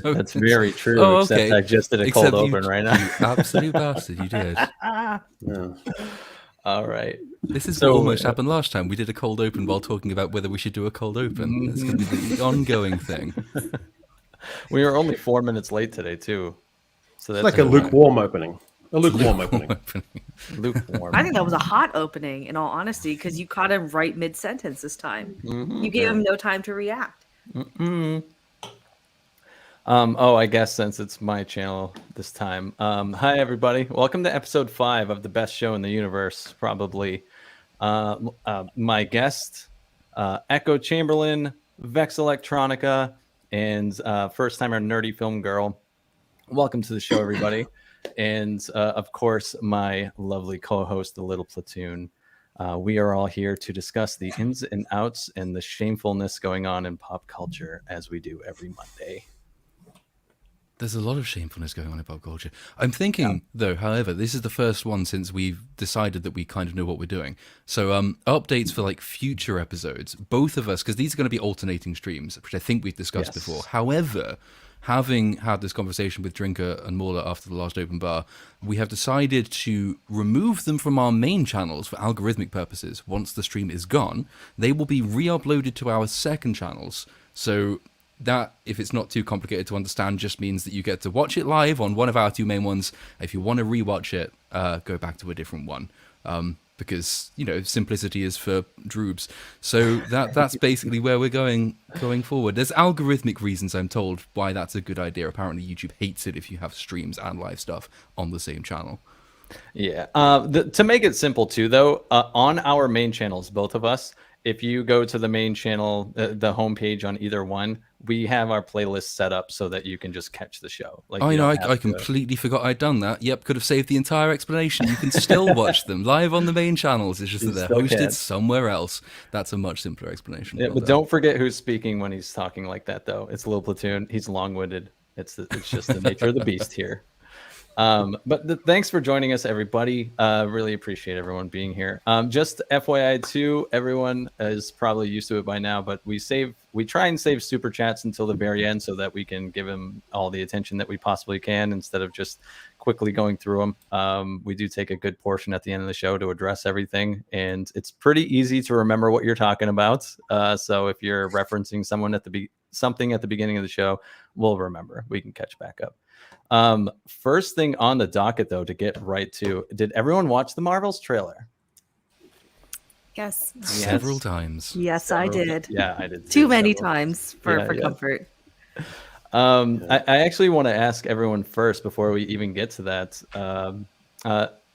So That's very true, except I just did a cold open right now. You absolute bastard, you did. Yeah. All right. This is what almost happened last time. We did a cold open while talking about whether we should do a cold open. It's going to be the ongoing thing. We were only 4 minutes late today, too. So It's that's like a lukewarm opening. A lukewarm opening. lukewarm. I think that was a hot opening, in all honesty, because you caught him right mid-sentence this time. Mm-hmm. You gave him no time to react. I guess since it's my channel this time. Hi, everybody. Welcome to episode 5 of the best show in the universe, probably. My guest, Echo Chamberlain, Vex Electronica, and first-timer Nerdy Film Girl. Welcome to the show, everybody. And, of course, my lovely co-host, the Little Platoon. We are all here to discuss the ins and outs and the shamefulness going on in pop culture, as we do every Monday. There's a lot of shamefulness going on in pop culture. I'm thinking, though, however, this is the first one since we've decided that we kind of know what we're doing. So updates for like future episodes, both of us, because these are going to be alternating streams, which I think we've discussed before. However, having had this conversation with Drinker and Mauler after the last open bar, we have decided to remove them from our main channels for algorithmic purposes. Once the stream is gone, they will be re-uploaded to our second channels. So that, if it's not too complicated to understand, just means that you get to watch it live on one of our two main ones. If you want to rewatch it, go back to a different one. Because, you know, simplicity is for droobs. So that's basically where we're going forward. There's algorithmic reasons, I'm told, why that's a good idea. Apparently YouTube hates it if you have streams and live stuff on the same channel. Yeah. To make it simple, too, though, on our main channels, both of us, if you go to the main channel, the homepage on either one, we have our playlist set up so that you can just catch the show. Like, I know, I completely forgot I'd done that. Yep, could have saved the entire explanation. You can still watch them live on the main channels. It's just that they're hosted somewhere else. That's a much simpler explanation. Yeah, but don't forget who's speaking when he's talking like that, though. It's Little Platoon. He's long-winded. It's just the nature of the beast here. But thanks for joining us, everybody. Really appreciate everyone being here. Just FYI too, everyone is probably used to it by now, but we try and save super chats until the very end so that we can give them all the attention that we possibly can instead of just quickly going through them. We do take a good portion at the end of the show to address everything, and it's pretty easy to remember what you're talking about. So if you're referencing something at the beginning of the show, we'll remember. We can catch back up. First thing on the docket, though, to get right to, did everyone watch the Marvels trailer? Yes. Several times. Yes, I did. Yeah, I did too many times for comfort. I actually want to ask everyone first before we even get to that.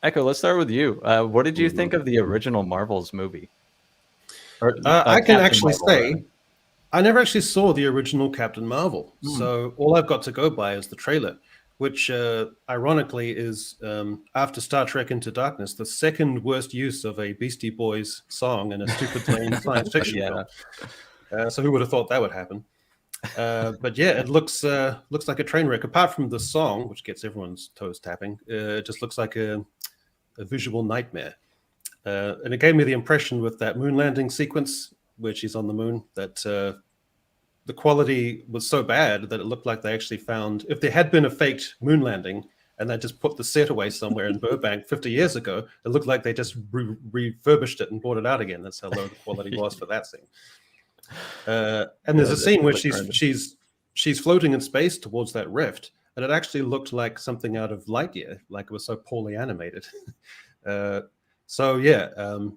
Echo, let's start with you. What did you think of the original Marvels movie? I can actually say I never actually saw the original Captain Marvel, so all I've got to go by is the trailer, which ironically is, after Star Trek Into Darkness, the second worst use of a Beastie Boys song in a stupid lame science fiction film. So who would have thought that would happen? But yeah, it looks like a train wreck. Apart from the song, which gets everyone's toes tapping, it just looks like a visual nightmare. And it gave me the impression with that moon landing sequence, where she's on the moon, that the quality was so bad that it looked like they actually found, if there had been a faked moon landing and they just put the set away somewhere in Burbank 50 years ago, it looked like they just refurbished it and brought it out again. That's how low the quality was for that scene. And there's a scene where she's floating in space towards that rift, and it actually looked like something out of Lightyear, like it was so poorly animated. So yeah,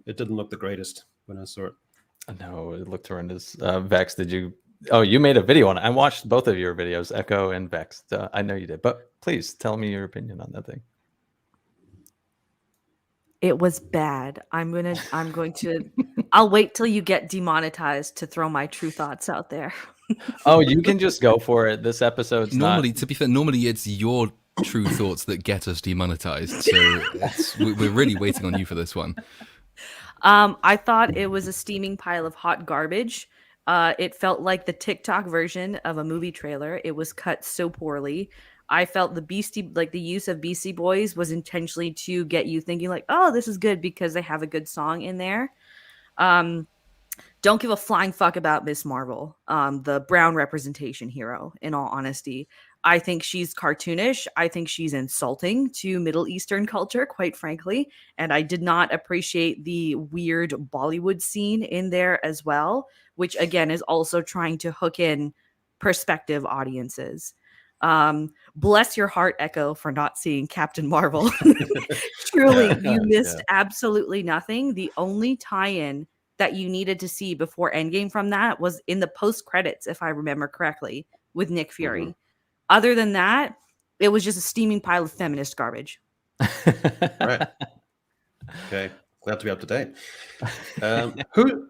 it didn't look the greatest when I saw it. No, it looked horrendous. Vex, did you? Oh, you made a video on it. I watched both of your videos, Echo and Vex. I know you did, but please tell me your opinion on that thing. It was bad. I'm going to. I'll wait till you get demonetized to throw my true thoughts out there. Oh, you can just go for it. This episode's to be fair, normally it's your true thoughts that get us demonetized. So we're really waiting on you for this one. I thought it was a steaming pile of hot garbage. It felt like the TikTok version of a movie trailer. It was cut so poorly. I felt the use of Beastie Boys was intentionally to get you thinking like, oh, this is good because they have a good song in there. Don't don't give a flying fuck about Miss Marvel, the brown representation hero, in all honesty. I think she's cartoonish. I think she's insulting to Middle Eastern culture, quite frankly. And I did not appreciate the weird Bollywood scene in there as well, which again is also trying to hook in prospective audiences. Bless your heart, Echo, for not seeing Captain Marvel. Truly, you missed absolutely nothing. The only tie-in that you needed to see before Endgame from that was in the post credits, if I remember correctly, with Nick Fury. Mm-hmm. Other than that, it was just a steaming pile of feminist garbage. Right. Okay. Glad to be up to date. Who,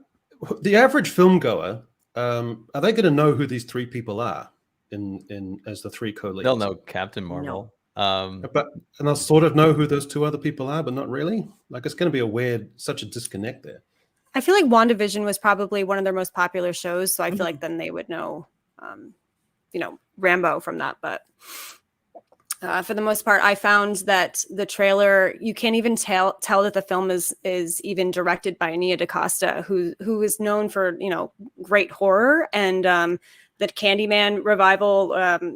the average film goer, are they going to know who these three people are in as the three co-leads? They'll know Captain Marvel. No. And they'll sort of know who those two other people are, but not really. Like, it's going to be such a disconnect there. I feel like WandaVision was probably one of their most popular shows, so I feel like then they would know, Rambo from that. But for the most part, I found that the trailer, you can't even tell that the film is even directed by Nia DaCosta, who is known for great horror, and that Candyman revival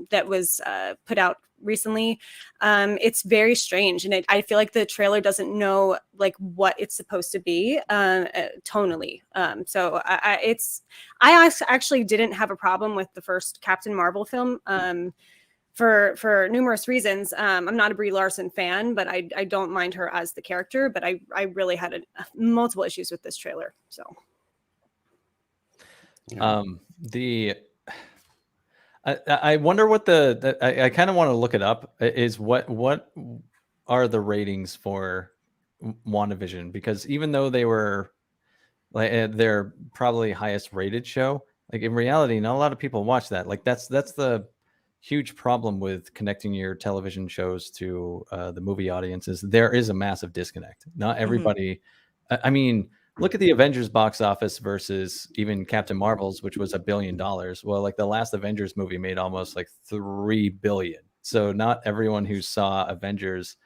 that was put out recently. It's very strange, and I feel like the trailer doesn't know like what it's supposed to be tonally. So I actually didn't have a problem with the first Captain Marvel film for numerous reasons. I'm not a Brie Larson fan, but I don't mind her as the character, but I really had multiple issues with this trailer. So I wonder what I kind of want to look it up, is what are the ratings for WandaVision, because even though they were like their probably highest rated show, like in reality not a lot of people watch that. Like that's the huge problem with connecting your television shows to the movie audiences. There is a massive disconnect. Not everybody I mean, look at the Avengers box office versus even Captain Marvel's, which was $1 billion. Well, like the last Avengers movie made almost like $3 billion. So not everyone who saw Avengers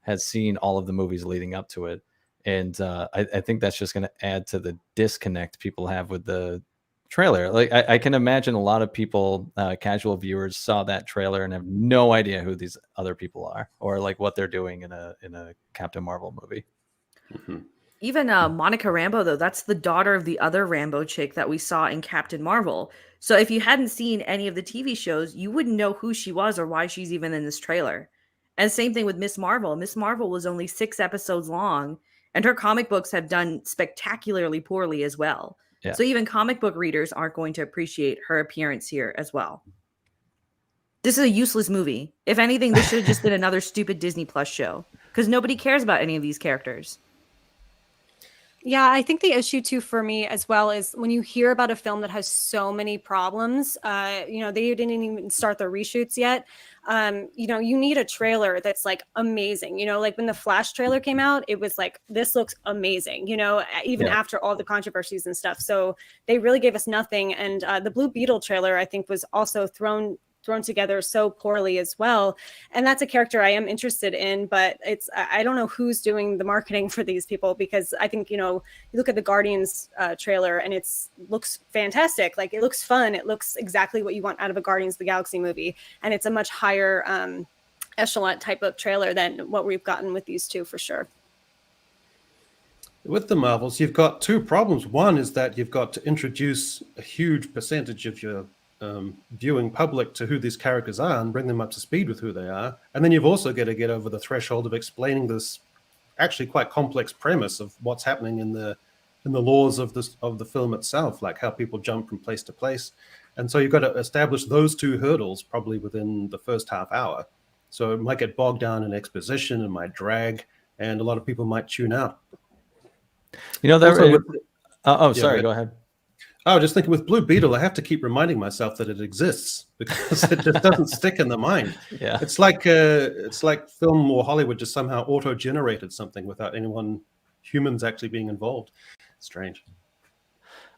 has seen all of the movies leading up to it. And I think that's just going to add to the disconnect people have with the trailer. Like I can imagine a lot of people, casual viewers, saw that trailer and have no idea who these other people are or like what they're doing in a Captain Marvel movie. Mm-hmm. Even Monica Rambeau, though, that's the daughter of the other Rambo chick that we saw in Captain Marvel. So if you hadn't seen any of the TV shows, you wouldn't know who she was or why she's even in this trailer. And same thing with Miss Marvel. Miss Marvel was only 6 episodes long, and her comic books have done spectacularly poorly as well. Yeah. So even comic book readers aren't going to appreciate her appearance here as well. This is a useless movie. If anything, this should have just been another stupid Disney Plus show, because nobody cares about any of these characters. Yeah, I think the issue too for me as well is when you hear about a film that has so many problems, they didn't even start the reshoots yet. You need a trailer that's like amazing. Like when the Flash trailer came out, it was like, this looks amazing, even after all the controversies and stuff. So they really gave us nothing. And the Blue Beetle trailer, I think, was also thrown together so poorly as well. And that's a character I am interested in, but I don't know who's doing the marketing for these people, because I think, you look at the Guardians trailer and looks fantastic. Like it looks fun. It looks exactly what you want out of a Guardians of the Galaxy movie. And it's a much higher echelon type of trailer than what we've gotten with these two for sure. With the Marvels, you've got two problems. One is that you've got to introduce a huge percentage of your viewing public to who these characters are and bring them up to speed with who they are. And then you've also got to get over the threshold of explaining this actually quite complex premise of what's happening in the laws of the film itself, like how people jump from place to place. And so you've got to establish those two hurdles probably within the first half hour. So it might get bogged down in exposition and might drag, and a lot of people might tune out. Sorry, go ahead. I was just thinking with Blue Beetle, I have to keep reminding myself that it exists because it just doesn't stick in the mind. Yeah, it's like film or Hollywood just somehow auto-generated something without humans actually being involved. Strange.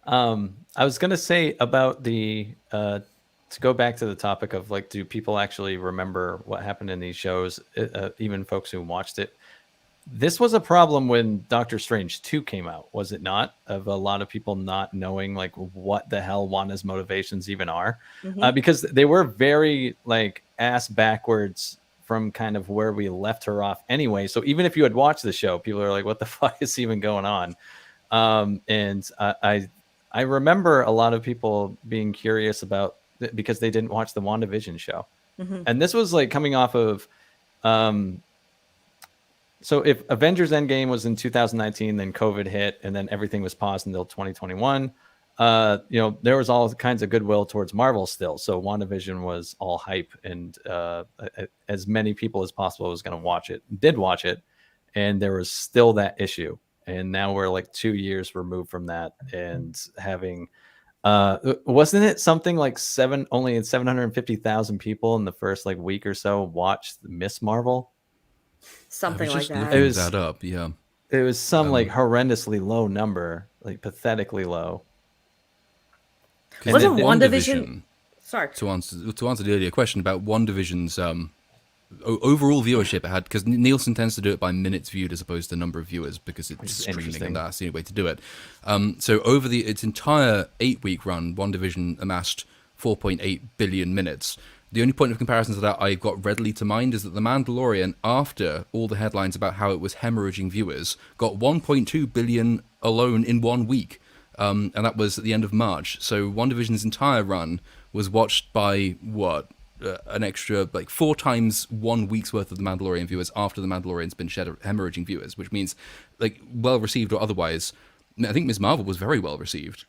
I was gonna say about to go back to the topic of like, do people actually remember what happened in these shows? Even folks who watched it. This was a problem when Doctor Strange 2 came out, was it not? Of a lot of people not knowing like what the hell Wanda's motivations even are, because they were very like ass backwards from kind of where we left her off anyway. So even if you had watched the show, people are like, "What the fuck is even going on?" And I remember a lot of people being curious about because they didn't watch the WandaVision show, and this was like coming off of. So if Avengers Endgame was in 2019, then COVID hit, and then everything was paused until 2021. There was all kinds of goodwill towards Marvel still. So WandaVision was all hype, and as many people as possible was going to did watch it, and there was still that issue. And now we're like 2 years removed from that, and having wasn't it something like only 750,000 people in the first like week or so watched Miss Marvel? Something like that. It was that up, yeah. It was some like horrendously low number, like pathetically low. Wasn't WandaVision? Sorry. To answer the earlier question about WandaVision's overall viewership it had, because Nielsen tends to do it by minutes viewed as opposed to number of viewers because it's streaming and that's the only way to do it. So over its entire 8-week run, WandaVision amassed 4.8 billion minutes. The only point of comparison to that I got readily to mind is that The Mandalorian, after all the headlines about how it was hemorrhaging viewers, got 1.2 billion alone in 1 week. And that was at the end of March. So WandaVision's entire run was watched by, an extra, like 4 times 1 week's worth of The Mandalorian viewers after The Mandalorian's been hemorrhaging viewers, which means, like, well-received or otherwise. I think Ms. Marvel was very well-received.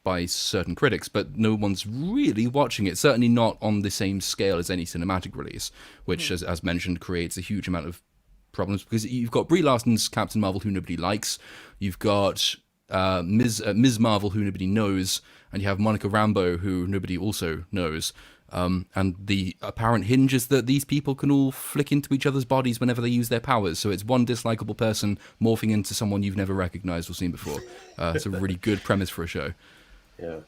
By certain critics, but no one's really watching it. Certainly not on the same scale as any cinematic release, which, as mentioned, creates a huge amount of problems because you've got Brie Larson's Captain Marvel, who nobody likes. You've got Ms. Marvel, who nobody knows, and you have Monica Rambeau, who nobody also knows. And the apparent hinge is that these people can all flick into each other's bodies whenever they use their powers. So it's one dislikable person morphing into someone you've never recognized or seen before. It's a really good premise for a show. Yeah.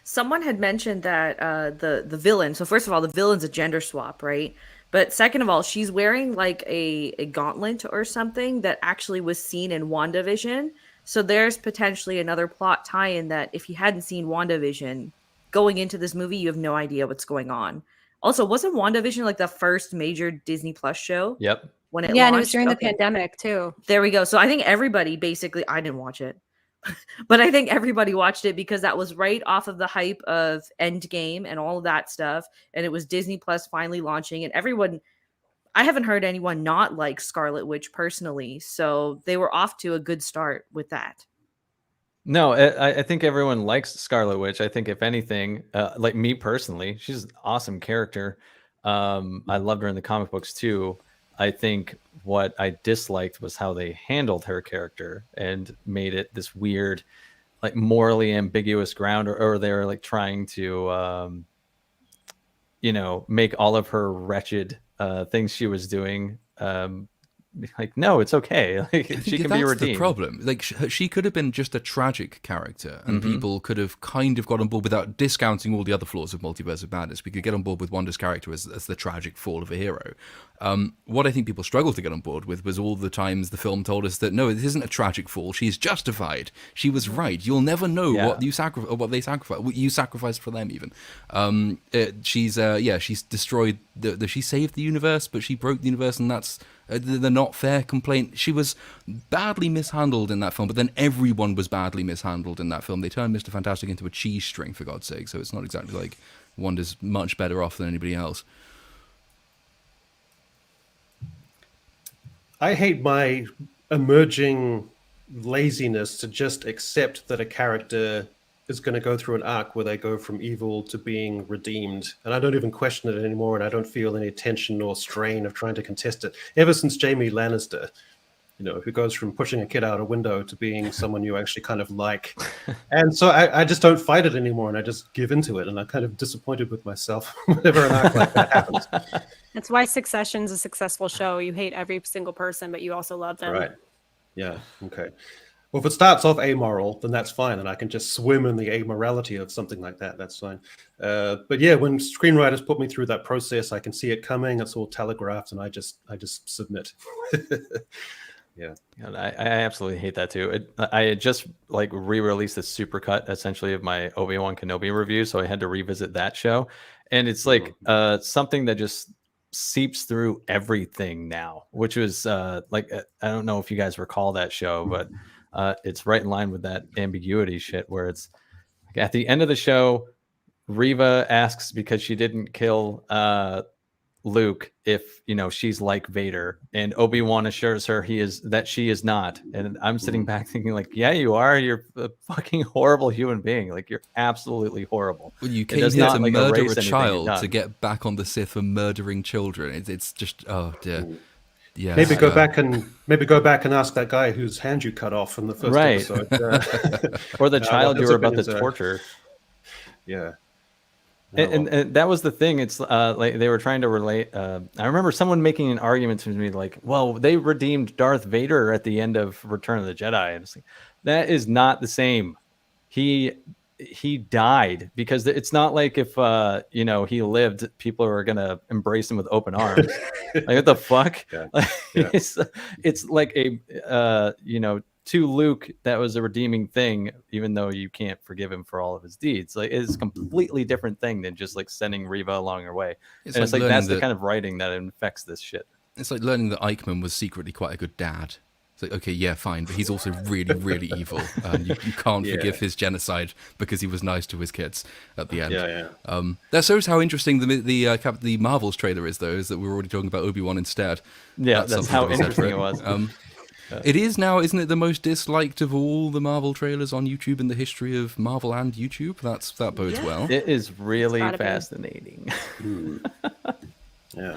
Someone had mentioned that the villain. So first of all, the villain's a gender swap, right? But second of all, she's wearing like a gauntlet or something that actually was seen in WandaVision. So there's potentially another plot tie-in that if you hadn't seen WandaVision, going into this movie, you have no idea what's going on. Also, wasn't WandaVision like the first major Disney Plus show? Yep. When it launched? And it was during the pandemic too. There we go. So I think everybody basically, I didn't watch it. But I think everybody watched it because that was right off of the hype of Endgame and all of that stuff. And it was Disney Plus finally launching. And everyone, I haven't heard anyone not like Scarlet Witch personally. So they were off to a good start with that. No, I think everyone likes Scarlet Witch. I think if anything, like me personally, she's an awesome character. I loved her in the comic books too. I think what I disliked was how they handled her character and made it this weird, like morally ambiguous ground, or they were like trying to, make all of her wretched things she was doing. Like, no, it's okay. Like, she can be redeemed. That's the problem. Like, she could have been just a tragic character, and people could have kind of got on board without discounting all the other flaws of Multiverse of Madness. We could get on board with Wanda's character as the tragic fall of a hero. What I think people struggled to get on board with was all the times the film told us that, no, it isn't a tragic fall. She's justified. She was right. You'll never know what they sacrificed. What you sacrificed for them, even. She's destroyed. She saved the universe, but she broke the universe, and that's the not fair complaint. She was badly mishandled in that film, but then everyone was badly mishandled in that film. They turned Mr. Fantastic into a cheese string, for God's sake, so it's not exactly like Wanda's much better off than anybody else. I hate my emerging laziness to just accept that a character is going to go through an arc where they go from evil to being redeemed. And I don't even question it anymore, and I don't feel any tension or strain of trying to contest it. Ever since Jaime Lannister, who goes from pushing a kid out a window to being someone you actually kind of like. And so I just don't fight it anymore, and I just give into it, and I'm kind of disappointed with myself whenever an arc like that happens. That's why Succession's a successful show. You hate every single person, but you also love them. Right. Yeah. Okay. Well, if it starts off amoral, then that's fine, and I can just swim in the amorality of something like that. That's fine. But yeah, when screenwriters put me through that process, I can see it coming. It's all telegraphed, and I just submit. Yeah, I absolutely hate that too. I had just like re-released a supercut essentially of my Obi-Wan Kenobi review, so I had to revisit that show, and it's like something that just seeps through everything now, which was like I don't know if you guys recall that show, but it's right in line with that ambiguity shit where it's like at the end of the show, Reva asks because she didn't kill Luke if she's like Vader, and Obi-Wan assures her she is not, and I'm sitting back thinking like, yeah, you are. You're a fucking horrible human being. Like, you're absolutely horrible. Well, you came here to murder a child to get back on the Sith for murdering children. It's just, oh dear. Yeah. Maybe go back and ask that guy whose hand you cut off in the first episode, or the child you were about to torture. Yeah. And that was the thing. It's like they were trying to relate. I remember someone making an argument to me like, well, they redeemed Darth Vader at the end of Return of the Jedi. And it's like, that is not the same. He died because it's not like if he lived, people are gonna embrace him with open arms. Like, what the fuck? Yeah. Yeah. It's like a to Luke, that was a redeeming thing, even though you can't forgive him for all of his deeds. Like, it's a completely different thing than just like sending Reva along her way. It's like that's the kind of writing that infects this shit. It's like learning that Eichmann was secretly quite a good dad. It's like, okay, yeah, fine, but he's also really, really evil. You can't forgive his genocide because he was nice to his kids at the end. Yeah. That shows how interesting the Marvels trailer is, though, is that we were already talking about Obi-Wan instead. Yeah, that's how interesting it was. It is now, isn't it, the most disliked of all the Marvel trailers on YouTube in the history of Marvel and YouTube? That bodes well. It is really fascinating. Yeah.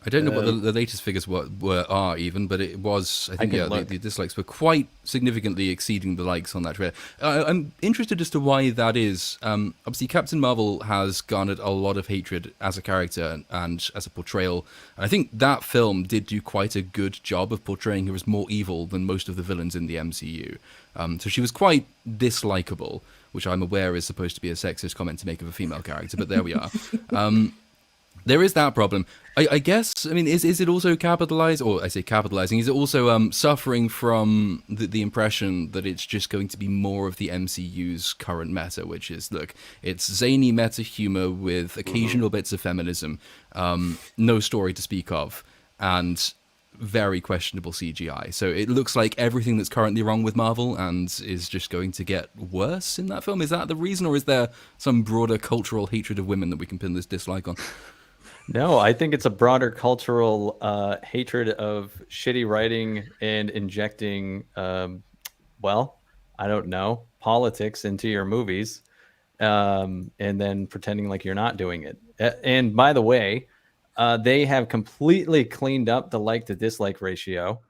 I don't know what the latest figures are even, but it was, I think, the dislikes were quite significantly exceeding the likes on that trailer. I'm interested as to why that is. Obviously, Captain Marvel has garnered a lot of hatred as a character and as a portrayal. And I think that film did do quite a good job of portraying her as more evil than most of the villains in the MCU. So she was quite dislikable, which I'm aware is supposed to be a sexist comment to make of a female character, but there we are. There is that problem. I guess, I mean, is it also capitalized, or I say capitalizing, is it also suffering from the impression that it's just going to be more of the MCU's current meta, which is, look, it's zany meta humor with occasional bits of feminism, no story to speak of, and very questionable CGI. So it looks like everything that's currently wrong with Marvel and is just going to get worse in that film. Is that the reason, or is there some broader cultural hatred of women that we can pin this dislike on? No, I think it's a broader cultural hatred of shitty writing and injecting, I don't know, politics into your movies, and then pretending like you're not doing it. And by the way, they have completely cleaned up the like to dislike ratio.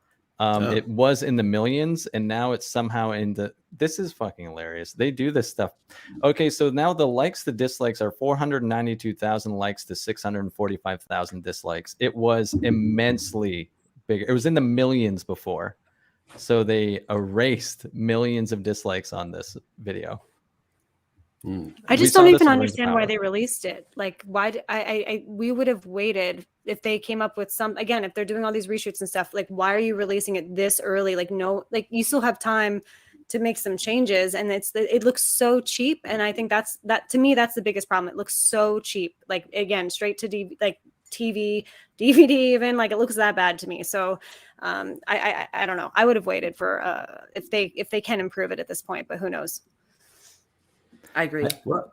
It was in the millions, and now it's somehow in the... This is fucking hilarious. They do this stuff. Okay, so now the likes to dislikes are 492,000 likes to 645,000 dislikes. It was immensely bigger. It was in the millions before. So they erased millions of dislikes on this video. I just don't even understand why they released it. Like, why? We would have waited if they came up with some. Again, if they're doing all these reshoots and stuff, like, why are you releasing it this early? Like, no, like, you still have time to make some changes, and it looks so cheap. And I think that to me, that's the biggest problem. It looks so cheap. Like, again, straight to TV, DVD, even, like, it looks that bad to me. So I don't know. I would have waited for if they can improve it at this point, but who knows? I agree.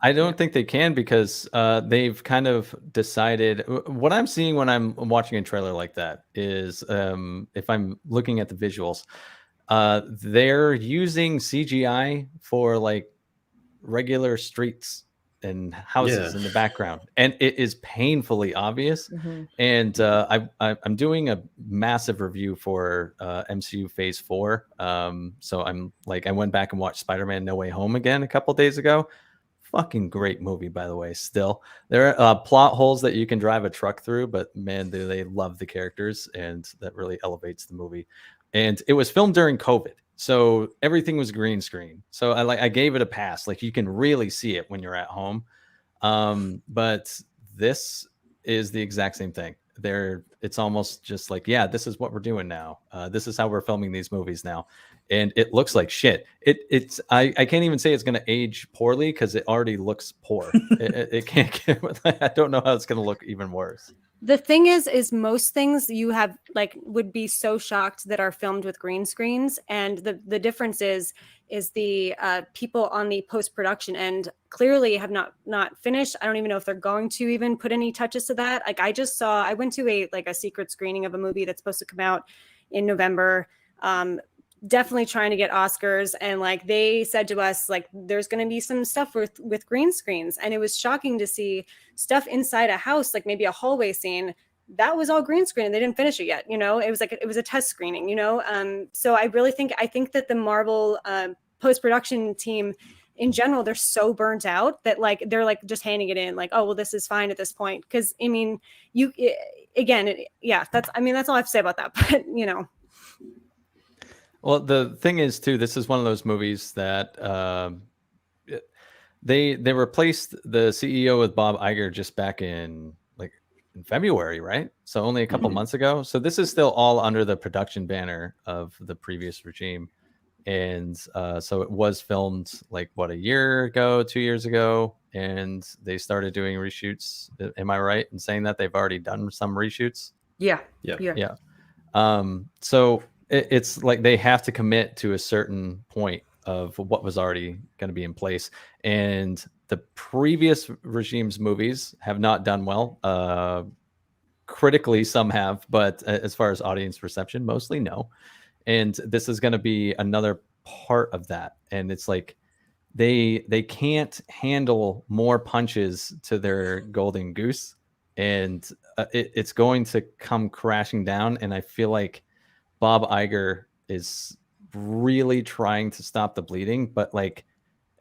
I don't think they can, because they've kind of decided. What I'm seeing when I'm watching a trailer like that is, if I'm looking at the visuals, they're using CGI for like regular streets and houses in the background, and it is painfully obvious. And I'm doing a massive review for MCU Phase 4. So I'm like, I went back and watched Spider-Man No Way Home again a couple days ago. Fucking great movie, by the way. Still, there are plot holes that you can drive a truck through, but man, do they love the characters, and that really elevates the movie. And it was filmed during COVID, So everything was green screen. So I gave it a pass. Like you can really see it when you're at home. But this is the exact same thing. It's almost just like, yeah, this is what we're doing now. This is how we're filming these movies now. And it looks like shit. I can't even say it's going to age poorly because it already looks poor. it can't get, I don't know how it's going to look even worse. The thing is most things you have like would be so shocked that are filmed with green screens, and the difference is the people on the post-production end clearly have not finished. I don't even know if they're going to even put any touches to that. Like I went to a secret screening of a movie that's supposed to come out in November. Definitely trying to get Oscars, and like they said to us, like there's going to be some stuff with green screens, and it was shocking to see stuff inside a house, like maybe a hallway scene that was all green screen and they didn't finish it yet. It was like it was a test screening. So I think that the Marvel post-production team in general, they're so burnt out that like they're like just handing it in, like, oh well, this is fine at this point. Because I mean, that's all I have to say about that. But Well, the thing is, too, this is one of those movies that they replaced the CEO with Bob Iger just back in February, right? So only a couple months ago. So this is still all under the production banner of the previous regime. And so it was filmed a year ago, 2 years ago, and they started doing reshoots. Am I right in saying that they've already done some reshoots? Yeah. So it's like they have to commit to a certain point of what was already going to be in place. And the previous regime's movies have not done well. Critically, some have, but as far as audience reception, mostly no. And this is going to be another part of that. And it's like they can't handle more punches to their golden goose. And it's going to come crashing down. And I feel like Bob Iger is really trying to stop the bleeding, but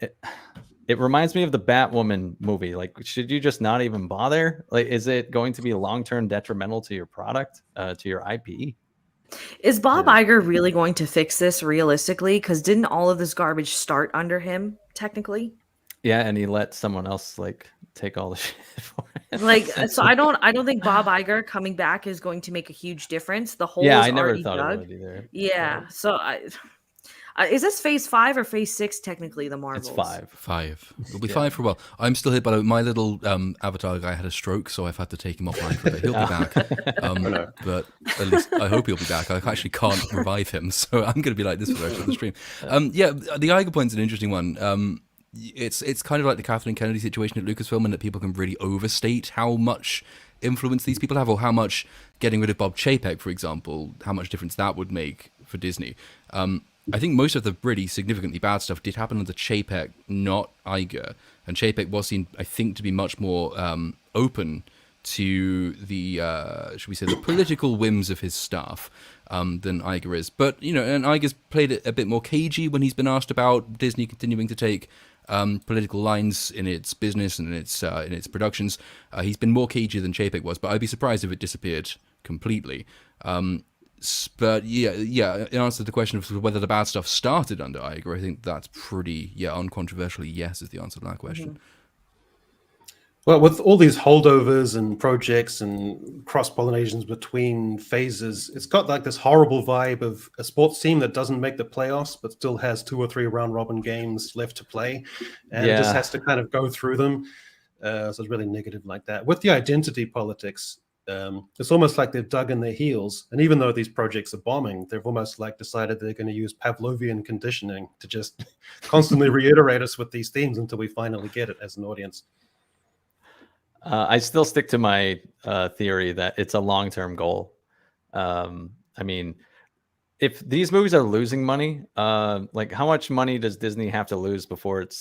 it reminds me of the Batwoman movie. Like, should you just not even bother? Like, is it going to be long-term detrimental to your product, to your IP? Is Bob Iger really going to fix this realistically? Because didn't all of this garbage start under him, technically? Yeah, and he let someone else take all the shit for it. So I don't think Bob Iger coming back is going to make a huge difference. The hole is I never already thought dug. it would either. Yeah. So is this phase 5 or phase 6 technically, the Marvels? It's 5. It'll be 5 for a while. I'm still here, but my little avatar guy had a stroke, so I've had to take him offline for a bit. He'll be back. But at least I hope he'll be back. I actually can't revive him, so I'm going to be like this for the rest of the stream. The Iger point's an interesting one. It's kind of like the Kathleen Kennedy situation at Lucasfilm, and that people can really overstate how much influence these people have, or how much getting rid of Bob Chapek, for example, how much difference that would make for Disney. I think most of the really significantly bad stuff did happen under Chapek, not Iger. And Chapek was seen, I think, to be much more open to the, should we say, the political whims of his staff than Iger is. But, and Iger's played it a bit more cagey when he's been asked about Disney continuing to take political lines in its business and in its productions. He's been more cagey than Chapek was, but I'd be surprised if it disappeared completely. But in answer to the question of whether the bad stuff started under Iger, I think that's pretty uncontroversially yes is the answer to that question. Mm-hmm. Well, with all these holdovers and projects and cross-pollinations between phases, it's got this horrible vibe of a sports team that doesn't make the playoffs, but still has 2 or 3 round-robin games left to play, and just has to kind of go through them. So it's really negative like that. With the identity politics, it's almost like they've dug in their heels, and even though these projects are bombing, they've almost decided they're going to use Pavlovian conditioning to just constantly reiterate us with these themes until we finally get it as an audience. I still stick to my theory that it's a long-term goal. I mean, if these movies are losing money, how much money does Disney have to lose before it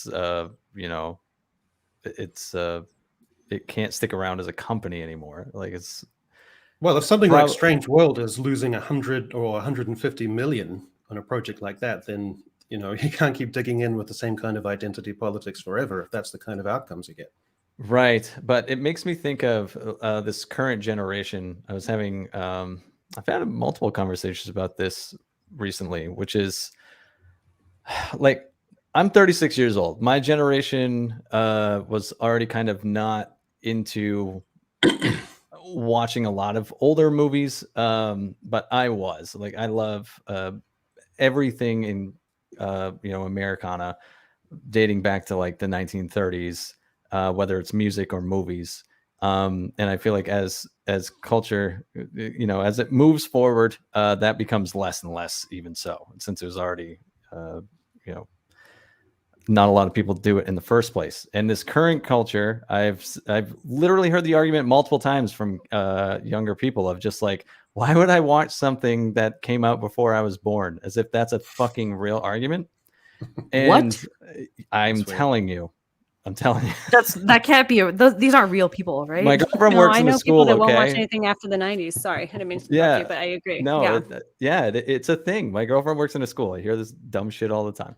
can't stick around as a company anymore? Well, if something like Strange World is losing 100 or 150 million on a project like that, then you can't keep digging in with the same kind of identity politics forever if that's the kind of outcomes you get. Right, but it makes me think of this current generation. I was having, I've had multiple conversations about this recently, which is like I'm 36 years old. My generation was already kind of not into watching a lot of older movies, but I was like, I love everything in Americana, dating back to like the 1930s, whether it's music or movies. And I feel like as culture, as it moves forward, that becomes less and less. Even so, since it was already, not a lot of people do it in the first place. And this current culture, I've literally heard the argument multiple times from younger people of just like, why would I watch something that came out before I was born? As if that's a fucking real argument. And I'm telling you. That can't be. These aren't real people, right? My girlfriend works in a school. People that won't watch anything after the 90s. Sorry, I didn't mean to interrupt you, but I agree. No, it's a thing. My girlfriend works in a school. I hear this dumb shit all the time,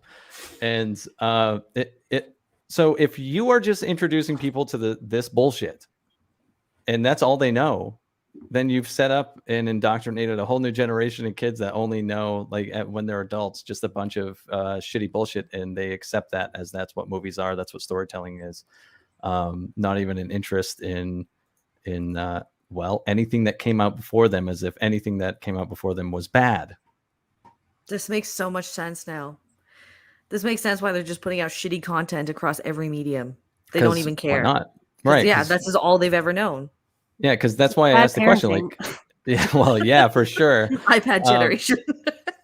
and so if you are just introducing people to this bullshit, and that's all they know, then you've set up and indoctrinated a whole new generation of kids that only know, like when they're adults, just a bunch of shitty bullshit, and they accept that as that's what movies are, that's what storytelling is. Not even an interest in anything that came out before them, as if anything that came out before them was bad. This makes so much sense now. This makes sense why they're just putting out shitty content across every medium. They don't even care. Why not? Right? Yeah, that's just all they've ever known. Yeah, because that's why I asked the question. Like, yeah, well, yeah, for sure. iPad generation.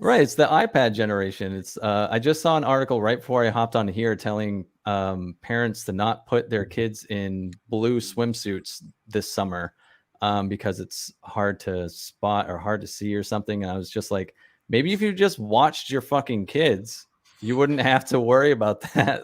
Right, it's the iPad generation. It's I just saw an article right before I hopped on here telling parents to not put their kids in blue swimsuits this summer because it's hard to spot or hard to see or something. And I was just like, maybe if you just watched your fucking kids, you wouldn't have to worry about that.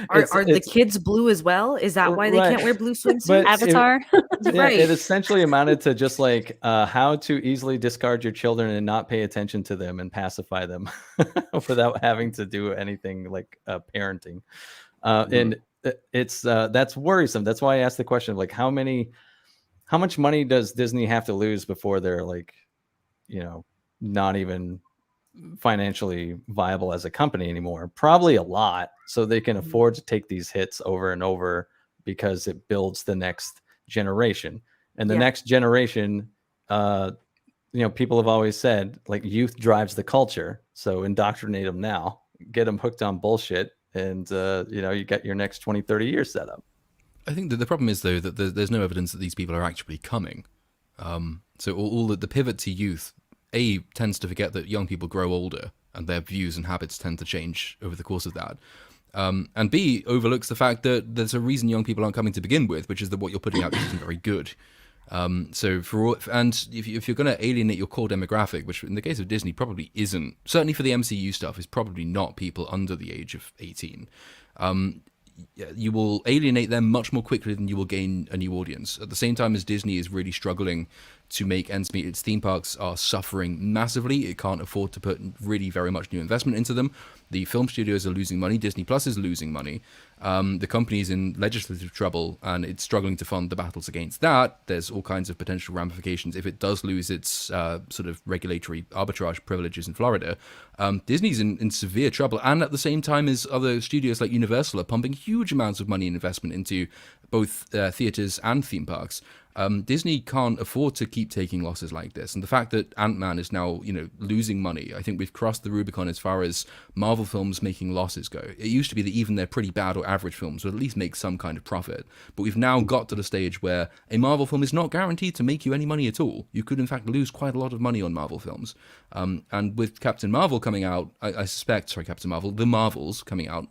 Are the kids blue as well? Is that why they can't wear blue swimsuits? Avatar. Right. It essentially amounted to just like how to easily discard your children and not pay attention to them and pacify them without having to do anything like parenting. And it's that's worrisome. That's why I asked the question of like how much money does Disney have to lose before they're like, not even financially viable as a company anymore? Probably a lot, so they can afford to take these hits over and over because it builds the next generation. And the next generation, people have always said like youth drives the culture, so indoctrinate them now, get them hooked on bullshit, and you got your next 20-30 years set up. I think that the problem is though that there's no evidence that these people are actually coming. So all the pivot to youth tends to forget that young people grow older and their views and habits tend to change over the course of that. And B, overlooks the fact that there's a reason young people aren't coming to begin with, which is that what you're putting out isn't very good. So if you're going to alienate your core demographic, which in the case of Disney probably isn't, certainly for the MCU stuff, is probably not people under the age of 18. You will alienate them much more quickly than you will gain a new audience. At the same time as Disney is really struggling to make ends meet, its theme parks are suffering massively. It can't afford to put really very much new investment into them. The film studios are losing money. Disney Plus is losing money. The company is in legislative trouble and it's struggling to fund the battles against that. There's all kinds of potential ramifications if it does lose its sort of regulatory arbitrage privileges in Florida. Disney's in severe trouble, and at the same time as other studios like Universal are pumping huge amounts of money and investment into both theaters and theme parks. Disney can't afford to keep taking losses like this, and the fact that Ant-Man is now, losing money, I think we've crossed the Rubicon as far as Marvel films making losses go. It used to be that even their pretty bad or average films would at least make some kind of profit, but we've now got to the stage where a Marvel film is not guaranteed to make you any money at all. You could in fact lose quite a lot of money on Marvel films, and with Captain Marvel coming out, the Marvels coming out,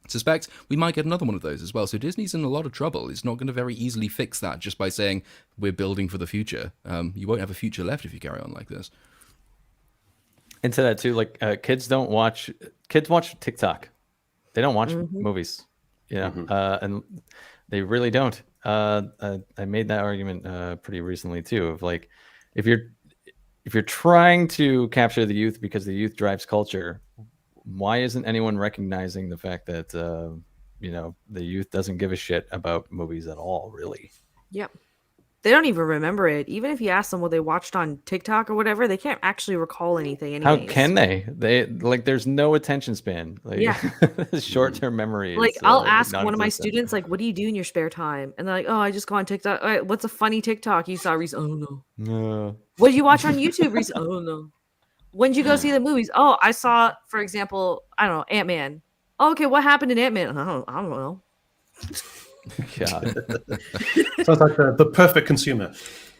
suspect we might get another one of those as well. So Disney's in a lot of trouble. It's not going to very easily fix that just by saying we're building for the future. You won't have a future left if you carry on like this. Into that too, like kids watch TikTok. They don't watch movies, and they really don't. I made that argument pretty recently too, of like if you're trying to capture the youth because the youth drives culture, why isn't anyone recognizing the fact that the youth doesn't give a shit about movies at all, really? Yep. they don't even remember it. Even if you ask them what they watched on TikTok or whatever, they can't actually recall anything anyways. How can they? There's no attention span. Yeah. Short-term memory. Like, is, I'll ask one of my non-existent. students, like, what do you do in your spare time? And they're like, oh, I just go on TikTok. All right, what's a funny TikTok you saw recently? Oh, no. No. What did you watch on YouTube recently? Oh, no. When did you go see the movies? Oh, I saw, for example, I don't know, Ant-Man. Oh, okay, what happened in Ant-Man? I don't know. God. Sounds like the perfect consumer.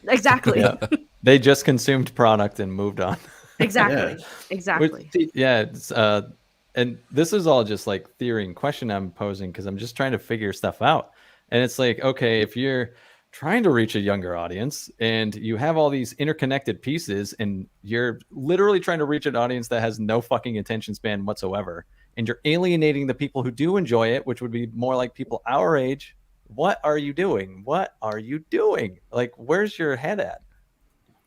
Exactly. Yeah. They just consumed product and moved on. Exactly. Yeah. Exactly. It's, and this is all just like theory and question I'm posing because I'm just trying to figure stuff out. And it's like, okay, if you're trying to reach a younger audience and you have all these interconnected pieces and you're literally trying to reach an audience that has no fucking attention span whatsoever, and you're alienating the people who do enjoy it, which would be more like people our age, what are you doing? What are you doing? Like, where's your head at?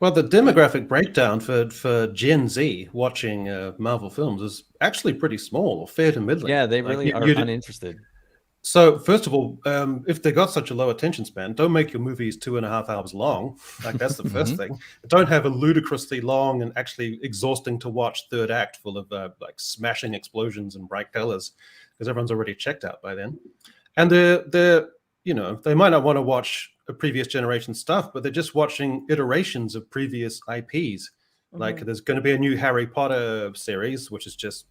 Well, the demographic breakdown for Gen Z watching Marvel films is actually pretty small or fair to middling. Yeah, they Like, really are uninterested. So, first of all, if they got such a low attention span, don't make your movies 2.5 hours long. Like, that's the first thing. Don't have a ludicrously long and actually exhausting to watch third act full of like smashing explosions and bright colors, because everyone's already checked out by then. And they're they might not want to watch a previous generation stuff, but they're just watching iterations of previous IPs. Like, there's going to be a new Harry Potter series, which is just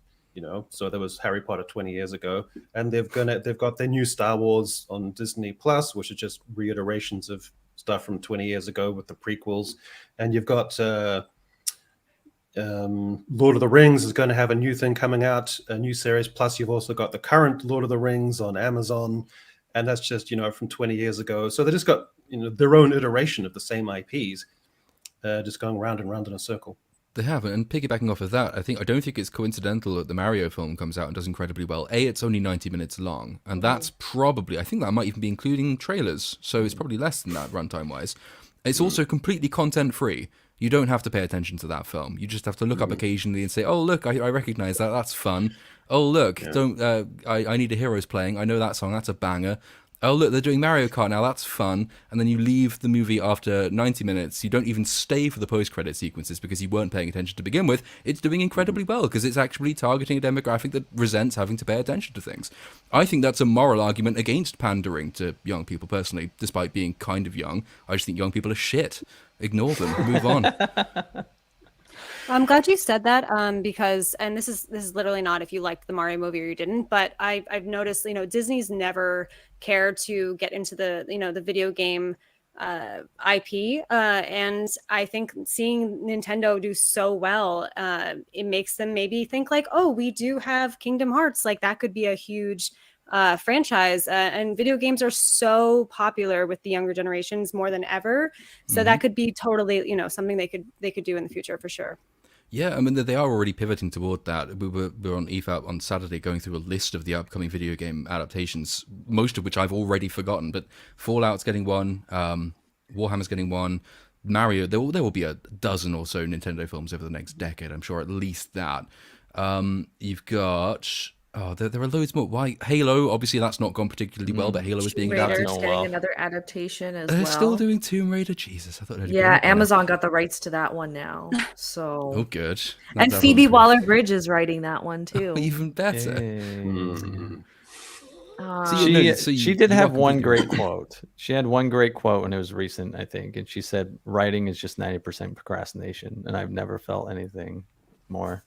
so there was Harry Potter 20 years ago, and they've got their new Star Wars on Disney Plus, which is just reiterations of stuff from 20 years ago with the prequels. And you've got Lord of the Rings is going to have a new thing coming out, a new series. Plus, you've also got the current Lord of the Rings on Amazon, and that's just from 20 years ago. So they just got their own iteration of the same IPs, just going round and round in a circle. They have, and piggybacking off of that, I don't think it's coincidental that the Mario film comes out and does incredibly well. It's only 90 minutes long, and that's probably, I think that might even be including trailers, so it's probably less than that runtime-wise. It's also completely content-free. You don't have to pay attention to that film. You just have to look up occasionally and say, oh, look, I recognize that, that's fun. Oh, look, I Need a Hero's playing, I know that song, that's a banger. Oh, look, they're doing Mario Kart now, that's fun. And then you leave the movie after 90 minutes. You don't even stay for the post-credit sequences because you weren't paying attention to begin with. It's doing incredibly well because it's actually targeting a demographic that resents having to pay attention to things. I think that's a moral argument against pandering to young people, personally, despite being kind of young. I just think young people are shit. Ignore them. Move on. I'm glad you said that because, and this is literally not if you liked the Mario movie or you didn't, but I've noticed, Disney's never cared to get into the, the video game IP. And I think seeing Nintendo do so well, it makes them maybe think like, oh, we do have Kingdom Hearts. Like that could be a huge franchise, and video games are so popular with the younger generations more than ever. So that could be totally, something they could do in the future for sure. Yeah, I mean, they are already pivoting toward that. We were on EFAP on Saturday going through a list of the upcoming video game adaptations, most of which I've already forgotten, but Fallout's getting one, Warhammer's getting one, Mario, there will be a dozen or so Nintendo films over the next decade, I'm sure, at least that. You've got... Oh, there are loads more. Why Halo? Obviously, that's not gone particularly well, but Halo is being adapted. Tomb Raider's getting another adaptation as well. They're still doing Tomb Raider. Jesus, I thought. Amazon got the rights to that one now. So. Oh, good. And Phoebe Waller-Bridge is writing that one too. Even better. She did have one great quote. She had one great quote, and it was recent, I think. And she said, "Writing is just 90% procrastination," and I've never felt anything more.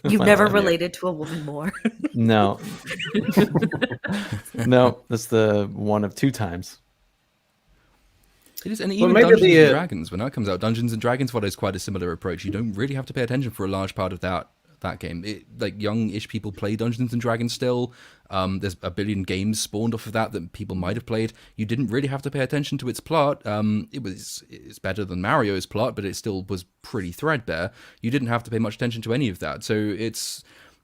You've never related to a woman more. No. No, that's the one of two times. It is, and even Dungeons and Dragons, when that comes out, Dungeons and Dragons follows quite a similar approach. You don't really have to pay attention for a large part of that game. Like young-ish people play Dungeons and Dragons still. There's a billion games spawned off of that people might have played. You didn't really have to pay attention to its plot. It's better than Mario's plot, but it still was pretty threadbare. You didn't have to pay much attention to any of that. So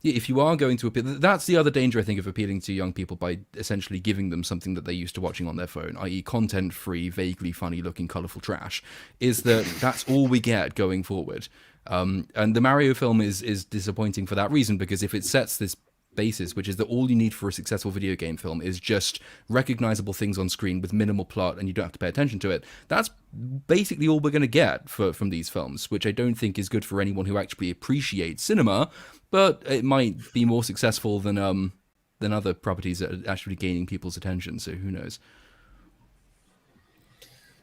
if you are going to appeal, that's the other danger, I think, of appealing to young people by essentially giving them something that they're used to watching on their phone, i.e. content-free, vaguely funny-looking, colourful trash, is that that's all we get going forward. And the Mario film is disappointing for that reason, because if it sets this basis, which is that all you need for a successful video game film is just recognizable things on screen with minimal plot, and you don't have to pay attention to it. That's basically all we're going to get from these films, which I don't think is good for anyone who actually appreciates cinema, but it might be more successful than other properties that are actually gaining people's attention, so who knows.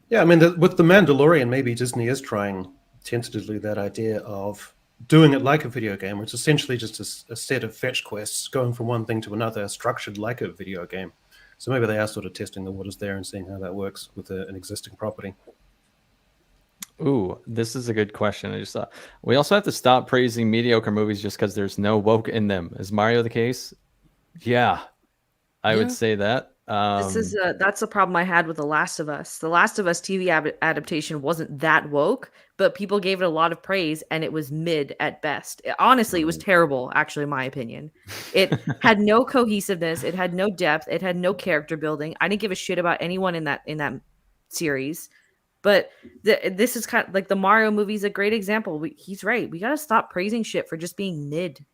Yeah, I mean, with The Mandalorian, maybe Disney is trying tentatively that idea of doing it like a video game, where it's essentially just a set of fetch quests going from one thing to another, structured like a video game. So maybe they are sort of testing the waters there and seeing how that works with an existing property. Ooh, this is a good question. I just thought we also have to stop praising mediocre movies just because there's no woke in them. Is Mario the case? Yeah, I would say that. That's the problem I had with The Last of Us. The Last of Us TV adaptation wasn't that woke, but people gave it a lot of praise, and it was mid at best. Honestly, it was terrible, actually, in my opinion. It had no cohesiveness. It had no depth. It had no character building. I didn't give a shit about anyone in that series. But this is kind of like the Mario movie is a great example. He's right. We got to stop praising shit for just being mid.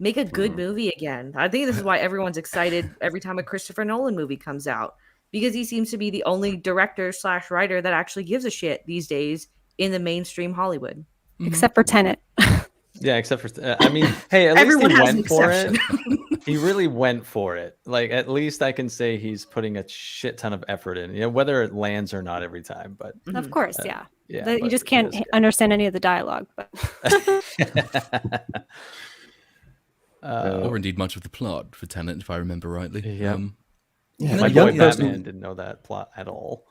Make a good movie again. I think this is why everyone's excited every time a Christopher Nolan movie comes out, because he seems to be the only director/writer that actually gives a shit these days in the mainstream Hollywood. Except for Tenet. Yeah, except for I mean, hey, at Everyone least he has went an for it. He really went for it. Like, at least I can say he's putting a shit ton of effort in. You know, whether it lands or not every time, but Of course, yeah. You but just can't understand any of the dialogue. But Or indeed much of the plot for Tenet, if I remember rightly. Yeah. Yeah, My a young boy person- Batman didn't know that plot at all.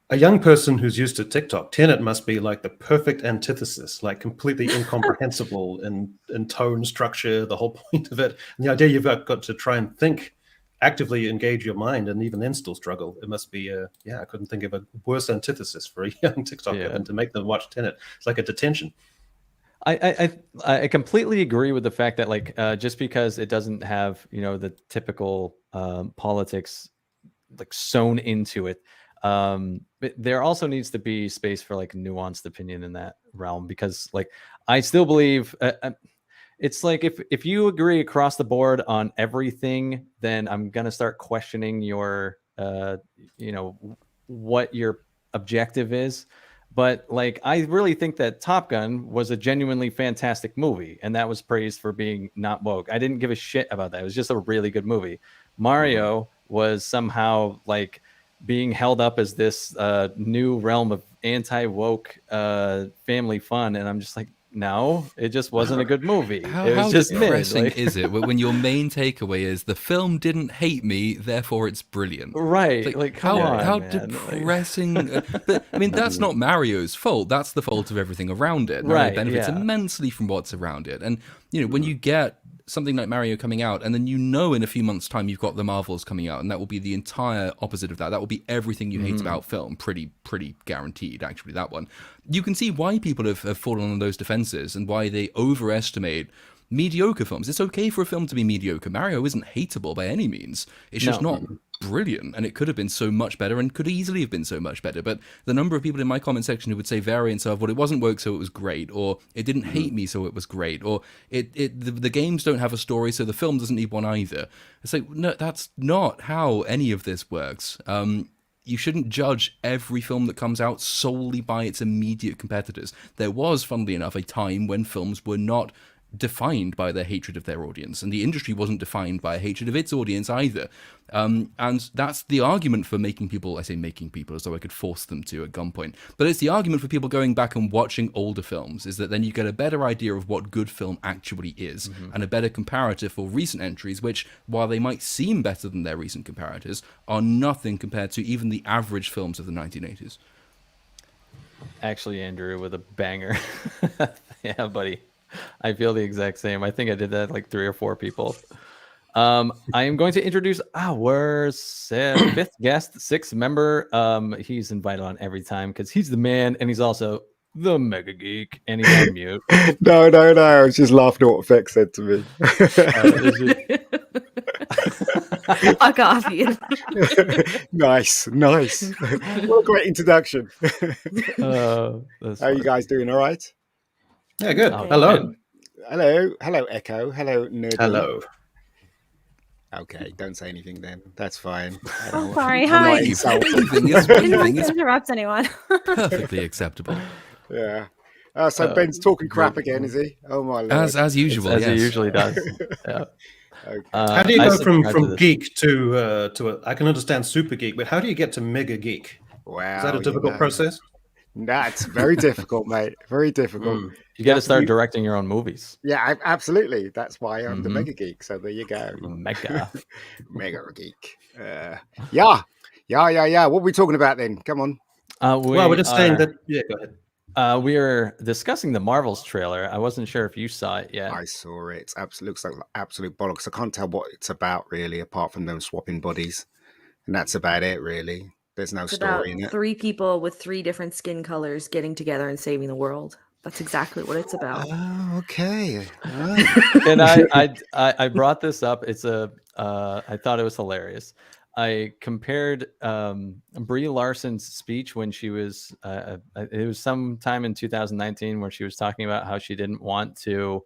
A young person who's used to TikTok, Tenet must be like the perfect antithesis, like completely incomprehensible in tone, structure, the whole point of it. And the idea you've got to try and think, actively engage your mind, and even then still struggle. It must be, I couldn't think of a worse antithesis for a young TikToker than to make them watch Tenet. It's like a detention. I completely agree with the fact that, like, just because it doesn't have, you know, the typical politics like sewn into it, but there also needs to be space for like nuanced opinion in that realm, because like I still believe it's like if you agree across the board on everything, then I'm gonna start questioning your you know, what your objective is. But like, I really think that Top Gun was a genuinely fantastic movie, and that was praised for being not woke. I didn't give a shit about that. It was just a really good movie. Mario was somehow like being held up as this new realm of anti-woke family fun, and I'm just like, no, it just wasn't a good movie. It was just depressing mid. Like, is it when your main takeaway is the film didn't hate me, therefore it's brilliant? right? Like, come on, how man. depressing. But, I mean, that's not Mario's fault. That's the fault of everything around it. Mario Right, benefits yeah. immensely from what's around it. And, you know, when you get something like Mario coming out, and then you know in a few months' time you've got the Marvels coming out, and that will be the entire opposite of that. That will be everything you hate about film. Pretty guaranteed, actually, that one. You can see why people have fallen on those defenses and why they overestimate mediocre films. It's okay for a film to be mediocre. Mario isn't hateable by any means. It's just not brilliant, and it could have been so much better and could easily have been so much better. But the number of people in my comment section who would say variants of, well, it wasn't woke, so it was great, or it didn't hate me, so it was great, or the games don't have a story, so the film doesn't need one either. It's like, no, that's not how any of this works. You shouldn't judge every film that comes out solely by its immediate competitors. There was, funnily enough, a time when films were not defined by their hatred of their audience, and the industry wasn't defined by a hatred of its audience either. And that's the argument for making people, I say making people as though I could force them to at gunpoint, but it's the argument for people going back and watching older films, is that then you get a better idea of what good film actually is, and a better comparator for recent entries, which, while they might seem better than their recent comparators, are nothing compared to even the average films of the 1980s. Actually, Andrew, with a banger. Yeah, buddy. I feel the exact same. I think I did that like 3 or 4 people. I am going to introduce our 5th guest, 6th member. He's invited on every time because he's the man, and he's also the Mega Geek, and he's on mute. No. I was just laughing at what Vex said to me. Fuck off, Ian. Nice. What a great introduction. How are you guys doing? All right? Yeah, good. Oh, Hello. man. Hello, Echo. Hello, Nerdy. Hello. Okay, don't say anything then. That's fine. I'm sorry. I'm not Hi. insulted. Breathing is Didn't want breathing to is interrupt anyone. perfectly acceptable. Yeah. So Ben's talking crap again, is he? Oh my lord. As usual, as he yes. usually does. Yeah. Okay. How do you I go from subscribe to this. geek to I can understand super geek, but how do you get to mega geek? Wow. Is that a difficult process? That's very difficult, mate. Very difficult. Mm. You got to start You- directing your own movies. Yeah, absolutely. That's why I'm the Mhm. Mega Geek. So there you go. Mega. Mega Geek. Yeah. What are we talking about then? Come on. Well, we're just saying that. Yeah, go ahead. We are discussing the Marvels trailer. I wasn't sure if you saw it yet. I saw it. Looks like absolute bollocks. I can't tell what it's about really, apart from them swapping bodies, and that's about it really. There's no It's about story in it. 3 people with 3 different skin colors getting together and saving the world. That's exactly what it's about. Oh, okay. Right. And I brought this up. It's I thought it was hilarious. I compared Brie Larson's speech when she was it was sometime in 2019 where she was talking about how she didn't want to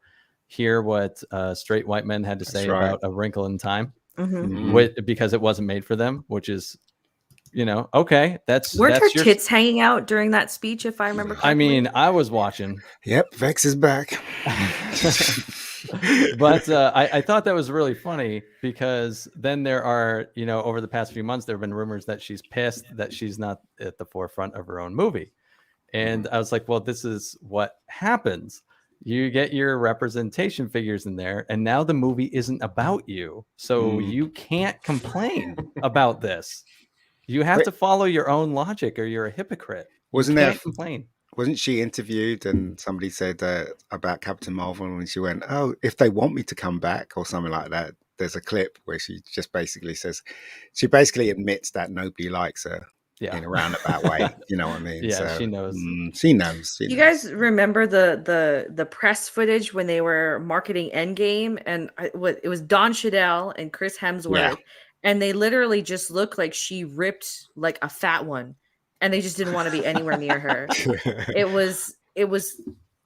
hear what straight white men had to say right. about A Wrinkle in Time, Mhm. because it wasn't made for them, which is, okay, Weren't her that's your tits hanging out during that speech, if I remember correctly? I mean, I was watching. Yep, Vex is back. But I thought that was really funny because then there are, over the past few months, there have been rumors that she's pissed that she's not at the forefront of her own movie. And I was like, well, this is what happens. You get your representation figures in there, and now the movie isn't about you. So you can't complain about this. You have to follow your own logic or you're a hypocrite. Wasn't you there can't complain. Wasn't she interviewed and somebody said about Captain Marvel and she went, oh, if they want me to come back or something like that? There's a clip where she just basically says, she basically admits that nobody likes her in a roundabout way. You know what I mean? Yeah, so, she knows. She knows. You guys remember the press footage when they were marketing Endgame, and it was Don Cheadle and Chris Hemsworth, and they literally just looked like she ripped like a fat one, and they just didn't want to be anywhere near her. It was.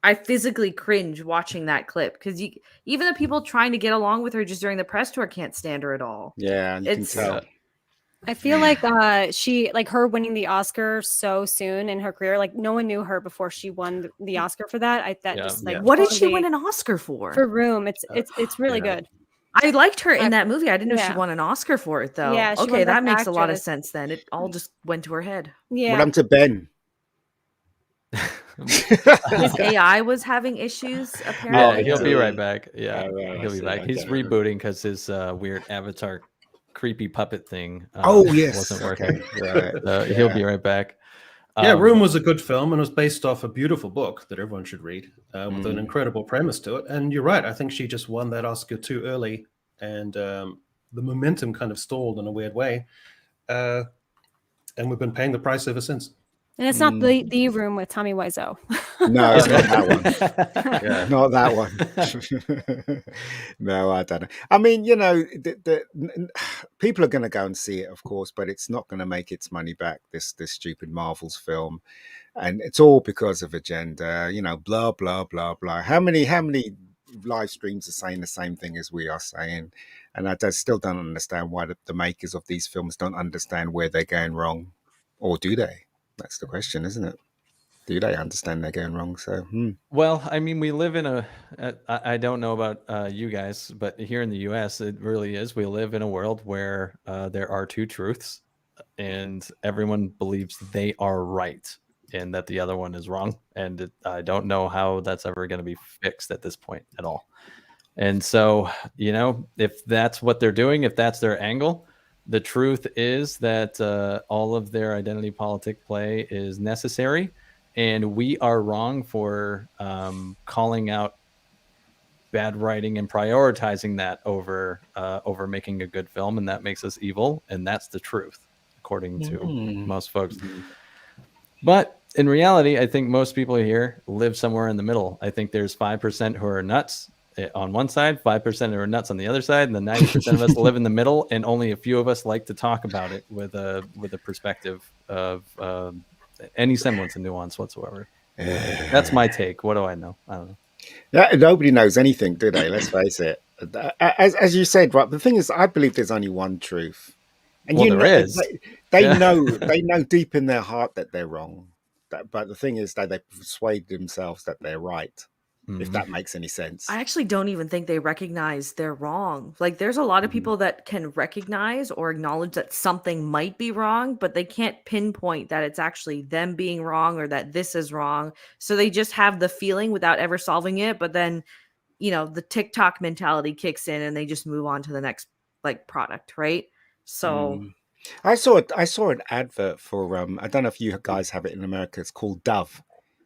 I physically cringe watching that clip because even the people trying to get along with her just during the press tour can't stand her at all. Yeah, you can tell. I feel like her winning the Oscar so soon in her career, like no one knew her before she won the Oscar for that. What did she win an Oscar for? For Room. It's really good. I liked her in that movie. I didn't know she won an Oscar for it though. Yeah, okay, that makes a lot of sense then. It all just went to her head. Yeah. What happened to Ben? His AI was having issues apparently. He'll be right back. Yeah, he'll be back. He's rebooting because his weird avatar creepy puppet thing wasn't working. Right. He'll be right back. Room was a good film and was based off a beautiful book that everyone should read with an incredible premise to it. And you're right. I think she just won that Oscar too early and the momentum kind of stalled in a weird way. And we've been paying the price ever since. And it's not the Room with Tommy Wiseau. No, it's not that one. Not that one. No, I don't know. I mean, people are going to go and see it, of course, but it's not going to make its money back. This stupid Marvel's film, and it's all because of agenda. Blah blah blah blah. How many live streams are saying the same thing as we are saying? And I still don't understand why the makers of these films don't understand where they're going wrong, or do they? That's the question, isn't it? Do they understand they're going wrong? So, Well, I mean, we live in I don't know about you guys, but here in the U.S., it really is. We live in a world where there are two truths, and everyone believes they are right, and that the other one is wrong. And I don't know how that's ever going to be fixed at this point at all. And so, if that's what they're doing, if that's their angle. The truth is that all of their identity politic play is necessary, and we are wrong for calling out bad writing and prioritizing that over making a good film, and that makes us evil, and that's the truth, according to most folks. But in reality, I think most people here live somewhere in the middle. I think there's 5% who are nuts on one side, 5% are nuts on the other side, and the 90% of us live in the middle, and only a few of us like to talk about it with a perspective of any semblance of nuance whatsoever. That's my take. What do I know? I don't know. Yeah, nobody knows anything, do they? Let's face it. As you said, right. The thing is, I believe there's only one truth, and Well, you there know, is. they Yeah. know deep in their heart that they're wrong. But the thing is that they persuade themselves that they're right. If that makes any sense. I actually don't even think they recognize they're wrong. Like, there's a lot of people that can recognize or acknowledge that something might be wrong, but they can't pinpoint that it's actually them being wrong or that this is wrong. So they just have the feeling without ever solving it. But then, the TikTok mentality kicks in and they just move on to the next like product, right? So I saw an advert for I don't know if you guys have it in America. It's called Dove,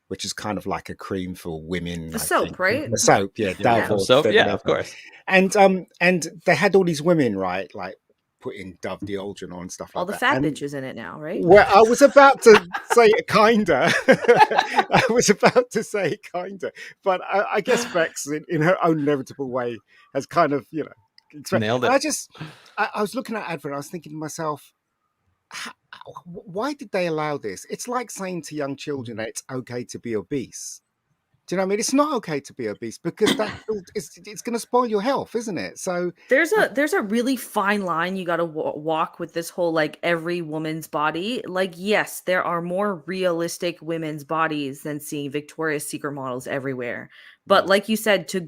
which is kind of like a cream for women. the I soap, think. right? The soap, yeah, Dove Yeah. or So yeah, whatever. of course. And they had all these women, right, like putting Dove deodorant on and stuff All like the that. fat And bitches in it now, right? well, I was about to say kinda. I was about to say kinda, but I guess Vex, in her own inevitable way, has kind of Nailed it. And I was looking at advert. I was thinking to myself, why did they allow this? It's like saying to young children that it's okay to be obese. Do you know what I mean? It's not okay to be obese because it's going to spoil your health, isn't it? So There's a really fine line you got to walk with this whole like every woman's body. Like, yes, there are more realistic women's bodies than seeing Victoria's Secret models everywhere. But like you said, to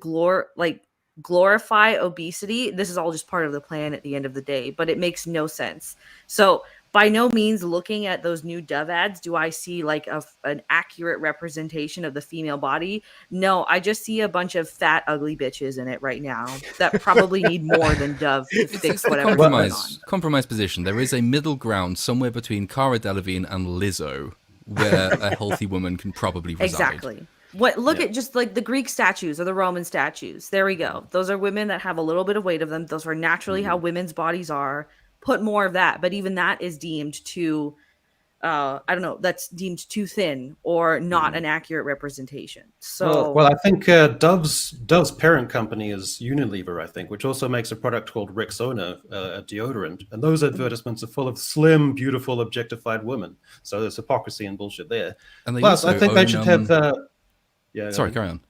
glorify obesity, this is all just part of the plan at the end of the day, but it makes no sense. So by no means, looking at those new Dove ads, do I see like an accurate representation of the female body. No, I just see a bunch of fat, ugly bitches in it right now that probably need more than Dove to It's fix the whatever's going on. compromise position. There is a middle ground somewhere between Cara Delevingne and Lizzo, where a healthy woman can probably reside. Exactly. Look at just like the Greek statues or the Roman statues. There we go. Those are women that have a little bit of weight of them. Those are naturally how women's bodies are. Put more of that, but even that is deemed too I don't know, that's deemed too thin or not an accurate representation. So well, I think Dove's parent company is Unilever, I think, which also makes a product called Rexona, a deodorant, and those advertisements are full of slim, beautiful, objectified women. So there's hypocrisy and bullshit there. And they Plus, I also think they own, should have. Sorry, carry on.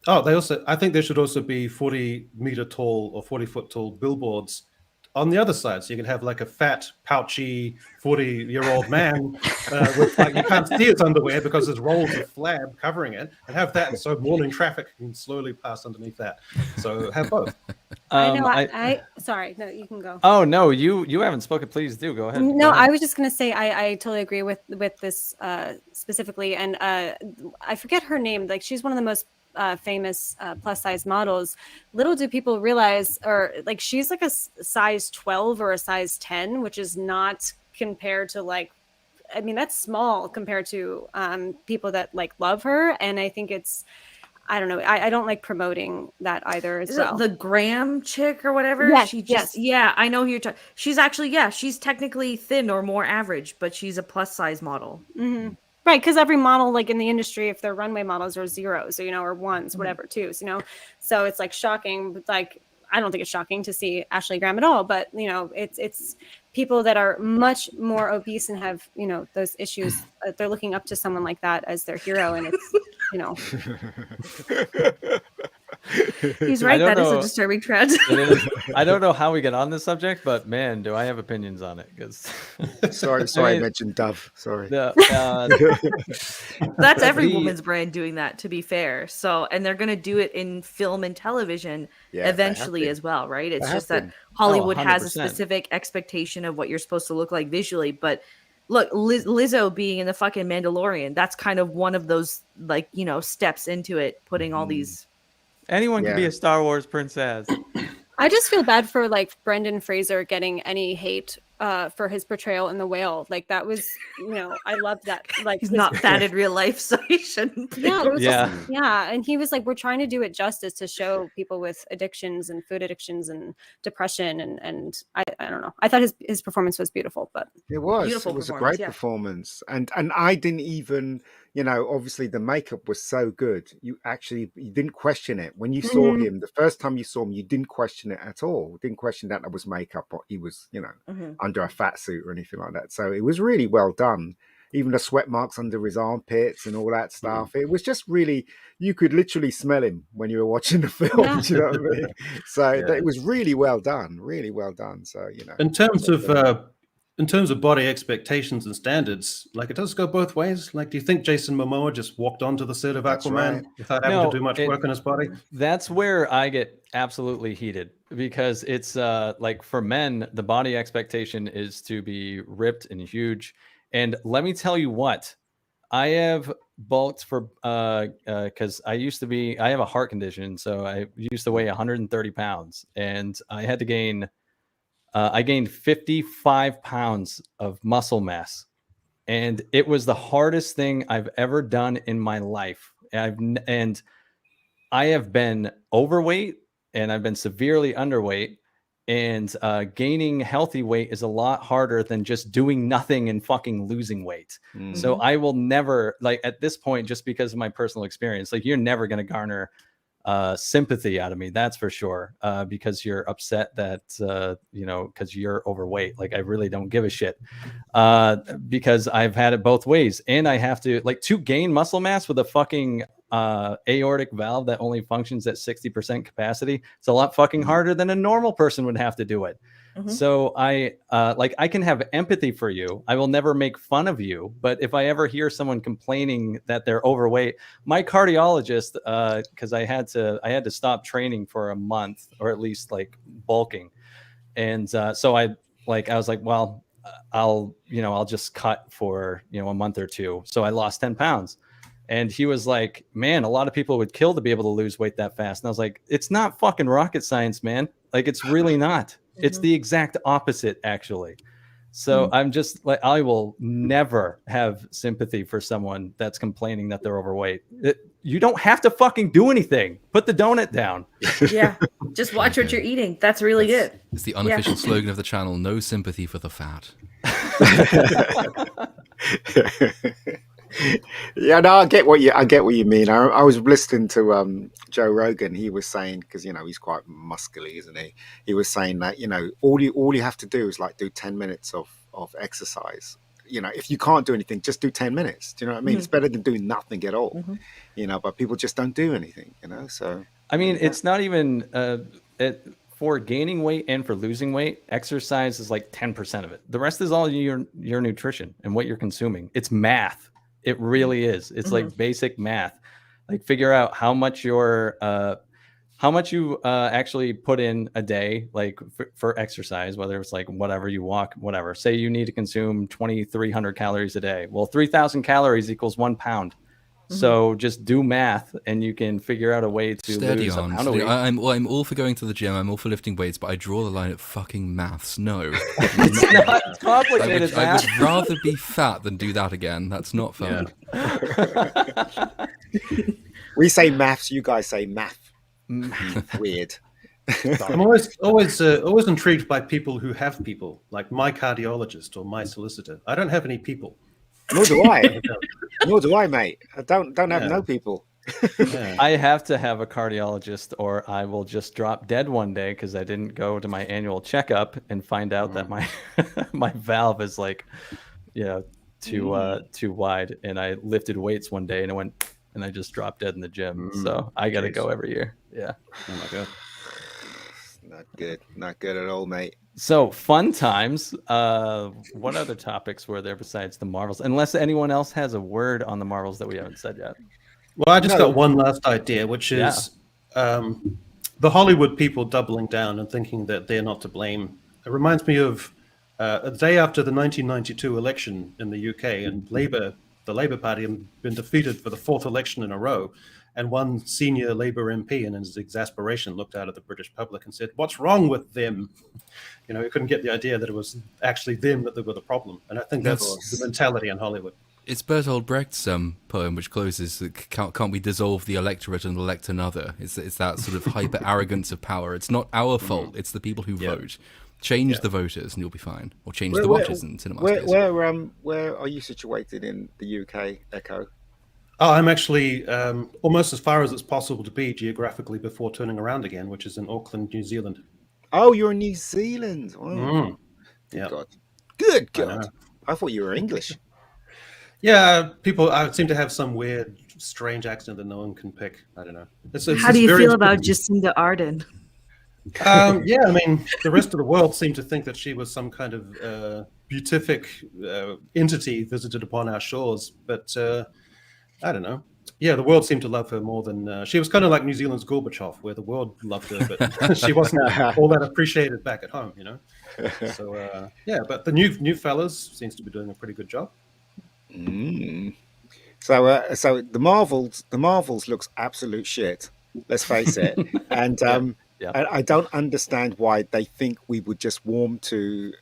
Oh, I think there should also be 40-meter tall or 40-foot tall billboards on the other side, so you can have like a fat, pouchy 40-year-old man with like you can't see his underwear because there's rolls of flab covering it, and have that, so morning traffic can slowly pass underneath that. So have both. I know. Sorry, no, you can go. Oh no, you haven't spoken. Please do go ahead. No, I was just gonna say I totally agree with this specifically, and I forget her name. Like, she's one of the most famous plus size models. Little do people realize, or like, she's like a size 12 or a size 10, which is not compared to like, I mean, that's small compared to people that like love her. And I think I don't know. I don't like promoting that either as well. The Graham chick or whatever. Yes, Yeah, I know who you're talking. She's actually, she's technically thin or more average, but she's a plus size model. Mm-hmm. Right, because every model, like in the industry, if they're runway models, are zeros, or ones, whatever, twos, So it's like shocking. But like, I don't think it's shocking to see Ashley Graham at all. But it's people that are much more obese and have those issues. They're looking up to someone like that as their hero, and it's He's right. That is a disturbing trend. I don't know how we get on this subject, but man, do I have opinions on it. Because sorry, I mentioned Dove. Sorry. That's every woman's brand doing that, to be fair. So, and they're going to do it in film and television eventually as well, right? It's just that Hollywood has a specific expectation of what you're supposed to look like visually. But look, Lizzo being in the fucking Mandalorian, that's kind of one of those, like, steps into it, putting all these. Anyone can be a Star Wars princess. I just feel bad for like Brendan Fraser getting any hate for his portrayal in The Whale. Like, that was, I loved that. Like, he's not fat in real life, so he shouldn't be. Yeah, and he was like, we're trying to do it justice to show people with addictions and food addictions and depression, and I don't know. I thought his performance was beautiful, but it was a great performance, and I didn't even. Obviously the makeup was so good. You didn't question it. When you saw him, the first time you saw him, you didn't question it at all. You didn't question that was makeup or he was, under a fat suit or anything like that. So it was really well done. even the sweat marks under his armpits and all that stuff. It was just really, you could literally smell him when you were watching the film. Yeah. Do you know what I mean? So Yeah. it was really well done, really well done. So, you know, In terms of body expectations and standards, like it does go both ways. Like, do you think Jason Momoa just walked onto the set of That's Aquaman right. without having to do much work on his body? That's where I get absolutely heated, because it's like, for men, the body expectation is to be ripped and huge. And let me tell you what, I have bulked for because I have a heart condition, so I used to weigh 130 pounds, and I had to gain I gained 55 pounds of muscle mass, and it was the hardest thing I've ever done in my life. And I have been overweight, and I've been severely underweight, and gaining healthy weight is a lot harder than just doing nothing and fucking losing weight. So I will never, like, at this point, just because of my personal experience, like, you're never going to garner sympathy out of me, that's for sure, because you're upset that because you're overweight. Like, I really don't give a shit, because I've had it both ways, and I have to, like, to gain muscle mass with a fucking aortic valve that only functions at 60% capacity. It's a lot fucking harder than a normal person would have to do it. So I can have empathy for you. I will never make fun of you. But if I ever hear someone complaining that they're overweight, my cardiologist, because I had to stop training for a month, or at least like bulking. And so I was like, well, I'll just cut for, a month or two. So I lost 10 pounds. And he was like, man, a lot of people would kill to be able to lose weight that fast. And I was like, it's not fucking rocket science, man. Like, it's really not. It's the exact opposite, actually. So I'm just like, I will never have sympathy for someone that's complaining that they're overweight. You don't have to fucking do anything. Put the donut down. Yeah. Just watch what you're eating. That's really good. It's the unofficial slogan of the channel: no sympathy for the fat. Yeah, no, I get what you mean. I was listening to Joe Rogan. He was saying, because he's quite muscly, isn't he? He was saying that all you have to do is like do 10 minutes of exercise. If you can't do anything, just do 10 minutes. Do you know what I mean? It's better than doing nothing at all. But people just don't do anything. So I mean, it's not even for gaining weight and for losing weight, exercise is like 10% of it. The rest is all your nutrition and what you're consuming. It's math. It really is. It's like basic math. Like, figure out how much you actually put in a day, like for exercise, whether it's like whatever you walk, whatever. Say you need to consume 2,300 calories a day. Well, 3,000 calories equals 1 pound. So just do math, and you can figure out a way to lose a pound a week. I'm all for going to the gym. I'm all for lifting weights, but I draw the line at fucking maths. No, It's not complicated. I would rather be fat than do that again. That's not fun. Yeah. we say maths, you guys say math. Weird. I'm always intrigued by people who have people, like my cardiologist or my solicitor. I don't have any people. Nor do I. Nor do I, mate. I don't have no people. I have to have a cardiologist, or I will just drop dead one day because I didn't go to my annual checkup and find out that my my valve is like, too wide. And I lifted weights one day and I just dropped dead in the gym. So I got to go every year. Yeah. Oh my god. Not good at all, mate. So, fun times. What other topics were there besides the Marvels? Unless anyone else has a word on the Marvels that we haven't said yet. Well, I just got one last idea, which is the Hollywood people doubling down and thinking that they're not to blame. It reminds me of a day after the 1992 election in the UK, and the Labour Party had been defeated for the 4th election in a row. And one senior Labour MP, in his exasperation, looked out at the British public and said, "What's wrong with them?" He couldn't get the idea that it was actually them that were the problem. And I think that's the mentality in Hollywood. It's Bertolt Brecht's poem, which closes, can't we dissolve the electorate and elect another? It's that sort of hyper arrogance of power. It's not our fault. It's the people who vote. Change the voters and you'll be fine. Or change the watchers in cinema. Where are you situated in the UK, Echo? Oh, I'm actually almost as far as it's possible to be geographically before turning around again, which is in Auckland, New Zealand. Oh, you're in New Zealand. Oh. Yeah. God. Good God. I thought you were English. Yeah, people seem to have some weird, strange accent that no one can pick. I don't know. How do you feel about Jacinda Ardern? Yeah, I mean, the rest of the world seemed to think that she was some kind of beatific entity visited upon our shores, but I don't know. Yeah, the world seemed to love her more than she was kind of like New Zealand's Gorbachev, where the world loved her, but she wasn't all that appreciated back at home, you know. So yeah, but the new fellas seems to be doing a pretty good job. So the Marvels looks absolute shit. Let's face it. And I don't understand why they think we would just warm to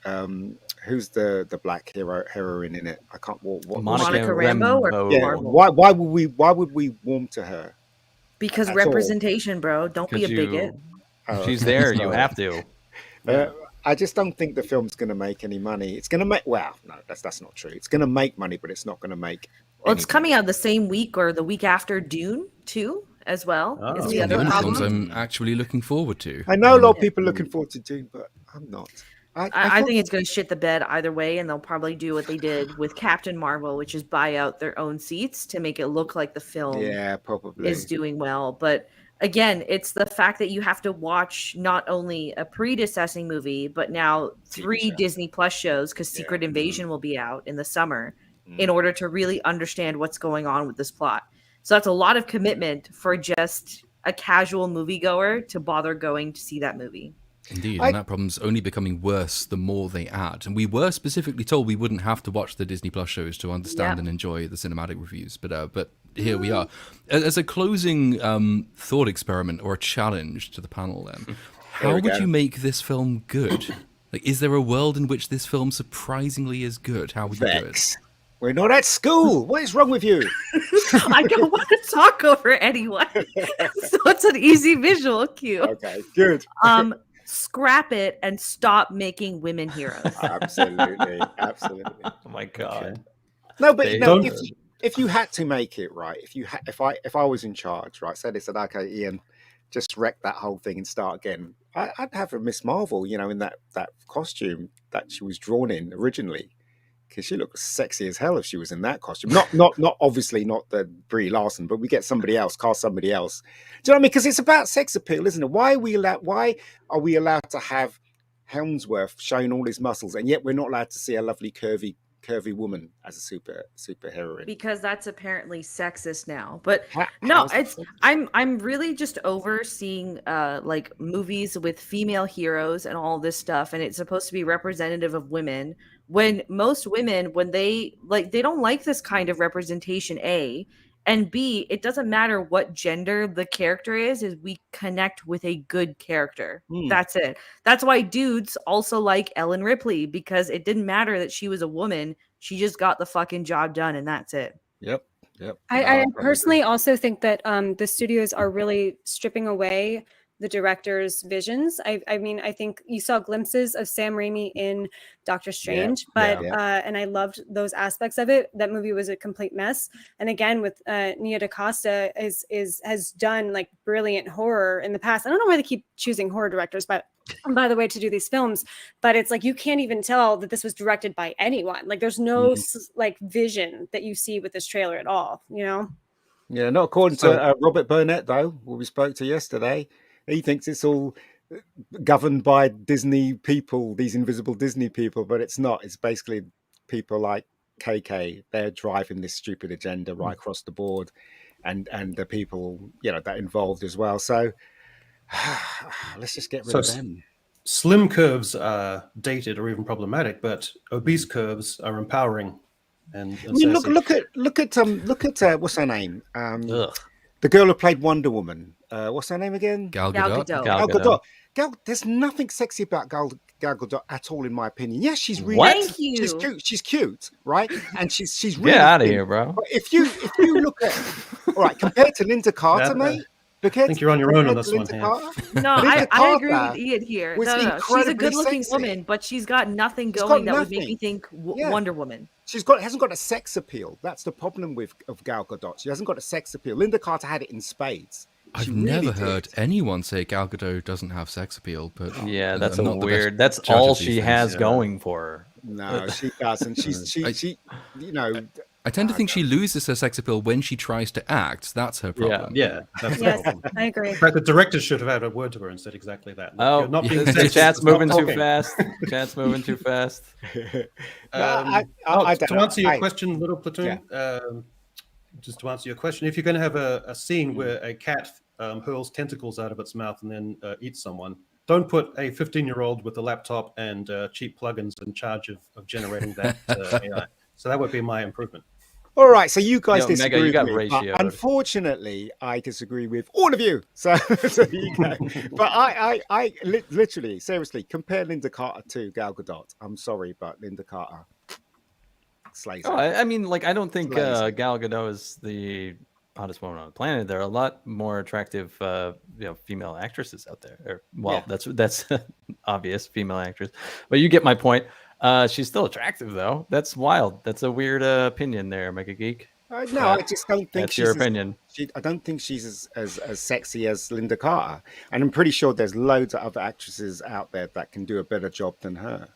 who's the black heroine in it? I can't. What Monica Rambeau or yeah. Marvel? Why would we warm to her? Because At representation, bro. Don't be a bigot. She's there. You have to. I just don't think the film's going to make any money. It's going to make no, that's not true. It's going to make money, but it's not going to make. Well, it's coming out the same week or the week after Dune 2 as well. Is the One of the other only problem. films I'm actually looking forward to. I know a lot of people are looking forward to Dune, but I'm not. I think it's going to shit the bed either way, and they'll probably do what they did with Captain Marvel, which is buy out their own seats to make it look like the film probably is doing well. But again, it's the fact that you have to watch not only a predecessing movie, but now 3 Disney Plus shows, because Secret Invasion will be out in the summer, in order to really understand what's going on with this plot. So that's a lot of commitment for just a casual moviegoer to bother going to see that movie. Indeed, and that problem's only becoming worse the more they add. And we were specifically told we wouldn't have to watch the Disney Plus shows to understand and enjoy the cinematic reviews, but here we are. As a closing thought experiment or a challenge to the panel, then, how would you make this film good? Like, is there a world in which this film surprisingly is good? How would you do it? We're not at school. What is wrong with you? I don't want to talk over anyone, so it's an easy visual cue. Okay, good. Scrap it and stop making women heroes. Absolutely. Oh my god. No, but if you had to make it right, if I was in charge, right, said okay, Ian, just wreck that whole thing and start again. I'd have a Miss Marvel, in that costume that she was drawn in originally, because she looked sexy as hell if she was in that costume. Not obviously not the Brie Larson, but we get somebody else, cast somebody else. Do you know what I mean? Because it's about sex appeal, isn't it? Why are we allowed to have Helmsworth showing all his muscles, and yet we're not allowed to see a lovely curvy woman as a superheroine? Because that's apparently sexist now. But no, I'm really just over seeing like movies with female heroes and all this stuff, and it's supposed to be representative of women, when most women, when they don't like this kind of representation, A, and B, it doesn't matter what gender the character is we connect with a good character. That's it. That's why dudes also like Ellen Ripley, because it didn't matter that she was a woman. She just got the fucking job done, and that's it. Yep. I personally also think that the studios are really stripping away the director's visions. I mean, I think you saw glimpses of Sam Raimi in Doctor Strange, and I loved those aspects of it. That movie was a complete mess. And again, with Nia DaCosta has done like brilliant horror in the past. I don't know why they keep choosing horror directors, but by the way, to do these films, but it's like you can't even tell that this was directed by anyone. Like there's no like vision that you see with this trailer at all, Yeah, not according to Robert Burnett, though, who we spoke to yesterday. He thinks it's all governed by Disney people, these invisible Disney people, but it's not. It's basically people like KK. They're driving this stupid agenda right across the board, and the people that involved as well. So let's just get rid of them. Slim curves are dated or even problematic, but obese curves are empowering. And I mean, look at what's her name? The girl who played Wonder Woman. What's her name again? Gal Gadot. Gal Gadot. There's nothing sexy about Gal Gadot at all, in my opinion. Yes, she's really. Thank you. She's cute. She's cute, right? And she's really. Get out of here, bro. But if you look at, all right, compared to Linda Carter, mate. I think you're on your own on this one. No, I agree with Ian here. No. She's a good-looking woman, but she's got nothing going that would make me think Wonder Woman. Hasn't got a sex appeal. That's the problem of Gal Gadot. She hasn't got a sex appeal. Linda Carter had it in spades. I've never heard anyone say Gal Gadot doesn't have sex appeal, but that's weird. That's all she has going for her. No, she doesn't. She I tend to think she loses her sex appeal when she tries to act. That's her problem. Yeah, that's the Yes, problem. I agree. In fact, the director should have had a word to her and said exactly that. Look, Oh, you're not being the sexist, chat's it's not moving too talking. fast. Chat's moving too fast. I don't To know. answer your question, Little Platoon, Yeah. just to answer your question, if you're going to have a scene where a cat hurls tentacles out of its mouth and then eats someone, don't put a 15-year-old with a laptop and cheap plugins in charge of generating that AI. So that would be my improvement. All right, so you guys Yo, Mega, disagree you got with me, but ratioed. unfortunately, I disagree with all of you. So you go. But I literally, seriously, compare Linda Carter to Gal Gadot. I'm sorry, but Linda Carter slays Oh, her. I mean, like, I don't think Slays. Gal Gadot is the hottest woman on the planet. There are a lot more attractive, female actresses out there. Or, well, that's obvious, female actress. But you get my point. She's still attractive, though. That's wild. That's a weird opinion there, Mega Geek. No, I just don't think That's your opinion. I don't think she's as sexy as Linda Carter, and I'm pretty sure there's loads of other actresses out there that can do a better job than her.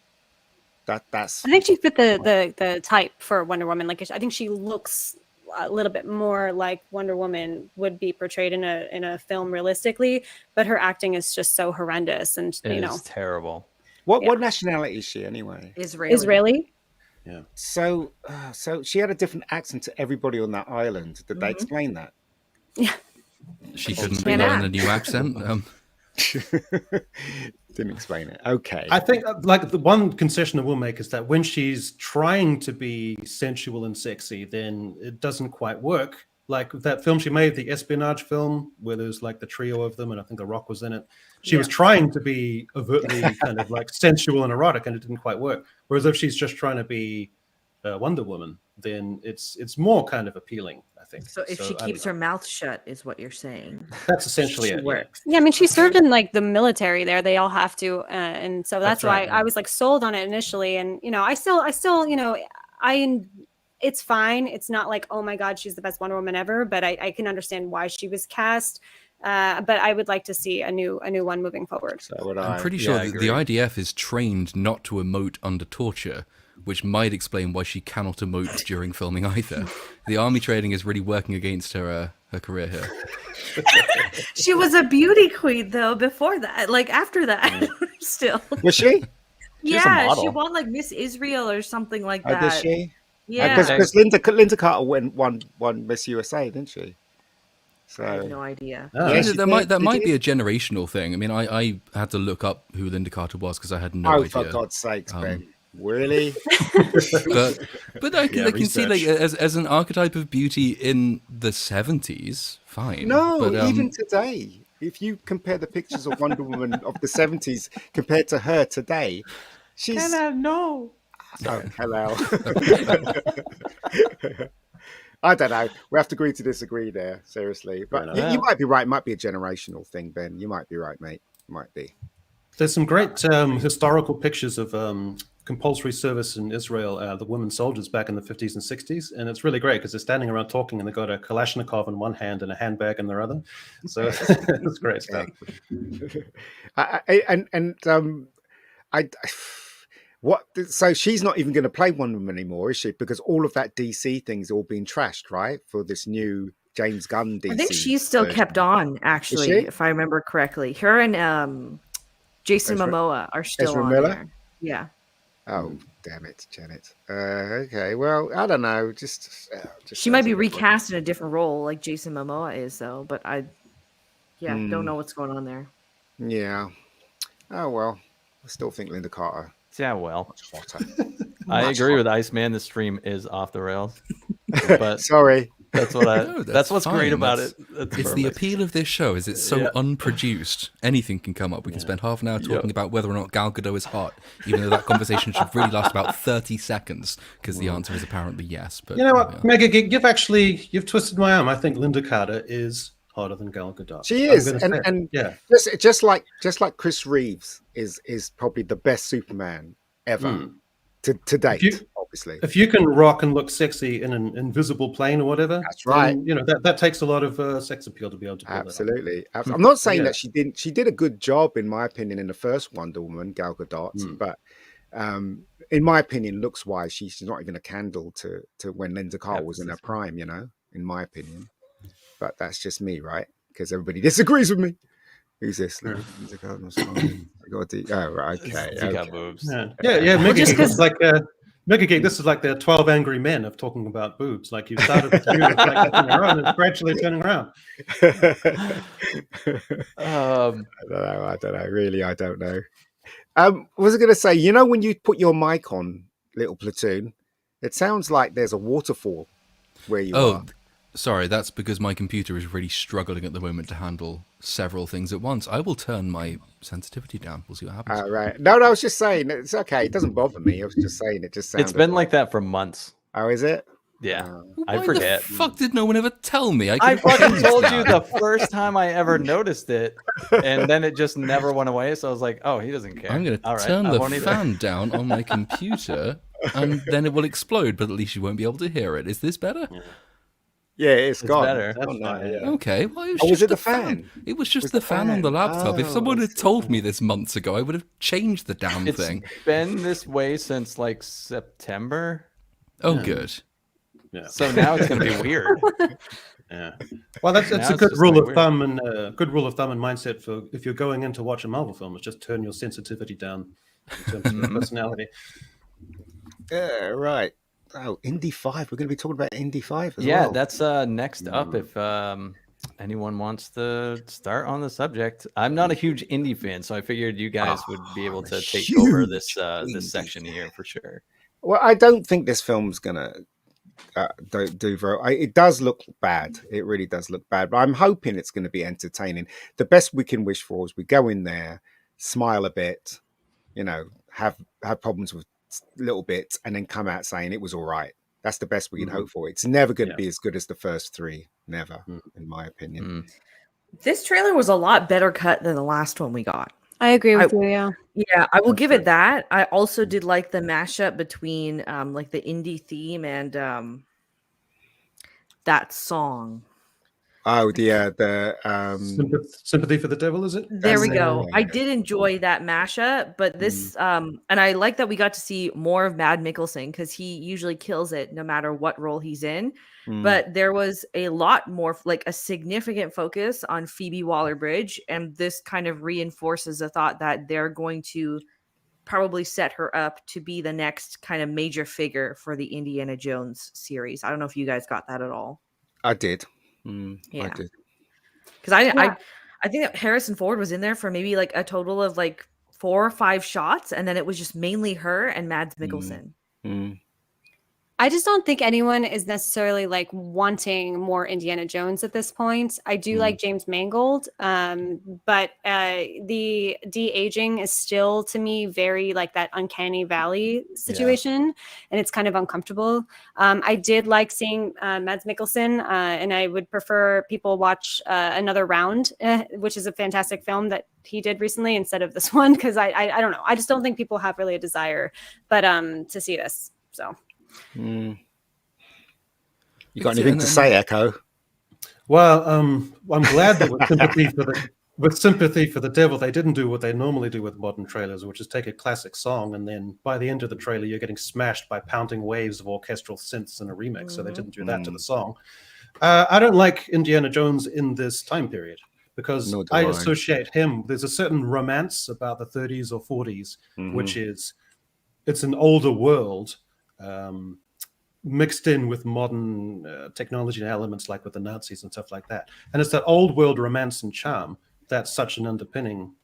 That's. I think she fit the type for Wonder Woman. Like, I think she looks a little bit more like Wonder Woman would be portrayed in a film realistically, but her acting is just so horrendous, and It is terrible. What nationality is she anyway? Israeli. Yeah. So she had a different accent to everybody on that island. Did they explain that? Yeah. She couldn't Can't learn act. a new accent. Didn't explain it. Okay. I think like the one concession I will make is that when she's trying to be sensual and sexy, then it doesn't quite work. Like that film she made, the espionage film, where there's like the trio of them, and I think The Rock was in it. She was trying to be overtly kind of like sensual and erotic, and it didn't quite work. Whereas if she's just trying to be Wonder Woman, then it's more kind of appealing, I think. So if she keeps her mouth shut, is what you're saying. That's essentially She it. works. Yeah, I mean, she served in like the military there. They all have to, and so that's why right, I was like sold on it initially. And I still, it's fine. It's not like, oh my God, she's the best Wonder Woman ever. But I can understand why she was cast. But I would like to see a new one moving forward. So would I. I'm pretty sure that the IDF is trained not to emote under torture, which might explain why she cannot emote during filming either. The army training is really working against her career here. She was a beauty queen though before that, like after that, still. Was she? Yeah, model. she won like Miss Israel or something like Oh, that. did she? Yeah, Because Linda Carter won Miss USA, didn't she? So I have no idea. Oh, Yeah, she that might did. be a generational thing. I mean, I had to look up who Linda Carter was because I had no oh, idea. for God's sakes, Ben. Really? But I can see like as an archetype of beauty in the 70s, fine. No, but, even today. If you compare the pictures of Wonder Woman of the 70s compared to her today, she's... no. Oh, hello. I don't know. We have to agree to disagree there, seriously. But you might be right. It might be a generational thing, Ben. You might be right, mate. Might be. There's some great historical pictures of compulsory service in Israel, the women soldiers back in the 50s and 60s. And it's really great because they're standing around talking and they've got a Kalashnikov in one hand and a handbag in their other. So it's great stuff. So she's not even going to play Wonder Woman anymore, is she? Because all of that DC thing's all been trashed, right? For this new James Gunn DC. I think she's still version. kept on, actually, if I remember correctly. Her and Jason Momoa are still Ezra on Miller? there. Yeah. Oh, damn it, Janet. Okay, well, I don't know. Just She might be recast in a different role, like Jason Momoa is, though. But I don't know what's going on there. Yeah. Oh well, I still think Linda Carter. Yeah, well, Much hotter. I agree with Iceman. The stream is off the rails, but Sorry. that's what No, that's what's fine. great about That's- it. That's It's the perfect. appeal of this show is it's so unproduced. Anything can come up. We can spend half an hour talking about whether or not Gal Gadot is hot, even though that conversation should really last about 30 seconds because the answer is apparently yes. But You know what, Mega Geek, you've twisted my arm. I think Linda Carter is hotter than Gal Gadot. She I'm is, gonna say it. and yeah, just like Chris Reeves is probably the best Superman ever to date. Obviously, if you can rock and look sexy in an invisible plane or whatever, That's right. then, that takes a lot of sex appeal to be able to pull that off. absolutely. I'm not saying Yeah. that she didn't. She did a good job, in my opinion, in the first Wonder Woman, Gal Gadot. But in my opinion, looks wise, she's not even a candle to when Linda Carter was in her prime, in my opinion. But that's just me, right? Because everybody disagrees with me. Who's this? Linda Carter was fine. Oh, right, okay. She got boobs. Yeah. Mega Geek, this is like Mega Geek. This is like the 12 Angry Men of talking about boobs. Like you started with you, like turning around and gradually turning around. I don't know. Really, I don't know. Was I going to say, when you put your mic on, Little Platoon, it sounds like there's a waterfall where you are. Sorry, that's because my computer is really struggling at the moment to handle several things at once. I will turn my sensitivity down. We'll see what happens. Right. No, I was just saying, it's okay. It doesn't bother me. I was just saying it just sounds. It's been like that for months. Oh, is it? Yeah. Why I forget. the fuck did no one ever tell me? I fucking told you the first time I ever noticed it, and then it just never went away. So I was like, oh, he doesn't care. I'm going to turn the fan down on my computer, and then it will explode, but at least you won't be able to hear it. Is this better? Yeah, it's gone. Better. Okay. Well, it was was just it the the fan? It was just the fan on the laptop. If someone had told me this months ago, I would have changed the damn thing. It's been this way since like September. Oh, good. Yeah. So now it's going to be weird. Yeah. Well, that's a good rule of thumb and mindset for if you're going in to watch a Marvel film. Is just turn your sensitivity down in terms of your personality. Yeah, right. Oh, Indy 5. We're going to be talking about Indy 5 as well. Yeah, that's next up if anyone wants to start on the subject. I'm not a huge Indy fan, so I figured you guys would be able to take over this section here for sure. Well, I don't think this film's going to do very. It does look bad. It really does look bad. But I'm hoping it's going to be entertaining. The best we can wish for is we go in there, smile a bit, have problems with little bits, and then come out saying it was all right. That's the best we can hope for. It's never going to be as good as the first three. Never, in my opinion. This trailer was a lot better cut than the last one we got. I agree with you. Yeah. Yeah, I will give it that. I also did like the mashup between like the indie theme and that song. Oh, the Sympathy for the Devil, is it? There we go. I did enjoy that mashup, but this and I like that we got to see more of Mad Mikkelsen because he usually kills it no matter what role he's in. But there was a lot more, like a significant focus on Phoebe Waller-Bridge, and this kind of reinforces the thought that they're going to probably set her up to be the next kind of major figure for the Indiana Jones series. I don't know if you guys got that at all. I did. Yeah, I did. Because I think that Harrison Ford was in there for maybe like a total of like 4 or 5 shots, and then it was just mainly her and Mads Mikkelsen. I just don't think anyone is necessarily like wanting more Indiana Jones at this point. I do like James Mangold, but the de-aging is still to me very like that uncanny valley situation, and it's kind of uncomfortable. I did like seeing Mads Mikkelsen, and I would prefer people watch Another Round, which is a fantastic film that he did recently instead of this one, because I don't know. I just don't think people have really a desire, but to see this. So. You got anything to say, Echo? Well, I'm glad that with sympathy for the devil, they didn't do what they normally do with modern trailers, which is take a classic song and then by the end of the trailer, you're getting smashed by pounding waves of orchestral synths in a remix. So they didn't do that to the song. I don't like Indiana Jones in this time period because I associate him. There's a certain romance about the 30s or 40s, which is it's an older world. Mixed in with modern technology and elements like with the Nazis and stuff like that. And it's that old world romance and charm that's such an underpinning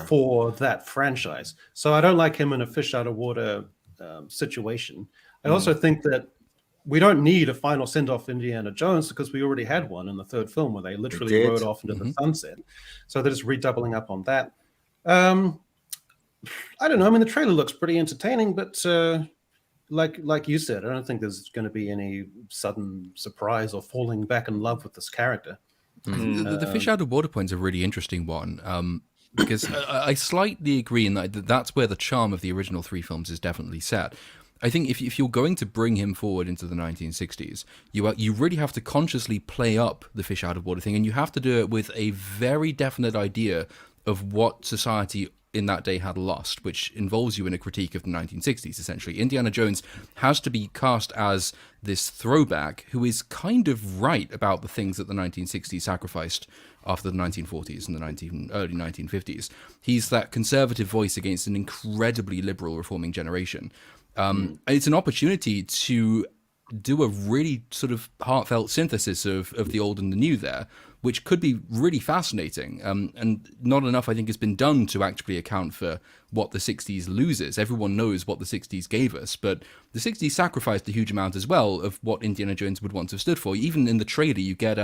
for that franchise. So I don't like him in a fish out of water situation. I also think that we don't need a final send-off Indiana Jones because we already had one in the third film where they literally rode off into the sunset. So they're just redoubling up on that. I don't know. I mean, the trailer looks pretty entertaining, but like you said, I don't think there's going to be any sudden surprise or falling back in love with this character. The fish out of water point's a really interesting one because I slightly agree in that that's where the charm of the original 3 films is definitely set. I think if you're going to bring him forward into the 1960s, you really have to consciously play up the fish out of water thing, and you have to do it with a very definite idea of what society in that day had lost, which involves you in a critique of the 1960s, essentially. Indiana Jones has to be cast as this throwback who is kind of right about the things that the 1960s sacrificed after the 1940s and the early 1950s. He's that conservative voice against an incredibly liberal reforming generation. It's an opportunity to do a really sort of heartfelt synthesis of the old and the new there, which could be really fascinating. And not enough, I think, has been done to actually account for what the 60s loses. Everyone knows what the 60s gave us, but the 60s sacrificed a huge amount as well of what Indiana Jones would want to have stood for. Even in the trailer, you get...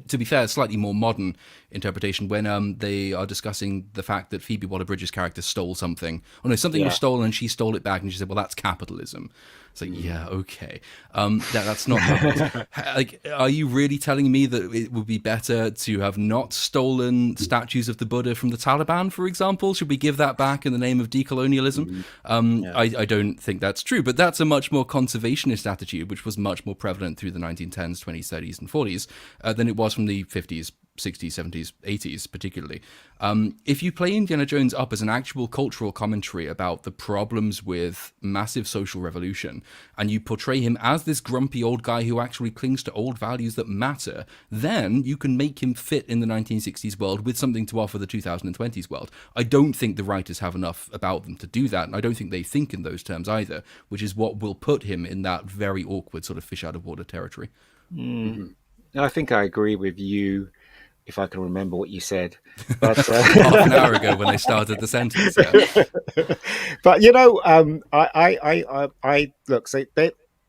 to be fair, a slightly more modern interpretation when they are discussing the fact that Phoebe Waller-Bridge's character stole something. Oh no, something was stolen and she stole it back, and she said, well, that's capitalism. It's like, yeah, okay. That's not right. Like, are you really telling me that it would be better to have not stolen statues of the Buddha from the Taliban, for example? Should we give that back in the name of decolonialism? I don't think that's true, but that's a much more conservationist attitude, which was much more prevalent through the 1910s, 20s, 30s, and 40s than it was from the 50s, 60s, 70s, 80s, particularly. If you play Indiana Jones up as an actual cultural commentary about the problems with massive social revolution, and you portray him as this grumpy old guy who actually clings to old values that matter, then you can make him fit in the 1960s world with something to offer the 2020s world. I don't think the writers have enough about them to do that, and I don't think they think in those terms either, which is what will put him in that very awkward sort of fish out of water territory. I think I agree with you, if I can remember what you said. But half an hour ago when I started the sentence. Yeah. But you know, I look. So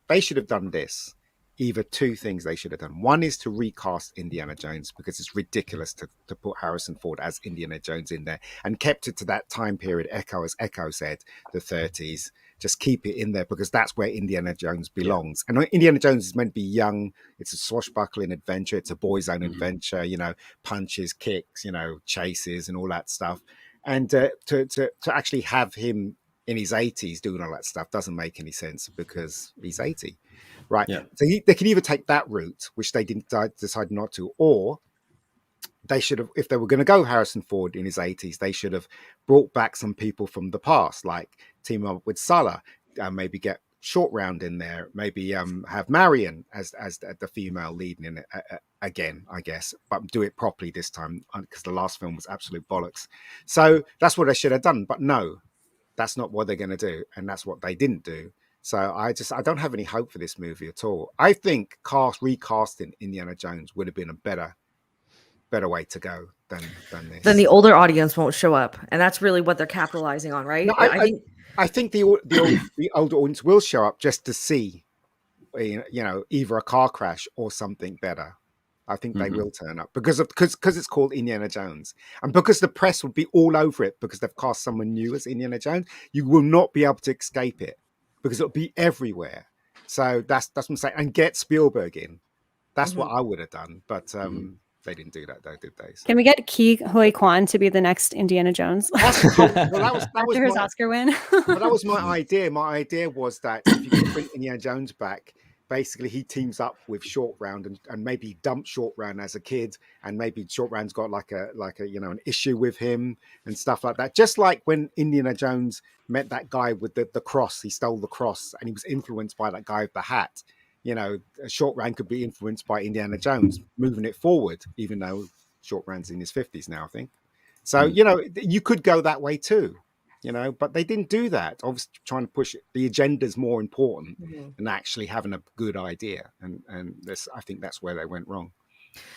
they should have done this. Either two things they should have done. One is to recast Indiana Jones, because it's ridiculous to put Harrison Ford as Indiana Jones in there, and kept it to that time period. As Echo said, the 30s. Just keep it in there, because that's where Indiana Jones belongs. And Indiana Jones is meant to be young. It's a swashbuckling adventure. It's a boy's own adventure, you know, punches, kicks, you know, chases and all that stuff. And to actually have him in his 80s doing all that stuff doesn't make any sense, because he's 80. Right. Yeah. So they can either take that route, which they didn't decide not to, or they should have, if they were going to go Harrison Ford in his 80s, they should have brought back some people from the past, like team up with Sulla, maybe get Short Round in there, maybe have Marion as the female lead in it again, I guess, but do it properly this time, because the last film was absolute bollocks. So that's what they should have done. But no, that's not what they're going to do, and that's what they didn't do. So I don't have any hope for this movie at all. I think recasting Indiana Jones would have been a better way to go than this. Then the older audience won't show up, and that's really what they're capitalizing on, right? No, I think the older audience will show up just to see, you know, either a car crash or something better. I think they will turn up because it's called Indiana Jones, and because the press would be all over it because they've cast someone new as Indiana Jones. You will not be able to escape it, because it'll be everywhere. So that's what I'm saying. And get Spielberg in. That's what I would have done, but they didn't do that, though, did they? So. Can we get Ke Huy Quan to be the next Indiana Jones? That was after his Oscar win. Well, that was my idea. My idea was that if you could bring Indiana Jones back, basically he teams up with Short Round and maybe dump Short Round as a kid, and maybe Short Round's got like a you know, an issue with him and stuff like that. Just like when Indiana Jones met that guy with the cross, he stole the cross and he was influenced by that guy with the hat. You know, Short Round could be influenced by Indiana Jones, moving it forward, even though Short Round's in his 50s now, I think. So, you know, you could go that way too, you know, but they didn't do that. Obviously, trying to push it. The agenda's more important than actually having a good idea. And this, I think that's where they went wrong.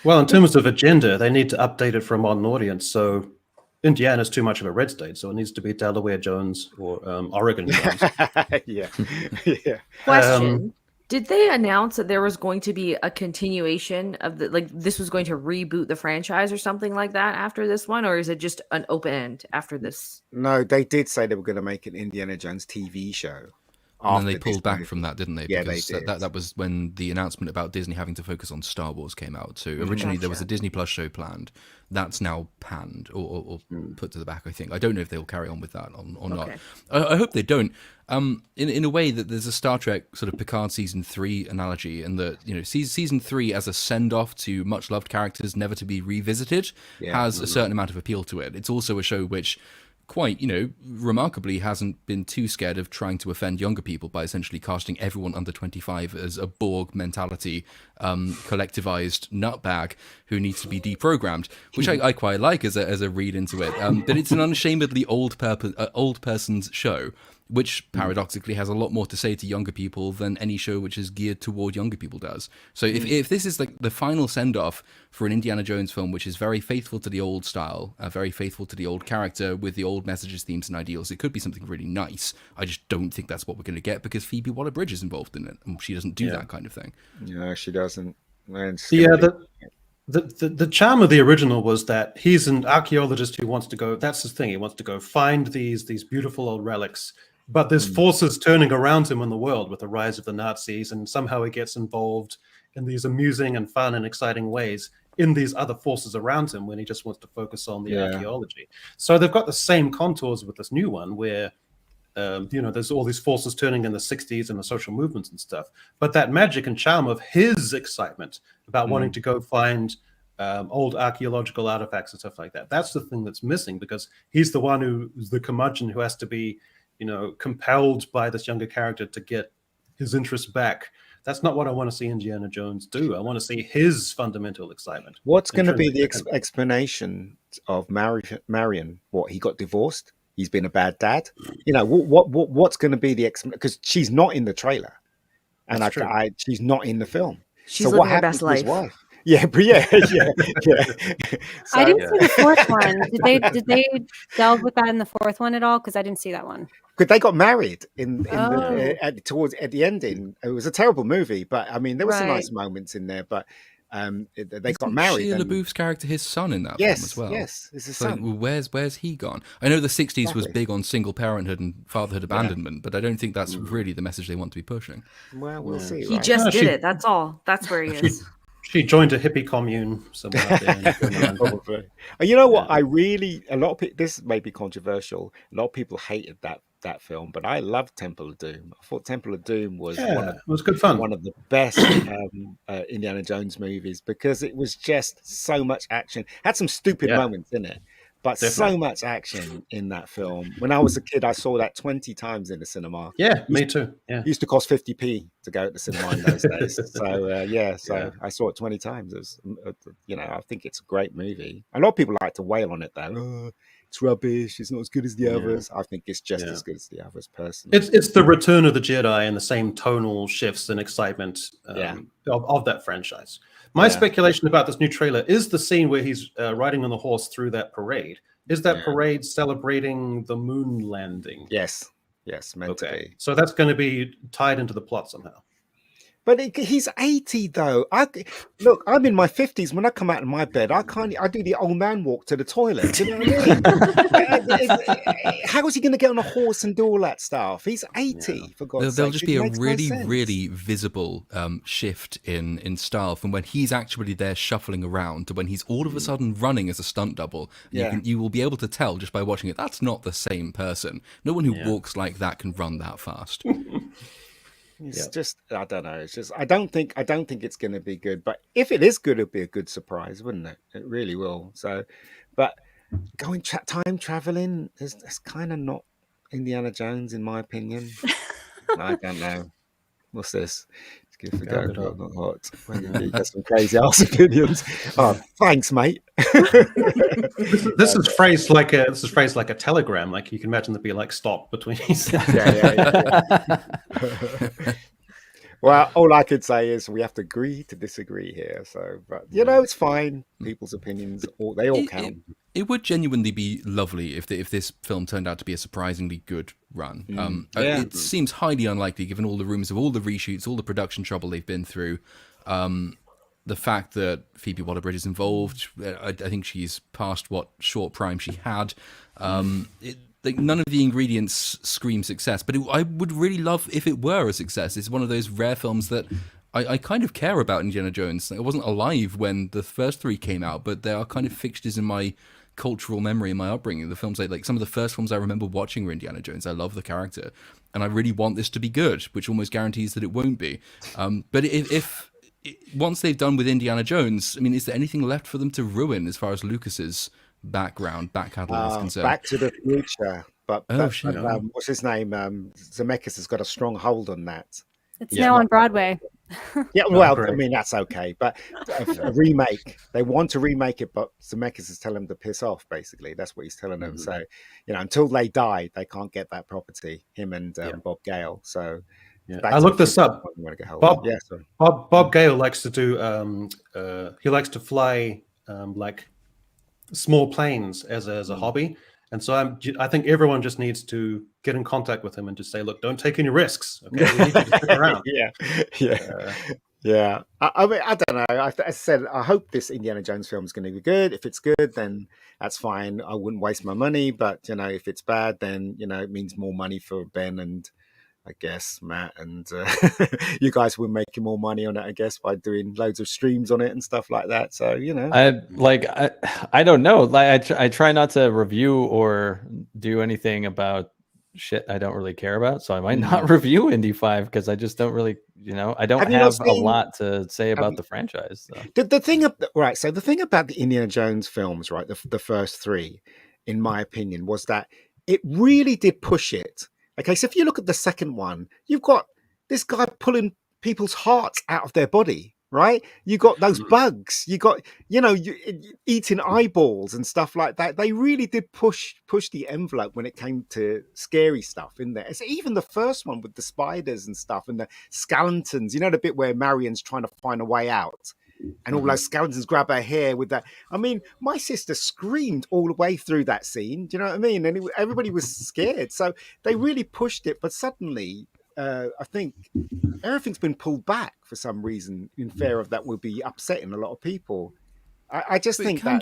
Well, in terms of agenda, they need to update it for a modern audience. So Indiana's too much of a red state, so it needs to be Delaware Jones or Oregon Jones. Yeah. Question. Did they announce that there was going to be a continuation of this was going to reboot the franchise or something like that after this one? Or is it just an open end after this? No, they did say they were going to make an Indiana Jones TV show. And then they pulled back from that, didn't they? Yeah, because they did. That was when the announcement about Disney having to focus on Star Wars came out. So originally there was a Disney Plus show planned. That's now panned or put to the back, I think. I don't know if they'll carry on with that or not. I hope they don't. in a way that there's a Star Trek sort of Picard season 3 analogy, and that season 3 as a send off to much loved characters never to be revisited has a certain amount of appeal to it. It's also a show which quite, remarkably hasn't been too scared of trying to offend younger people by essentially casting everyone under 25 as a Borg mentality, collectivized nutbag who needs to be deprogrammed, which I quite like as a read into it. But it's an unashamedly old person's show, which paradoxically has a lot more to say to younger people than any show which is geared toward younger people does. So if this is like the final send-off for an Indiana Jones film, which is very faithful to the old style, very faithful to the old character with the old messages, themes, and ideals, it could be something really nice. I just don't think that's what we're going to get because Phoebe Waller-Bridge is involved in it, and she doesn't do that kind of thing. No, she doesn't. The charm of the original was that he's an archaeologist who wants to go. That's his thing. He wants to go find these beautiful old relics. But there's forces turning around him in the world with the rise of the Nazis, and somehow he gets involved in these amusing and fun and exciting ways in these other forces around him when he just wants to focus on the archaeology. So they've got the same contours with this new one where, there's all these forces turning in the 60s and the social movements and stuff. But that magic and charm of his excitement about wanting to go find old archaeological artifacts and stuff like that, that's the thing that's missing, because he's the one who's the curmudgeon who has to be compelled by this younger character to get his interest back. That's not what I want to see Indiana Jones do. I want to see his fundamental excitement. What's going to be the explanation of Marion? What, he got divorced? He's been a bad dad? What's going to be the explanation? Because she's not in the trailer, and she's not in the film. She's living her best life. Wife? Yeah, but yeah. So, I didn't see the fourth one. Did they delve with that in the fourth one at all? Because I didn't see that one. Because they got married at the ending. It was a terrible movie, but I mean, there were some nice moments in there. But they got married. Shia LaBeouf's character, his son in that film as well. Yes, it's his son. Where's he gone? I know the 60s was big on single parenthood and fatherhood abandonment, but I don't think that's really the message they want to be pushing. Well, we'll see. He just did it. That's all. That's where he is. She joined a hippie commune somewhere out there. Probably. You know what? A lot of people, this may be controversial. A lot of people hated that film, but I loved Temple of Doom. I thought Temple of Doom was it was good fun. One of the best Indiana Jones movies, because it was just so much action. Had some stupid moments in it, but so much action in that film. When I was a kid, I saw that 20 times in the cinema. Yeah, me too. Yeah, it used to cost 50p to go at the cinema in those days. So I saw it 20 times. It was, I think it's a great movie. A lot of people like to wail on it though. Oh, it's rubbish. It's not as good as the others. I think it's just as good as the others, personally. It's the return of the Jedi and the same tonal shifts and excitement of that franchise. My speculation about this new trailer is the scene where he's riding on the horse through that parade. Is that parade celebrating the moon landing? Yes, meant to be. So that's going to be tied into the plot somehow. But he's 80 though. Look, I'm in my 50s. When I come out of my bed, I do the old man walk to the toilet. Do you know what I mean? How is he going to get on a horse and do all that stuff? He's 80, for God's sake. There'll just be a really visible shift in style from when he's actually there shuffling around to when he's all of a sudden running as a stunt double. You will be able to tell just by watching it, that's not the same person. No one who walks like that can run that fast. It's just, I don't know. It's just, I don't think it's going to be good. But if it is good, it'll be a good surprise, wouldn't it? It really will. So, but going time traveling is kind of not Indiana Jones, in my opinion. I don't know. What's this? Give the go, not hot. You got some crazy ass opinions. Oh, thanks, mate. This is phrased like a telegram. Like you can imagine there'd be like stop between. Well, all I could say is we have to agree to disagree here. So, but it's fine. People's opinions, they all count. It would genuinely be lovely if this film turned out to be a surprisingly good run. It seems highly unlikely, given all the rumors of all the reshoots, all the production trouble they've been through. The fact that Phoebe Waller-Bridge is involved, I think she's past what short prime she had. None of the ingredients scream success, but I would really love if it were a success. It's one of those rare films that I kind of care about Indiana Jones. I wasn't alive when the first three came out, but they are kind of fixtures in my cultural memory in my upbringing. The films like some of the first films I remember watching were Indiana Jones. I love the character, and I really want this to be good, which almost guarantees that it won't be. But if once they've done with Indiana Jones, I mean, is there anything left for them to ruin as far as Lucas's back catalog is concerned? Back to the Future, but shit. what's his name? Zemeckis has got a strong hold on that. It's now on Broadway. Yeah, well, I mean, that's okay, but a remake, they want to remake it, but Zemeckis is telling them to piss off, basically. That's what he's telling them. So, until they die, they can't get that property, him and Bob Gale. So, I looked this up. Bob Gale likes to do, he likes to fly like small planes as a hobby. And so I think everyone just needs to get in contact with him and just say, look, don't take any risks. Okay, we need you to stick around. Yeah. I mean, I don't know. As I said, I hope this Indiana Jones film is going to be good. If it's good, then that's fine. I wouldn't waste my money. But, if it's bad, then, it means more money for Ben and I guess Matt and you guys were making more money on it, I guess, by doing loads of streams on it and stuff like that. So I don't know. Like I try not to review or do anything about shit I don't really care about. So I might not review Indy 5 because I just don't really, I don't have a lot to say about the franchise. So. The thing so the thing about the Indiana Jones films, right, the first three, in my opinion, was that it really did push it. Okay, so if you look at the second one, you've got this guy pulling people's hearts out of their body, right? You got those bugs, you got, you eating eyeballs and stuff like that. They really did push the envelope when it came to scary stuff in there. It's even the first one with the spiders and stuff and the skeletons, the bit where Marion's trying to find a way out. And all those skeletons grab her hair with that. I mean, my sister screamed all the way through that scene. Do you know what I mean? And everybody was scared. So they really pushed it. But suddenly, I think everything's been pulled back for some reason in fear of that will be upsetting a lot of people. I just think but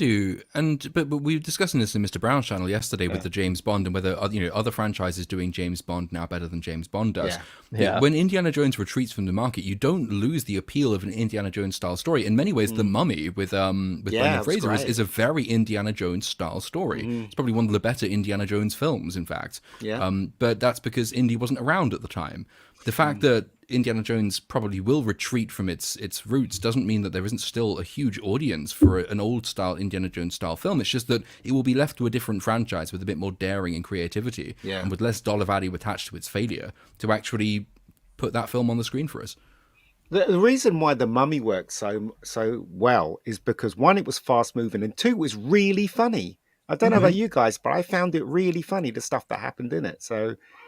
we were discussing this in Mr. Brown's channel yesterday with the James Bond and whether other franchises doing James Bond now better than James Bond does. Yeah. When Indiana Jones retreats from the market, you don't lose the appeal of an Indiana Jones style story. In many ways, The Mummy with Brendan Fraser is a very Indiana Jones style story. It's probably one of the better Indiana Jones films, in fact. But that's because Indy wasn't around at the time. The fact that Indiana Jones probably will retreat from its roots doesn't mean that there isn't still a huge audience for an old style Indiana Jones style film. It's just that it will be left to a different franchise with a bit more daring and creativity and with less dollar value attached to its failure to actually put that film on the screen for us. The reason why The Mummy worked so well is because one, it was fast moving, and two, it was really funny. I don't know about you guys, but I found it really funny, the stuff that happened in it.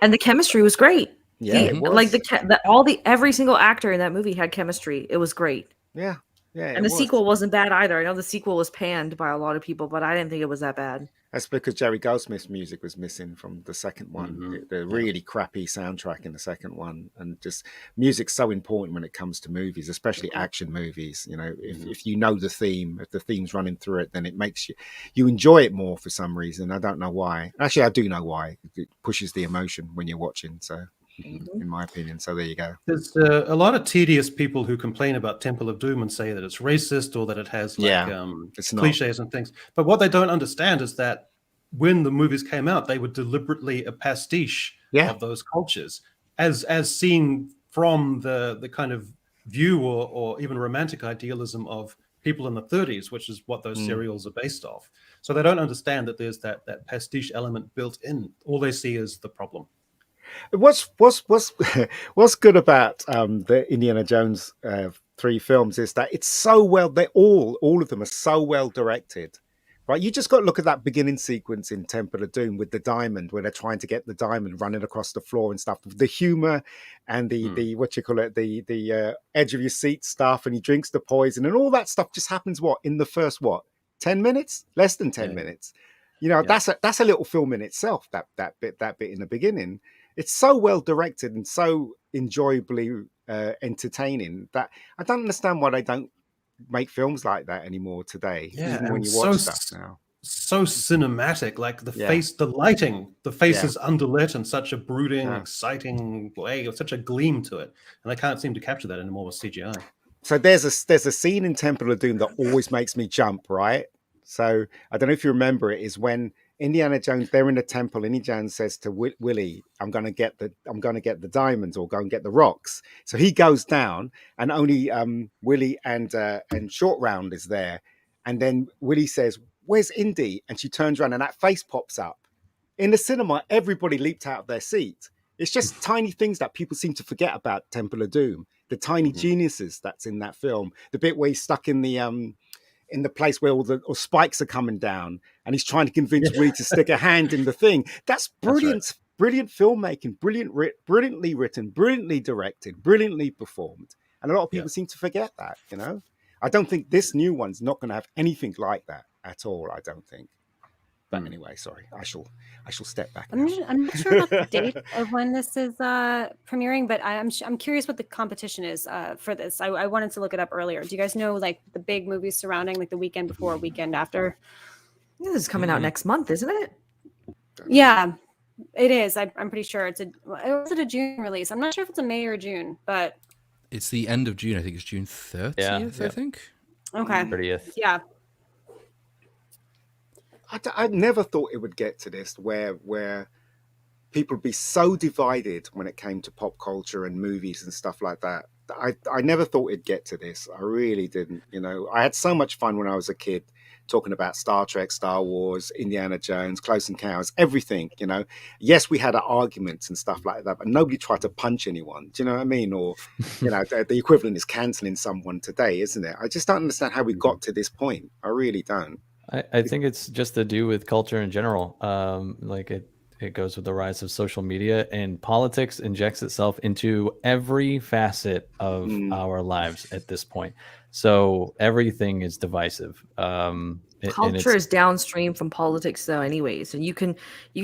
And the chemistry was great. Yeah, it was. Like every single actor in that movie had chemistry. It was great. Yeah. And the sequel wasn't bad either. I know the sequel was panned by a lot of people, but I didn't think it was that bad. That's because Jerry Goldsmith's music was missing from the second one. The really crappy soundtrack in the second one, and just music's so important when it comes to movies, especially action movies. If you know the theme, if the theme's running through it, then it makes you enjoy it more for some reason. I don't know why. Actually, I do know why. It pushes the emotion when you're watching. So. In my opinion. So there you go. There's a lot of tedious people who complain about Temple of Doom and say that it's racist or that it has cliches and things. But what they don't understand is that when the movies came out, they were deliberately a pastiche of those cultures, as seen from the kind of view or even romantic idealism of people in the 30s, which is what those serials are based off. So they don't understand that there's that pastiche element built in. All they see is the problem. What's good about the Indiana Jones 3 films is that it's so well. They all of them are so well directed, right? You just got to look at that beginning sequence in Temple of Doom with the diamond, where they're trying to get the diamond running across the floor and stuff. The humor and the what you call it, the edge of your seat stuff, and he drinks the poison and all that stuff just happens in the first 10 minutes, less than 10 minutes. That's a little film in itself. That bit in the beginning. It's so well directed and so enjoyably entertaining that I don't understand why they don't make films like that anymore today. Yeah, even when you watch stuff now. So cinematic, like the face, the lighting, the face is underlit in such a brooding, exciting way, with such a gleam to it, and I can't seem to capture that anymore with CGI. So there's a scene in Temple of Doom that always makes me jump, right? So I don't know if you remember it, is when Indiana Jones, they're in the temple. Indiana Jones says to Willie, I'm going to get the diamonds, or go and get the rocks. So he goes down, and only Willie and Short Round is there. And then Willie says, where's Indy? And she turns around and that face pops up. In the cinema, everybody leaped out of their seat. It's just tiny things that people seem to forget about Temple of Doom. The tiny geniuses that's in that film. The bit where he's stuck in the place where all the spikes are coming down, and he's trying to convince Willie to stick a hand in the thing. That's brilliant, that's right. Brilliant filmmaking, brilliantly written, brilliantly directed, brilliantly performed. And a lot of people seem to forget that, you know? I don't think this new one's not going to have anything like that at all, I don't think. But anyway, sorry, I shall step back. I'm not sure about the date of when this is premiering, but I'm curious what the competition is for this. I wanted to look it up earlier. Do you guys know like the big movies surrounding, like the weekend before, weekend after? This is coming out next month, isn't it? Yeah, it is. I'm pretty sure it's a June release. I'm not sure if it's a May or June, but it's the end of June. I think it's June 30th. I think. Okay. 30th. Yeah. I never thought it would get to this where people would be so divided when it came to pop culture and movies and stuff like that. I never thought it'd get to this. I really didn't. You know, I had so much fun when I was a kid talking about Star Trek, Star Wars, Indiana Jones, Close Encounters, everything, you know. Yes, we had our arguments and stuff like that, but nobody tried to punch anyone. Do you know what I mean? Or, you know, the equivalent is cancelling someone today, isn't it? I just don't understand how we got to this point. I really don't. I think it's just to do with culture in general. Like it goes with the rise of social media, and politics injects itself into every facet of our lives at this point. So everything is divisive. Culture is downstream from politics, though, anyways. And you can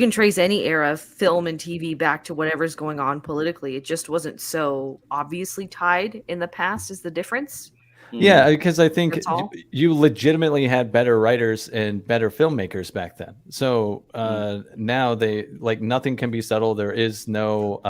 trace any era of film and TV back to whatever's going on politically. It just wasn't so obviously tied in the past. Is the difference? Yeah, because I think you legitimately had better writers and better filmmakers back then. So now they like nothing can be subtle. There is no,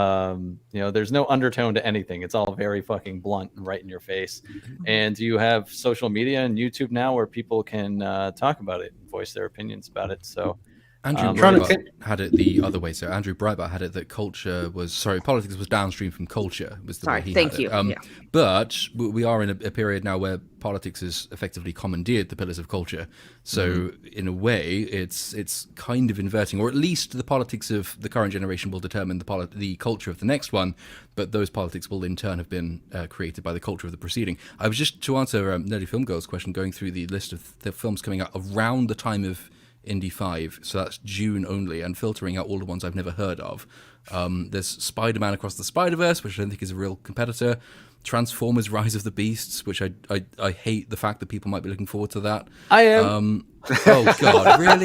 there's no undertone to anything. It's all very fucking blunt and right in your face. And you have social media and YouTube now where people can talk about it, and voice their opinions about it. So Andrew Breitbart had it the other way. So Andrew Breitbart had it that politics was downstream from culture. Was the way he had it. But we are in a period now where politics has effectively commandeered the pillars of culture. So in a way, it's kind of inverting, or at least the politics of the current generation will determine the culture of the next one. But those politics will in turn have been created by the culture of the preceding. I was just, to answer Nerdy Film Girl's question, going through the list of the films coming out around the time of Indy 5, so that's June only, and filtering out all the ones I've never heard of. There's Spider-Man Across the Spider-Verse, which I don't think is a real competitor. Transformers Rise of the Beasts, which I hate the fact that people might be looking forward to that. I am. Oh God, really?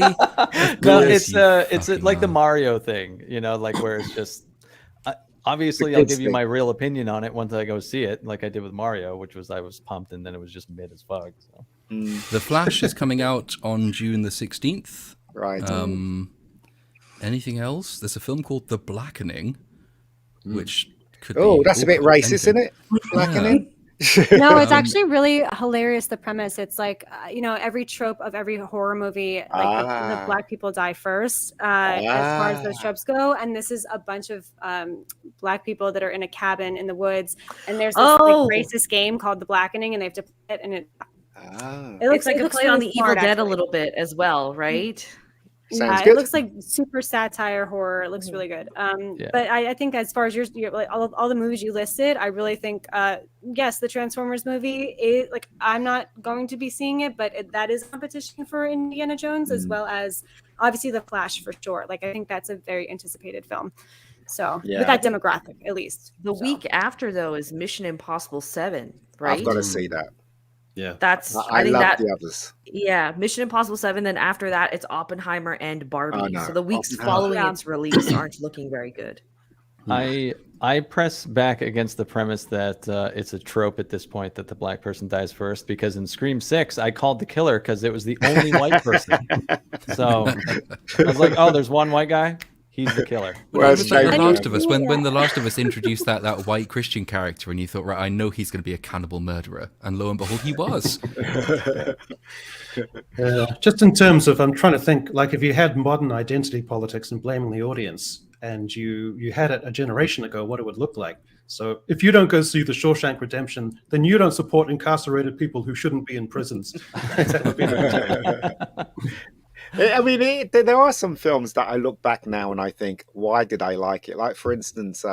No, it's like the Mario thing, you know, like where it's just obviously I'll give you my real opinion on it once I go see it, like I did with Mario, which was I was pumped and then it was just mid as fuck. So. The Flash is coming out on June the 16th. Right. Anything else? There's a film called The Blackening, which could that's a bit racist, isn't it? Blackening? No, it's actually really hilarious, the premise. It's like, every trope of every horror movie, like the black people die first, as far as those tropes go. And this is a bunch of black people that are in a cabin in the woods. And there's this racist game called The Blackening, and they have to play it. And it looks like a play on the Evil Dead a little bit as well, right? Sounds good. It looks like super satire horror. It looks really good. But I think as far as your like all the movies you listed, I really think yes, the Transformers movie is like, I'm not going to be seeing it, but that is a competition for Indiana Jones as well as obviously The Flash for sure. Like I think that's a very anticipated film. So with that demographic, at least. The week after though is Mission Impossible 7, right? I've got to see that. Yeah, that's I think love the others. Yeah, Mission Impossible 7. Then after that, it's Oppenheimer and Barbie. So the weeks following its release aren't looking very good. I press back against the premise that it's a trope at this point that the black person dies first, because in Scream 6, I called the killer because it was the only white person. So I was like, oh, there's one white guy. He's the killer. Well, it was like The Chamberlain. Last of Us. When The Last of Us introduced that white Christian character, and you thought, right, I know he's going to be a cannibal murderer, and lo and behold, he was. Just in terms of, I'm trying to think, like if you had modern identity politics and blaming the audience, and you had it a generation ago, what it would look like. So if you don't go see The Shawshank Redemption, then you don't support incarcerated people who shouldn't be in prisons. That would be I mean, there are some films that I look back now and I think, why did I like it? Like, for instance,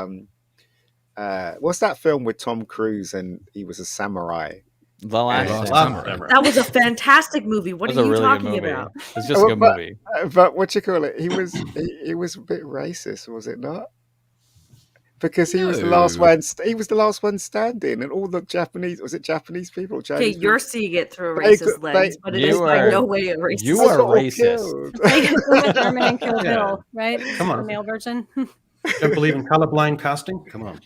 what's that film with Tom Cruise and he was a samurai? The Last Samurai. That was a fantastic movie. What That are was a you really good talking movie. about? It's just a good movie. But what you call it? He was a bit racist, was it not? Because he was the last No. one. He was the last one standing, and all the Japanese people? Okay, Chinese you're people, seeing it through a They racist could- lens, they- but it You is by are- no way a racist. you they are got all racist. killed. Like Uma Thurman and Kill Yeah. Bill, right? Come on. The male version. Don't believe in colorblind casting? Come on.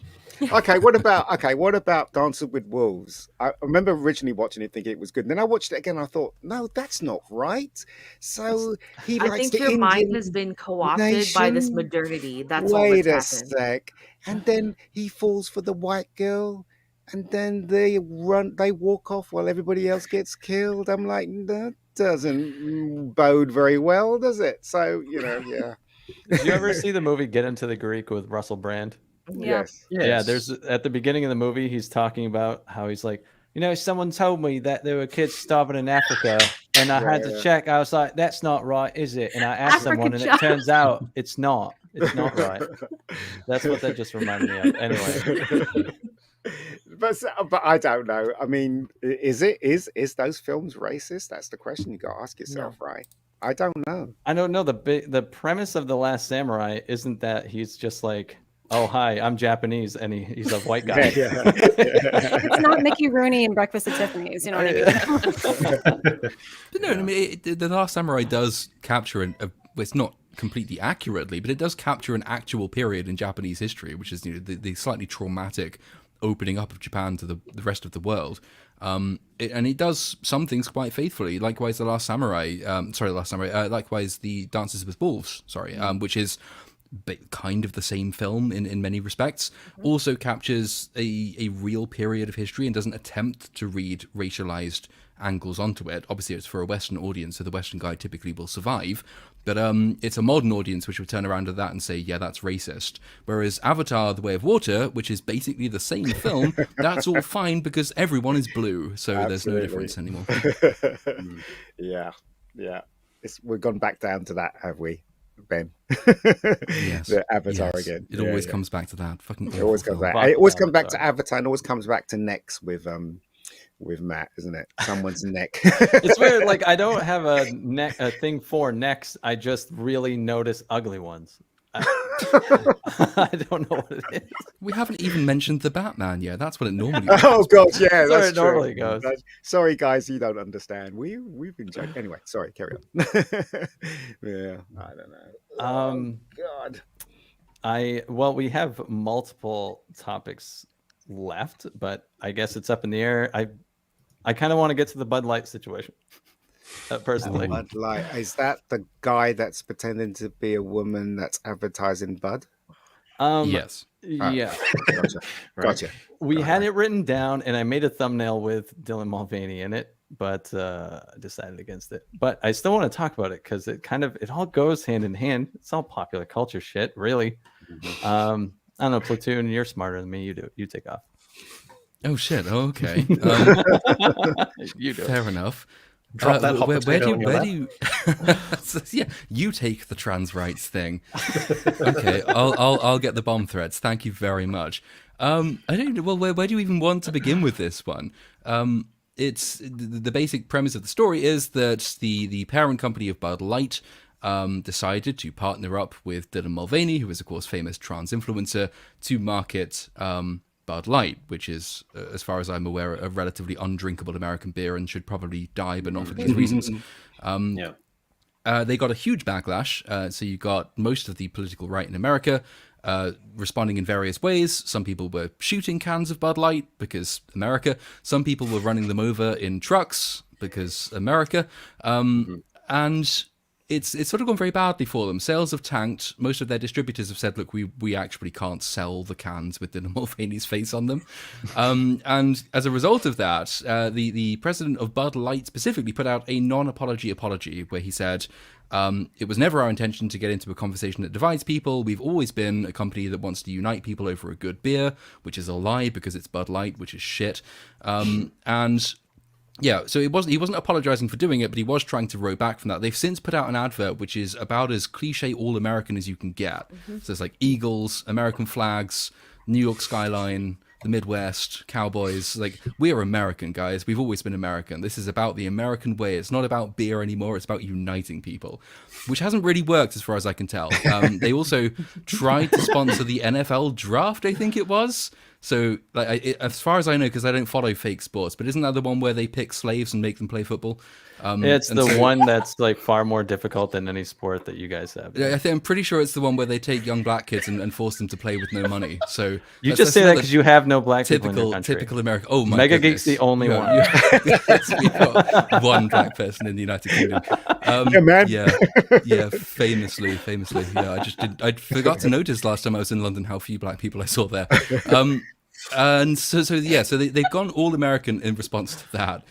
Okay, what about Dancing with Wolves? I remember originally watching it, thinking it was good. And then I watched it again. And I thought, no, that's not right. So he I likes think the your mind Indian has been co-opted by this nation. modernity. That's all Wait a that's happened. sec. And then he falls for the white girl, and then they walk off while everybody else gets killed. I'm like, that doesn't bode very well, does it? So, yeah. Did you ever see the movie Get Into the Greek with Russell Brand? Yeah. Yes. Yeah, there's at the beginning of the movie, he's talking about how he's like, someone told me that there were kids starving in Africa, and I had to Yeah. check. I was like, that's not right, is it? And I asked someone, and African it turns out it's not. It's not right. That's what that just reminded me of. Anyway, But I don't know. I mean, is those films racist? That's the question you got to ask yourself, right? I don't know. I don't know. The premise of The Last Samurai isn't that he's just like, oh, hi, I'm Japanese, and he's a white guy. It's not Mickey Rooney in Breakfast at Tiffany's. You know what I mean? But no, I mean, The Last Samurai does capture it's not completely accurately, but it does capture an actual period in Japanese history, which is the slightly traumatic opening up of Japan to the rest of the world. And it does some things quite faithfully. Likewise, likewise, the Dances with Wolves, which is kind of the same film in many respects, also captures a real period of history and doesn't attempt to read racialized angles onto it. Obviously, it's for a Western audience, so the Western guy typically will survive. But it's a modern audience which would turn around to that and say, yeah, that's racist. Whereas Avatar, The Way of Water, which is basically the same film, that's all fine because everyone is blue. So there's no difference anymore. Yeah. We've gone back down to that, have we, Ben? Yes. The Avatar Yes. again. It always comes back to that. Fucking It always comes back. Fuck It always comes back Avatar. to Avatar and always comes back to necks with Matt, isn't it? Someone's neck. It's weird. Like, I don't have a thing for necks. I just really notice ugly ones. I don't know what it is. We haven't even mentioned the Batman yet. That's what it normally is. Oh god, yeah, That's where that's it true. normally goes. Sorry, guys, you don't understand. We've been joking. Anyway, sorry, carry on. Yeah, I don't know. God. We have multiple topics left, but I guess it's up in the air. I kind of want to get to the Bud Light situation. Personally, Bud Light. Is that the guy that's pretending to be a woman that's advertising Bud? Yes. Yeah. Gotcha. We had it written down, and I made a thumbnail with Dylan Mulvaney in it, but I decided against it. But I still want to talk about it because it all goes hand in hand. It's all popular culture shit, really. I don't know, Platoon, you're smarter than me. You do. You take off. Oh shit. Oh, okay. You do. Fair enough. Drop that hot where potato in your do lap. you? Yeah, you take the trans rights thing. Okay, I'll get the bomb threats. Thank you very much. I don't know. Well, where do you even want to begin with this one? It's the basic premise of the story is that the parent company of Bud Light decided to partner up with Dylan Mulvaney, who is of course famous trans influencer, to market Bud Light, which is, as far as I'm aware, a relatively undrinkable American beer and should probably die, but not for these reasons. They got a huge backlash. So you got most of the political right in America responding in various ways. Some people were shooting cans of Bud Light because America. Some people were running them over in trucks because America. And it's sort of gone very badly for them. Sales have tanked. Most of their distributors have said, look, we actually can't sell the cans with Dylan Mulvaney's face on them. And as a result of that, the president of Bud Light specifically put out a non-apology apology where he said, it was never our intention to get into a conversation that divides people. We've always been a company that wants to unite people over a good beer, which is a lie because it's Bud Light, which is shit. And yeah, so he wasn't apologizing for doing it, but he was trying to row back from that. They've since put out an advert which is about as cliche all-American as you can get. So it's like Eagles, American flags, New York skyline, the Midwest, cowboys. Like, we're American, guys. We've always been American. This is about the American way. It's not about beer anymore. It's about uniting people, which hasn't really worked as far as I can tell. They also tried to sponsor the NFL draft, I think it was. So, like, as far as I know, because I don't follow fake sports, but isn't that the one where they pick slaves and make them play football? It's the one that's like far more difficult than any sport that you guys have. Yeah, I'm pretty sure it's the one where they take young black kids and force them to play with no money. So you just say that because you have no black people in your country. Typical America. Oh my Mega goodness. Geek's the only one. Yes, we've got one black person in the United Kingdom. Yeah, man. Yeah, famously. Yeah, I forgot to notice last time I was in London how few black people I saw there. And so they've gone all American in response to that.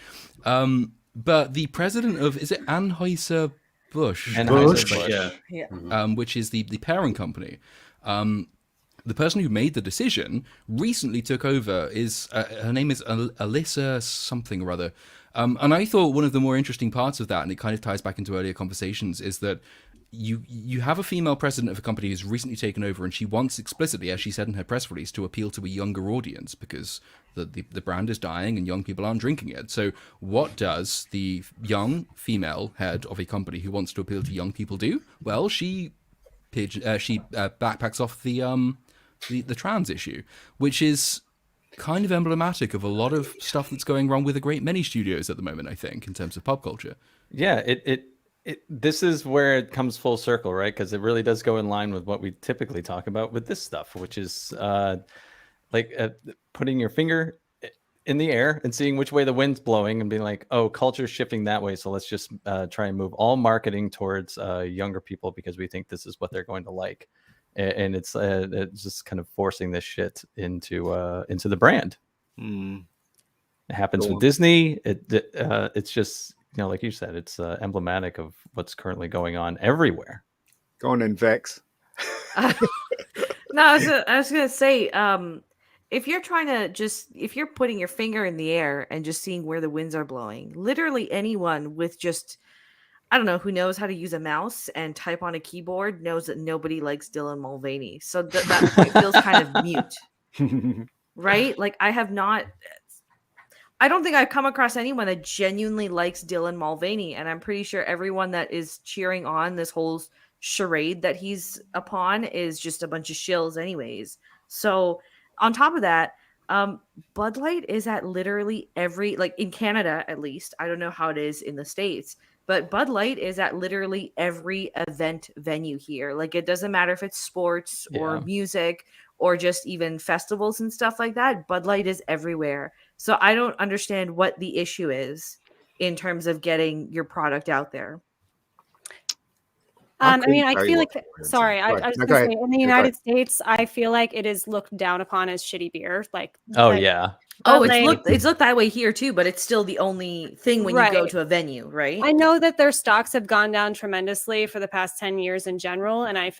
But the president of, is it Anheuser-Busch? Yeah. Which is the parent company. The person who made the decision recently took over. Her name is Alyssa something or other. And I thought one of the more interesting parts of that, and it kind of ties back into earlier conversations, is that you have a female president of a company who's recently taken over, and she wants explicitly, as she said in her press release, to appeal to a younger audience because the brand is dying and young people aren't drinking it. So what does the young female head of a company who wants to appeal to young people do? Well, she backpacks off the trans issue, which is kind of emblematic of a lot of stuff that's going wrong with a great many studios at the moment, I think, in terms of pop culture. Yeah, this is where it comes full circle, right? Because it really does go in line with what we typically talk about with this stuff, which is putting your finger in the air and seeing which way the wind's blowing and being like, oh, culture's shifting that way. So let's just try and move all marketing towards younger people because we think this is what they're going to like. And it's just kind of forcing this shit into the brand. It happens with Disney. It's just, like you said, it's emblematic of what's currently going on everywhere. Go on then, Vex. No, I was gonna say, if you're putting your finger in the air and just seeing where the winds are blowing, literally anyone with just, I don't know, who knows how to use a mouse and type on a keyboard knows that nobody likes Dylan Mulvaney. So that point feels kind of mute, right? Like I don't think I've come across anyone that genuinely likes Dylan Mulvaney, and I'm pretty sure everyone that is cheering on this whole charade that he's upon is just a bunch of shills anyways. So on top of that, Bud Light is at literally every, like in Canada at least, I don't know how it is in the States, but Bud Light is at literally every event venue here. Like, it doesn't matter if it's sports or music or just even festivals and stuff like that. Bud Light is everywhere. So I don't understand what the issue is in terms of getting your product out there. I feel like, sorry, I was going to say, in the United States, I feel like it is looked down upon as shitty beer. It's looked that way here too, but it's still the only thing when you go to a venue, right? I know that their stocks have gone down tremendously for the past 10 years in general, and I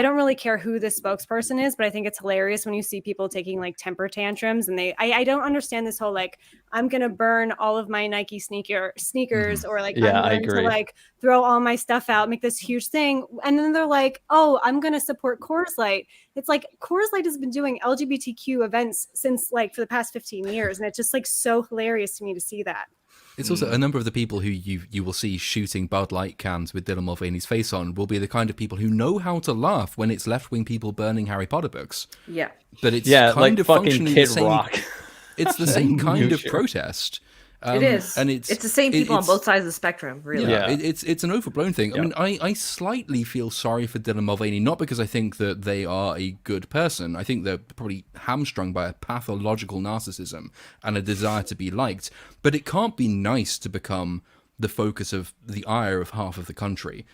don't really care who the spokesperson is, but I think it's hilarious when you see people taking like temper tantrums, and I don't understand this whole like, I'm gonna burn all of my Nike sneakers, or like I'm going to like throw all my stuff out, make this huge thing, and then they're like, oh, I'm gonna support Coors Light. It's like Coors Light has been doing LGBTQ events since like for the past 15 years, and it's just like so hilarious to me to see that. It's also a number of the people who you will see shooting Bud Light cans with Dylan Mulvaney's face on will be the kind of people who know how to laugh when it's left-wing people burning Harry Potter books. Yeah. But it's kind kind of of fucking functioning Kid the same. Rock. It's the same kind of protest. It is, and it's the same people on both sides of the spectrum, really. Yeah, it's an overblown thing. I mean, I slightly feel sorry for Dylan Mulvaney, not because I think that they are a good person. I think they're probably hamstrung by a pathological narcissism and a desire to be liked. But it can't be nice to become the focus of the ire of half of the country.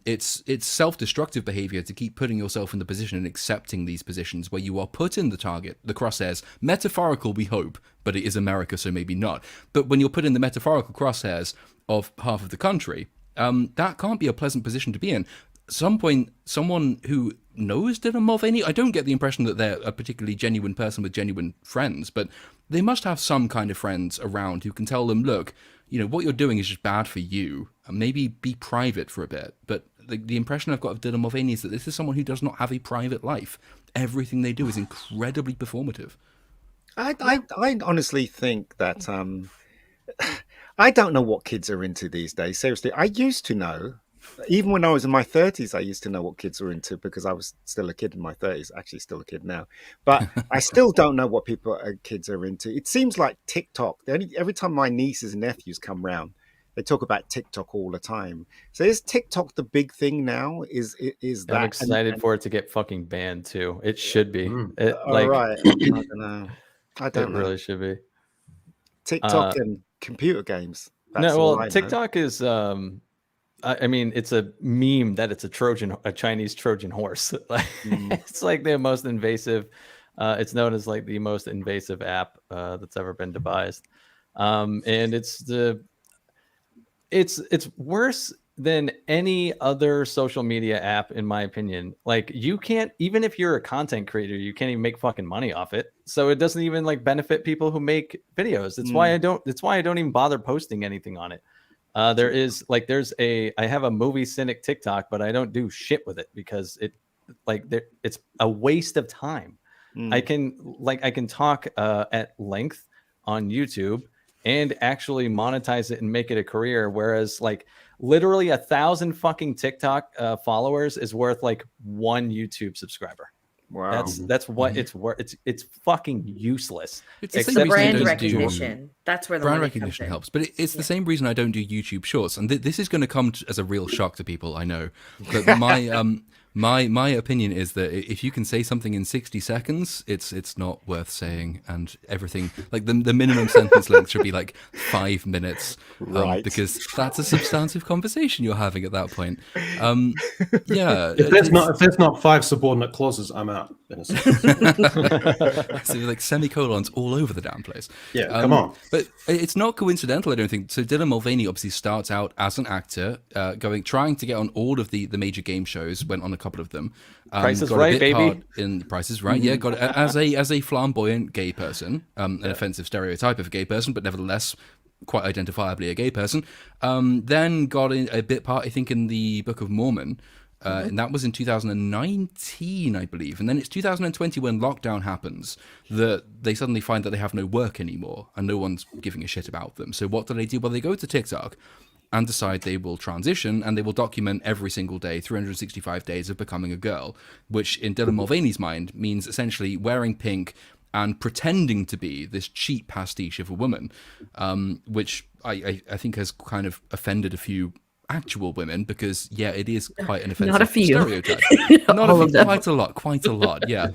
It's self-destructive behavior to keep putting yourself in the position and accepting these positions where you are put in the target, the crosshairs, metaphorical, we hope, but it is America, so maybe not. But when you're put in the metaphorical crosshairs of half of the country, that can't be a pleasant position to be in. Some point, someone who knows Dylan Mulvaney, I don't get the impression that they're a particularly genuine person with genuine friends, but they must have some kind of friends around who can tell them, look, you know, what you're doing is just bad for you, and maybe be private for a bit. But the impression I've got of Dylan Mulvaney is that this is someone who does not have a private life. Everything they do is incredibly performative. I honestly think that I don't know what kids are into these days. Seriously, I used to know. Even when I was in my 30s, I used to know what kids were into because I was still a kid in my 30s, actually still a kid now. But I still don't know what kids are into. It seems like TikTok. Every time my nieces and nephews come round, they talk about TikTok all the time. So is TikTok the big thing now? Is that? I'm excited for it to get fucking banned too. It should be. Right. I don't know. I don't know. It really should be. TikTok and computer games. That's TikTok is I mean, it's a meme that it's a Chinese Trojan horse. It's like the most invasive. It's known as like the most invasive app that's ever been devised, and it's worse than any other social media app, in my opinion. Like, you can't, even if you're a content creator, you can't even make fucking money off it. So it doesn't even like benefit people who make videos. That's why I don't even bother posting anything on it. I have a Movie Cynic TikTok, but I don't do shit with it because it's a waste of time. I can talk at length on YouTube and actually monetize it and make it a career. Whereas like literally 1,000 fucking TikTok followers is worth like 1 YouTube subscriber. Wow. That's what it's worth. It's fucking useless. It's the brand recognition. That's where the brand money recognition comes in. helps. But it's the same reason I don't do YouTube Shorts. And this is going to come as a real shock to people, I know. But my opinion is that if you can say something in 60 seconds, it's not worth saying. And everything, like the minimum sentence length should be like 5 minutes, right? Because that's a substantive conversation you're having at that point. Yeah. If there's not 5 subordinate clauses, I'm out. So like semicolons all over the damn place. Yeah, come on. But it's not coincidental, I don't think. So Dylan Mulvaney obviously starts out as an actor, trying to get on all of the major game shows, went on a couple of them. Price is Right, baby. In Price is Right, yeah. Got it as a flamboyant gay person, an offensive stereotype of a gay person, but nevertheless quite identifiably a gay person. Then got in a bit part, I think, in the Book of Mormon. And that was in 2019, I believe. And then it's 2020 when lockdown happens that they suddenly find that they have no work anymore and no one's giving a shit about them. So what do? Well, they go to TikTok and decide they will transition and they will document every single day, 365 days of becoming a girl, which in Dylan Mulvaney's mind means essentially wearing pink and pretending to be this cheap pastiche of a woman, which I think has kind of offended a few actual women, because it is quite an offensive Not a few. stereotype. Not a few, quite a lot. Yeah,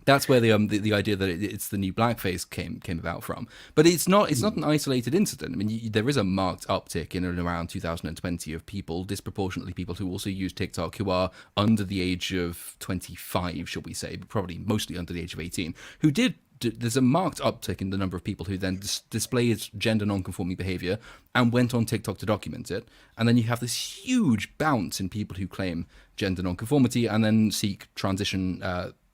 that's where the idea that it's the new blackface came about from. But it's not an isolated incident. I mean, there is a marked uptick in and around 2020 of people, disproportionately people who also use TikTok, who are under the age of 25, shall we say, but probably mostly under the age of 18, who did. There's a marked uptick in the number of people who then displayed gender non-conforming behavior and went on TikTok to document it. And then you have this huge bounce in people who claim gender non-conformity and then seek transition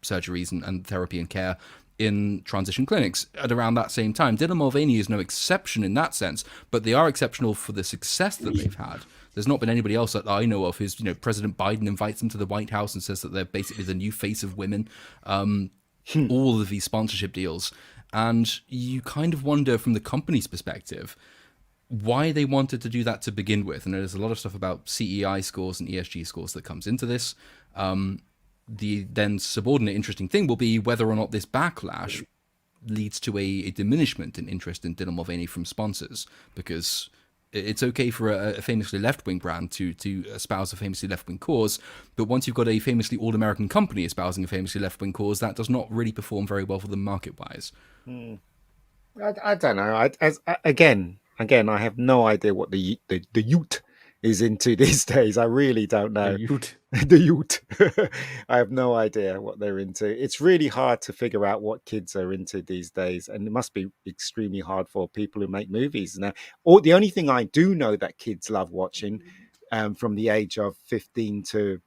surgeries and therapy and care in transition clinics at around that same time. Dylan Mulvaney is no exception in that sense, but they are exceptional for the success that they've had. There's not been anybody else that I know of who's, President Biden invites them to the White House and says that they're basically the new face of women. All of these sponsorship deals, and you kind of wonder from the company's perspective why they wanted to do that to begin with. And there's a lot of stuff about CEI scores and ESG scores that comes into this. The then subordinate interesting thing will be whether or not this backlash leads to a diminishment in interest in Dylan Mulvaney from sponsors, because it's okay for a famously left-wing brand to espouse a famously left-wing cause, but once you've got a famously all-American company espousing a famously left-wing cause, that does not really perform very well for them market-wise. I don't know. Again, again, I have no idea what the youth is into these days. I really don't know. The youth. I have no idea what they're into. It's really hard to figure out what kids are into these days, and it must be extremely hard for people who make movies now. Or the only thing I do know that kids love watching, from the age of 15 to,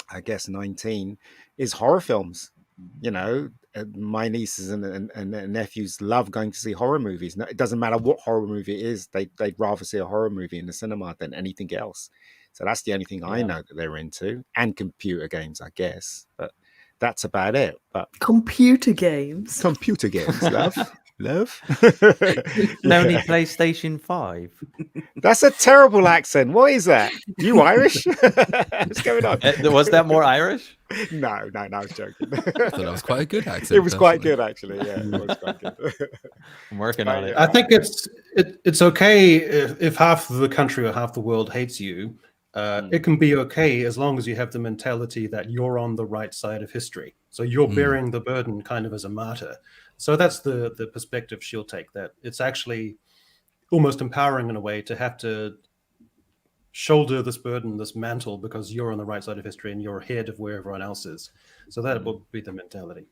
I guess, 19, is horror films. You know, my nieces and nephews love going to see horror movies. It doesn't matter what horror movie it is; they'd rather see a horror movie in the cinema than anything else. So that's the only thing I know that they're into, and computer games, I guess. But that's about it. But computer games, love. Only PlayStation 5. That's a terrible accent. What is that? You Irish? What's going on? Was that more Irish? No, I was joking. I thought that was quite a good accent. It was quite good, actually. Yeah, it was quite good. I'm working on it. I think it's okay if half the country or half the world hates you. It can be okay as long as you have the mentality that you're on the right side of history. So you're bearing the burden kind of as a martyr. So that's the perspective she'll take, that it's actually almost empowering in a way to have to shoulder this burden, this mantle, because you're on the right side of history and you're ahead of where everyone else is. So that will be the mentality.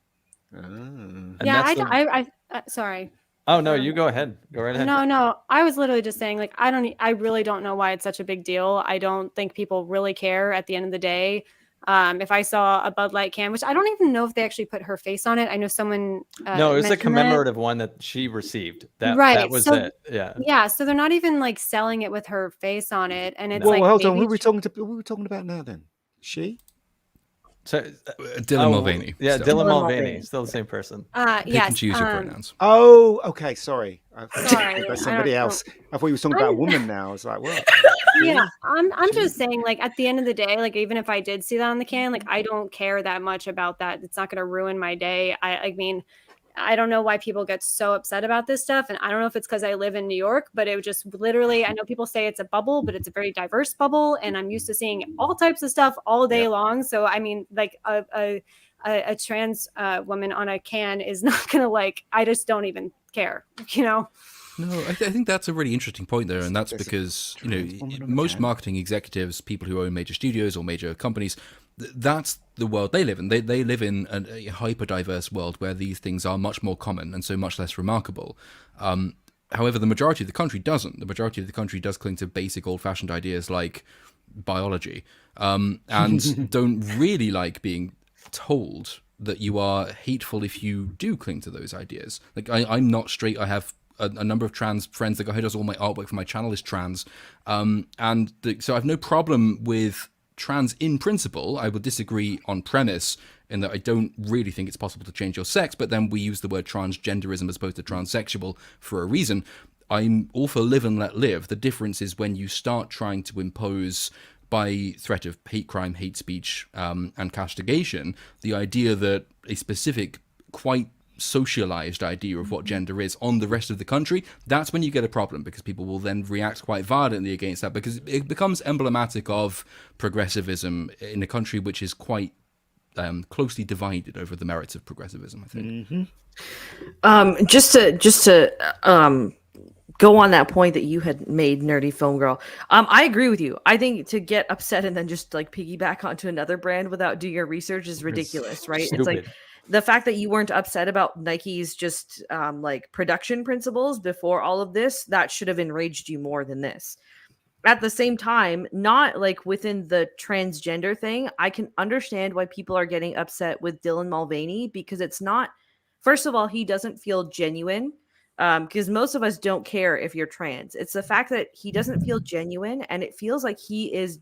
I sorry. Oh no, you go ahead. Go right ahead. No. I was literally just saying, like, I really don't know why it's such a big deal. I don't think people really care at the end of the day. If I saw a Bud Light can, which I don't even know if they actually put her face on it. I know someone. No, it was a commemorative one that she received. That was so, it. Yeah. Yeah. So they're not even like selling it with her face on it, and it's well, like. Hold on. Who are we talking about now? Then she. So, Dylan Mulvaney. Yeah, still. Dylan Mulvaney, still the same person. Pick and choose your pronouns. Oh, okay. Sorry. Sorry, That's somebody else. I thought you were talking about a woman now. I was like, well. Yeah, I'm just saying, like, at the end of the day, like, even if I did see that on the can, like, I don't care that much about that. It's not going to ruin my day. I mean, I don't know why people get so upset about this stuff. And I don't know if it's because I live in New York, but it would just literally, I know people say it's a bubble, but it's a very diverse bubble. And I'm used to seeing all types of stuff all day long. So, I mean, like a trans woman on a can is not going to, like, I just don't even care, you know? No, I think that's a really interesting point there, and that's because, you know, most marketing executives, people who own major studios or major companies, that's the world they live in. They live in a hyper-diverse world where these things are much more common and so much less remarkable. However, the majority of the country doesn't. The majority of the country does cling to basic old-fashioned ideas like biology, and don't really like being told that you are hateful if you do cling to those ideas. Like, I'm not straight. I have a number of trans friends. The guy who does all my artwork for my channel is trans, so I have no problem with trans in principle. I would disagree on premise in that I don't really think it's possible to change your sex, but then we use the word transgenderism as opposed to transsexual for a reason. I'm all for live and let live. The difference is when you start trying to impose, by threat of hate crime, hate speech, and castigation, the idea that a specific, quite socialized idea of what gender is on the rest of the country, that's when you get a problem, because people will then react quite violently against that, because it becomes emblematic of progressivism in a country which is quite closely divided over the merits of progressivism, I think. Just to go on that point that you had made, Nerdy Film Girl. I agree with you. I think to get upset and then just like piggyback onto another brand without doing your research is ridiculous, right? Stupid. It's like the fact that you weren't upset about Nike's just like production principles before all of this, that should have enraged you more than this. At the same time, not like within the transgender thing, I can understand why people are getting upset with Dylan Mulvaney, because it's not, first of all, he doesn't feel genuine, because most of us don't care if you're trans. It's the fact that he doesn't feel genuine, and it feels like he is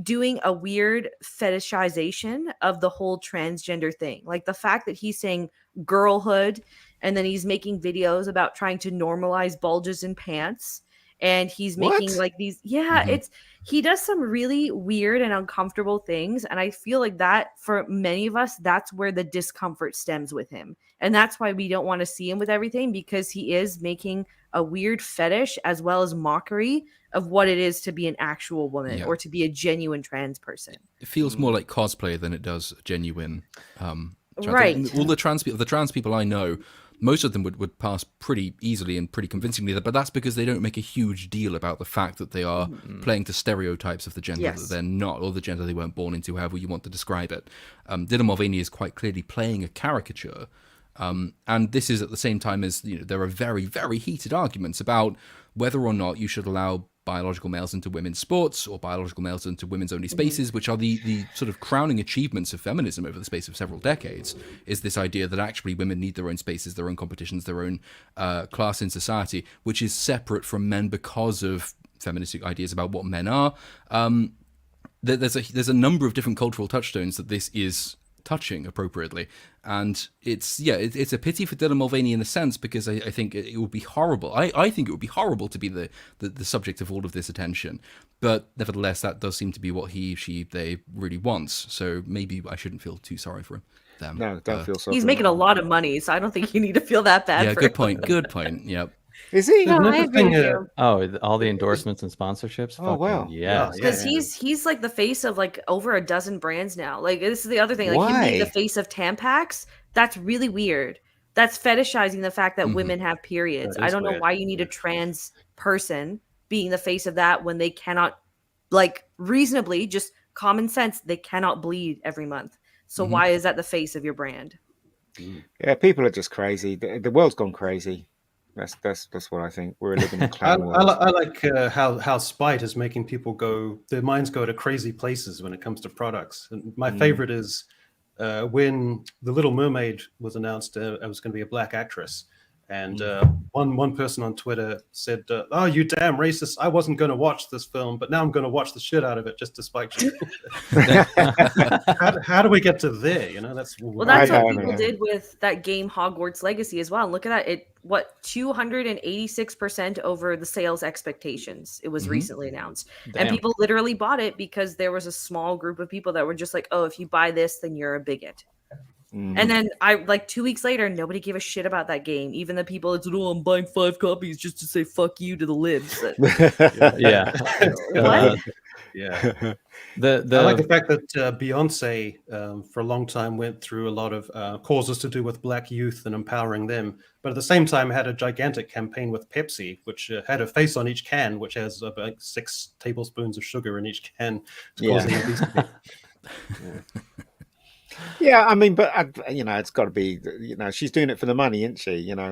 doing a weird fetishization of the whole transgender thing. Like the fact that he's saying girlhood, and then he's making videos about trying to normalize bulges in pants. And he's making like these, he does some really weird and uncomfortable things. And I feel like that for many of us, that's where the discomfort stems with him. And that's why we don't want to see him with everything, because he is making a weird fetish as well as mockery of what it is to be an actual woman or to be a genuine trans person. It feels more like cosplay than it does genuine. Right. All the trans people I know, most of them would pass pretty easily and pretty convincingly, but that's because they don't make a huge deal about the fact that they are playing to stereotypes of the gender that they're not, or the gender they weren't born into, however you want to describe it. Dylan Mulvaney is quite clearly playing a caricature, and this is at the same time as there are very, very heated arguments about whether or not you should allow biological males into women's sports or biological males into women's only spaces, which are the sort of crowning achievements of feminism over the space of several decades, is this idea that actually women need their own spaces, their own competitions, their own class in society, which is separate from men because of feministic ideas about what men are. There's a number of different cultural touchstones that this is touching appropriately, and it's a pity for Dylan Mulvaney in a sense, because I think it would be horrible. I think it would be horrible to be the subject of all of this attention, but nevertheless that does seem to be what he, she, they really wants, so maybe I shouldn't feel too sorry for them. No, don't feel sorry. He's making a lot of money, so I don't think you need to feel that bad. Yeah, for good point. Yep. Is he? No, I agree with you. Oh, all the endorsements and sponsorships. Oh, wow. Yeah, Because he's like the face of like over a dozen brands now. Like, this is the other thing. Like, him being the face of Tampax, that's really weird. That's fetishizing the fact that women have periods. I don't know why you need a trans person being the face of that when they cannot, like, reasonably, just common sense, they cannot bleed every month. So why is that the face of your brand? Yeah, people are just crazy. The world's gone crazy. That's what I think. We're living in a clown world. I like how spite is making people their minds go to crazy places when it comes to products. And my favorite is when The Little Mermaid was announced, I was going to be a black actress. And one person on Twitter said, "Oh, you damn racist! I wasn't going to watch this film, but now I'm going to watch the shit out of it just to spite you." how do we get to there? That's what people did with that game Hogwarts Legacy as well. Look at that! 286% over the sales expectations. It was recently announced, and people literally bought it because there was a small group of people that were just like, "Oh, if you buy this, then you're a bigot." And then 2 weeks later, nobody gave a shit about that game. Even the people that said, "Oh, I'm buying 5 copies just to say fuck you to the libs." Yeah. What? Yeah. I like the fact that Beyonce for a long time went through a lot of causes to do with black youth and empowering them, but at the same time had a gigantic campaign with Pepsi, which had a face on each can, which has about 6 tablespoons of sugar in each can, causing obesity. Yeah, I mean, but it's got to be, she's doing it for the money, isn't she? And I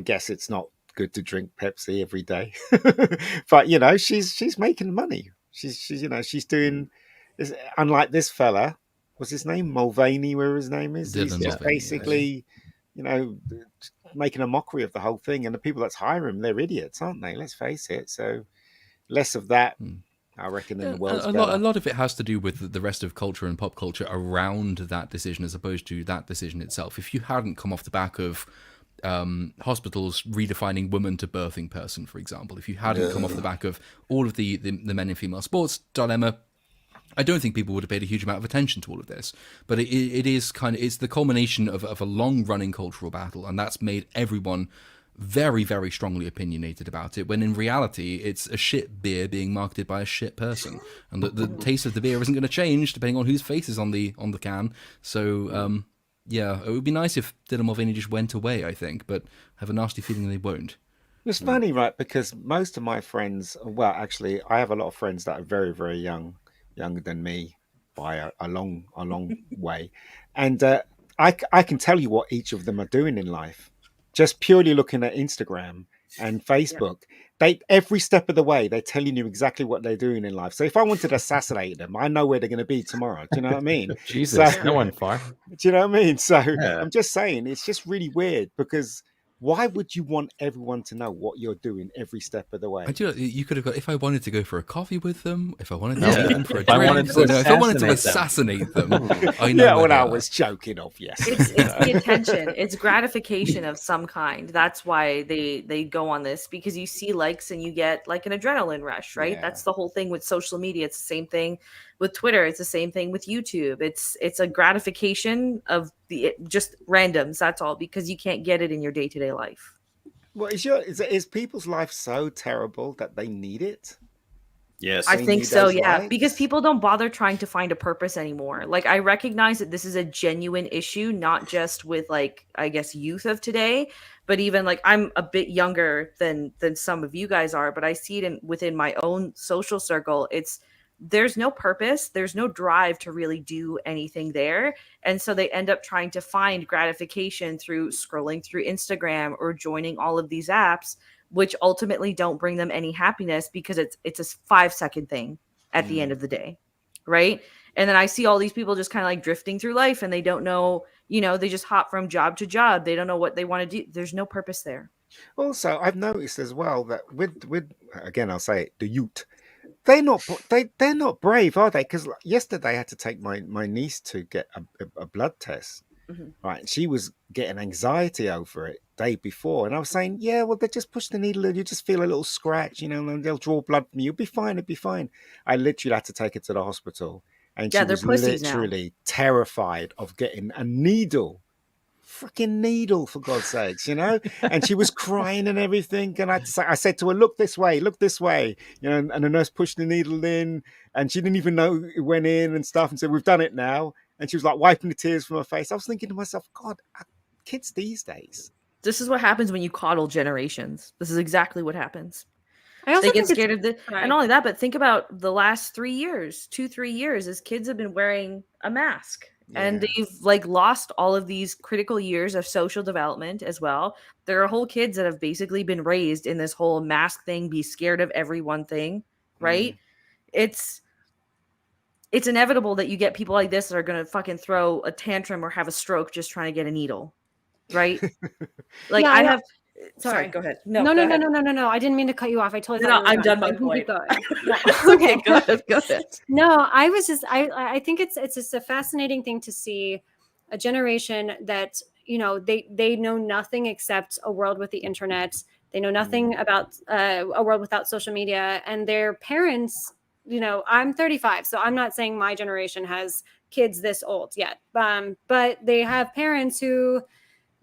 guess it's not good to drink Pepsi every day, but she's making money. She's doing. Unlike this fella, what's his name? Mulvaney, where his name is. He's just basically, making a mockery of the whole thing, and the people that's hiring him, they're idiots, aren't they? Let's face it. So less of that. I reckon in the world's a lot of it has to do with the rest of culture and pop culture around that decision as opposed to that decision itself. If you hadn't come off the back of hospitals redefining woman to birthing person, for example, if you hadn't come off the back of all of the men and female sports dilemma, I don't think people would have paid a huge amount of attention to all of this. But it is it's the culmination of a long-running cultural battle, and that's made everyone very, very strongly opinionated about it, when in reality it's a shit beer being marketed by a shit person, and the taste of the beer isn't going to change depending on whose face is on the can. So it would be nice if Dylan Mulvaney just went away, I think, but I have a nasty feeling they won't. It's funny, right? Because most of my friends, well, actually, I have a lot of friends that are very, very younger than me by a long way, and I can tell you what each of them are doing in life. Just purely looking at Instagram and Facebook, they every step of the way they're telling you exactly what they're doing in life. So if I wanted to assassinate them, I know where they're going to be tomorrow. Do you know what I mean? Jesus, no one far. Do you know what I mean? So I'm just saying, it's just really weird, because why would you want everyone to know what you're doing every step of the way? You could have got, if I wanted to go for a coffee with them, if I wanted to take them for a drink, if I wanted to assassinate them. I know. Yeah, well, I was joking off. Yes, it's the attention, it's gratification of some kind. That's why they go on this, because you see likes and you get like an adrenaline rush, right? That's the whole thing with social media. It's the same thing with Twitter. It's the same thing with YouTube. It's a gratification of just randoms. That's all, because you can't get it in your day-to-day life. Well, is people's life so terrible that they need it? Yes. I Seen think you so, those yeah, because likes? people don't bother trying to find a purpose anymore. Like, I recognize that this is a genuine issue, not just with, like, I guess, youth of today, but even like I'm a bit younger than some of you guys are, but I see it within my own social circle. There's no purpose, there's no drive to really do anything there, and so they end up trying to find gratification through scrolling through Instagram or joining all of these apps, which ultimately don't bring them any happiness because it's a 5-second thing at the end of the day, right? And then I see all these people just kind of like drifting through life, and they don't know, they just hop from job to job. They don't know what they want to do. There's no purpose there. Also, I've noticed as well that with again, I'll say it, the youth, they're not brave, are they? Because yesterday I had to take my niece to get a blood test. Mhm. Right, and she was getting anxiety over it day before, and I was saying, yeah, well, they just push the needle and you just feel a little scratch, and they'll draw blood from you. You'll be fine. It'll be fine. I literally had to take her to the hospital, and Yeah, she they're was pussies now. literally terrified of getting a needle. Freaking needle, for God's sakes, and she was crying and everything. And I said to her, look this way, and the nurse pushed the needle in, and she didn't even know it went in and stuff, and said, we've done it now. And she was like wiping the tears from her face. I was thinking to myself, God, kids these days. This is what happens when you coddle generations. This is exactly what happens. I also They get think it's scared of the, sorry. and not only that, but think about the last 3 years, 2-3 years, as kids have been wearing a mask. And Yeah. they've like lost all of these critical years of social development as well. There are whole kids that have basically been raised in this whole mask thing, be scared of everyone thing, right? It's inevitable that you get people like this that are going to fucking throw a tantrum or have a stroke just trying to get a needle, right? Like Yeah, I I- have. Sorry, Sorry. go ahead. No, go no, ahead. no. I didn't mean to cut you off. I totally No, thought you were I'm done my You can point. keep going. Yeah. Okay, go ahead. Go ahead. No, I was just I think it's just a fascinating thing to see a generation that they know nothing except a world with the internet. They know nothing about a world without social media, and their parents. I'm 35, so I'm not saying my generation has kids this old yet, but they have parents who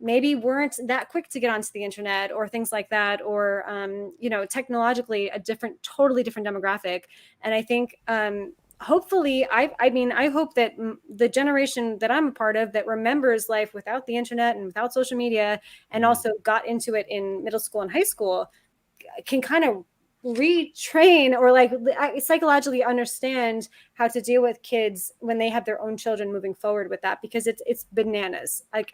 maybe weren't that quick to get onto the internet or things like that, or technologically a totally different demographic. And I think hopefully I hope that the generation that I'm a part of that remembers life without the internet and without social media, and also got into it in middle school and high school, can kind of retrain or like psychologically understand how to deal with kids when they have their own children moving forward with that, because it's bananas. Like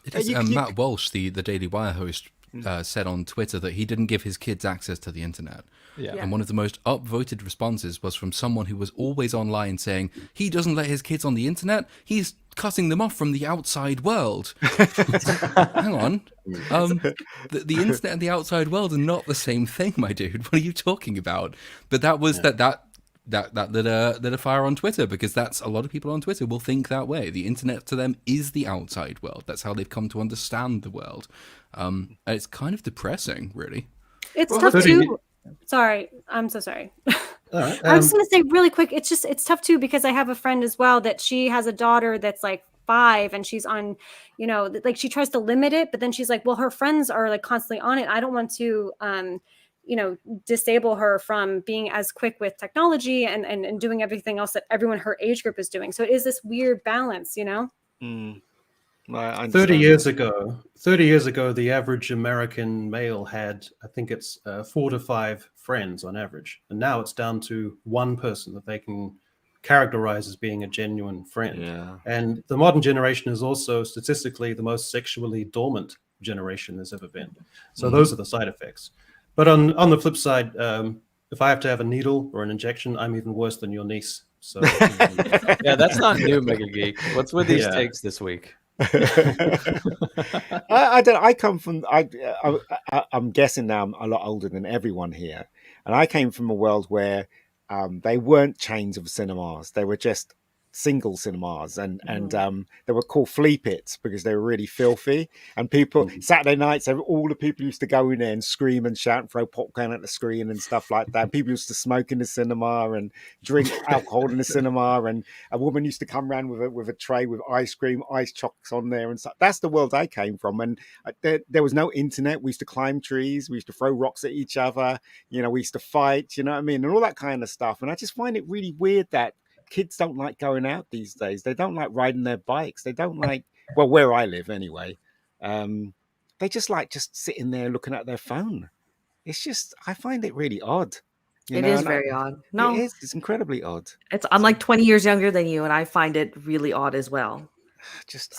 It is, Matt Walsh, the Daily Wire host, said on Twitter that he didn't give his kids access to the internet. Yeah. And one of the most upvoted responses was from someone who was always online saying, he doesn't let his kids on the internet, he's cutting them off from the outside world. Hang on. The internet and the outside world are not the same thing, my dude. What are you talking about? But that was that lit a fire on Twitter, because that's a lot of people on Twitter will think that way. The internet to them is the outside world. That's how they've come to understand the world. And it's kind of depressing, really. It's tough too. Sorry, I'm so sorry. Right, I was just gonna say really quick. It's tough too, because I have a friend as well that she has a daughter that's like 5, and she's on, like she tries to limit it, but then she's like, well, her friends are like constantly on it. I don't want to, disable her from being as quick with technology and doing everything else that everyone her age group is doing. So it is this weird balance, I 30 years ago, the average American male had, I think it's 4 to 5 friends on average. And now it's down to one person that they can characterize as being a genuine friend. Yeah. And the modern generation is also statistically the most sexually dormant generation there's ever been. So those are the side effects. But on the flip side, if I have to have a needle or an injection, I'm even worse than your niece. So Yeah, that's not new, Mega Geek. What's with these takes this week? I don't. I come from. I'm guessing now I'm a lot older than everyone here, and I came from a world where they weren't chains of cinemas. They were just single cinemas, and they were called flea pits because they were really filthy. And people Saturday nights, all the people used to go in there and scream and shout and throw popcorn at the screen and stuff like that. People used to smoke in the cinema and drink alcohol in the cinema, and a woman used to come around with a tray with ice cream, ice chocolates on there and stuff. That's the world I came from. And there was no internet. We used to climb trees, we used to throw rocks at each other, we used to fight, you know what I mean, and all that kind of stuff. And I just find it really weird that kids don't like going out these days. They don't like riding their bikes. They don't like, well, where I live anyway, they just like just sitting there looking at their phone. It's just, I find it really odd. It is very odd. No, it is. It's incredibly odd. I'm like 20 years younger than you, and I find it really odd as well.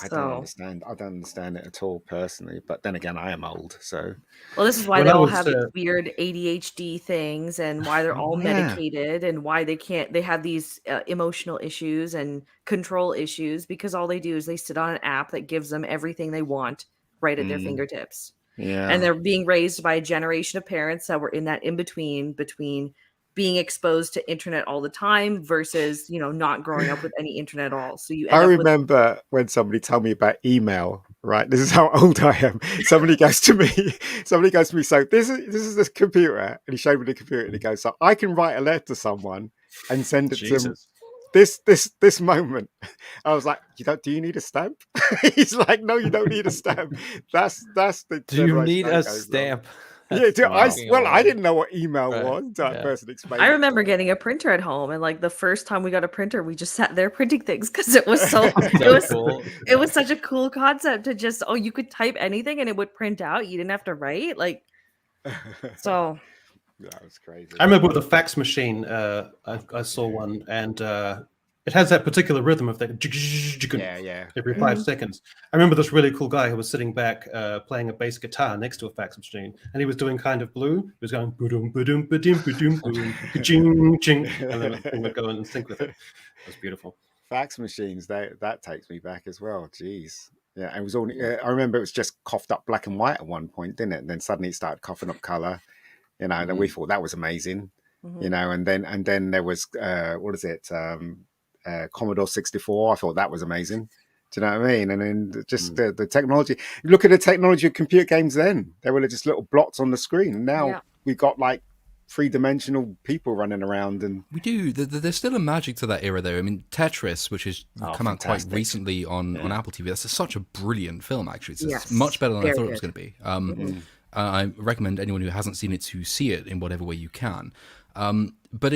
I don't understand. I don't understand it at all personally. But then again, I am old, so. Well, this is why they all have these weird ADHD things, and why they're all medicated, and why they have these emotional issues and control issues, because all they do is they sit on an app that gives them everything they want right at their fingertips. Yeah. And they're being raised by a generation of parents that were in that in between being exposed to internet all the time versus, not growing up with any internet at all. So I remember when somebody told me about email, right? This is how old I am. Somebody goes to me, so this is this computer, and he showed me the computer, and he goes, so I can write a letter to someone and send it to them this moment. I was like, do you need a stamp? He's like, no, you don't need a stamp. That's the. Do you need a stamp? I didn't know what email was. That person explained. I remember getting a printer at home, and like the first time we got a printer, we just sat there printing things because it was so cool. It was such a cool concept to just you could type anything and it would print out. You didn't have to write so. That was crazy. I remember with the fax machine, I saw one, and it has that particular rhythm of that every 5 seconds. I remember this really cool guy who was sitting back playing a bass guitar next to a fax machine, and he was doing Kind of Blue. He was going boom, boom, boom, boom, boom, ching, ching, and then it would go in sync with it. It was beautiful. Fax machines, that takes me back as well. Jeez. Yeah, it was all. I remember it was just coughed up black and white at one point, didn't it? And then suddenly it started coughing up color. And we thought that was amazing, and then there was what is it, Commodore 64. I thought that was amazing. Do you know what I mean? And then just the technology. Look at the technology of computer games. Then they were just little blots on the screen. And now we've got like 3-dimensional people running around. And we do. There's still a magic to that era, though. I mean, Tetris, which has come out quite recently on Apple TV. That's such a brilliant film. Actually, it's much better than I thought it was going to be. I recommend anyone who hasn't seen it to see it in whatever way you can. But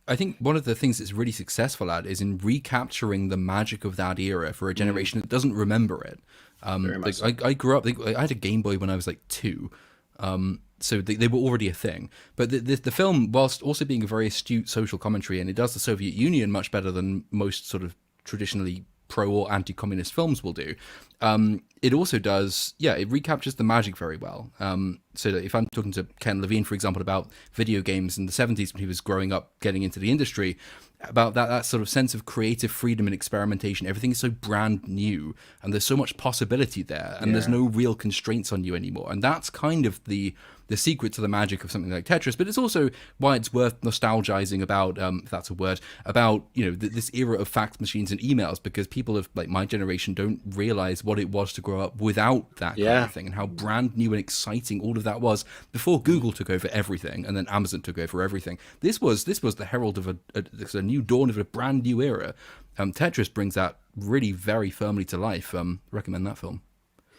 I think one of the things it's really successful at is in recapturing the magic of that era for a generation that doesn't remember it. I grew up, I had a Game Boy when I was like 2. So they were already a thing. But the film, whilst also being a very astute social commentary, and it does the Soviet Union much better than most sort of traditionally pro or anti-communist films will do, it also does, it recaptures the magic very well. So that if I'm talking to Ken Levine, for example, about video games in the 70s when he was growing up, getting into the industry, about that sort of sense of creative freedom and experimentation, everything is so brand new, and there's so much possibility there, and there's no real constraints on you anymore. And that's kind of the secret to the magic of something like Tetris, but it's also why it's worth nostalgizing about, if that's a word, about this era of fax machines and emails, because people of like my generation don't realize what it was to grow up without that kind of thing, and how brand new and exciting all of that was before Google took over everything and then Amazon took over everything. This was the herald of a new dawn of a brand new era. Tetris brings that really very firmly to life. Recommend that film.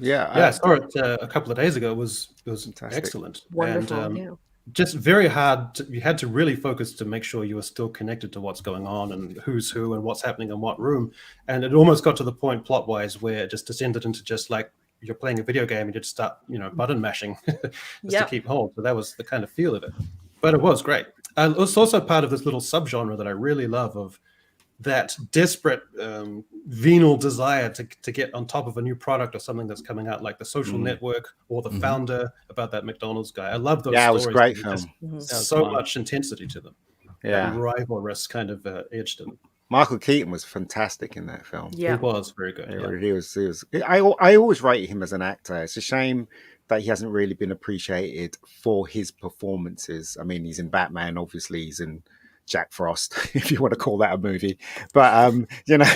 I saw it a couple of days ago. It was excellent. Wonderful. And just very hard. You had to really focus to make sure you were still connected to what's going on and who's who and what's happening in what room. And it almost got to the point plot-wise where it just descended into just like you're playing a video game and you just start, button mashing just to keep hold. So that was the kind of feel of it. But it was great. It's also part of this little subgenre that I really love of that desperate venal desire to get on top of a new product or something that's coming out, like The Social Network or The Founder, about that McDonald's guy. I love those stories. Yeah, it was a great film. So much intensity to them. Yeah. Rivalrous kind of edge to them. Michael Keaton was fantastic in that film. Yeah. He was very good. He was. I always rate him as an actor. It's a shame that he hasn't really been appreciated for his performances. I mean, he's in Batman, obviously. He's in Jack Frost, if you want to call that a movie. But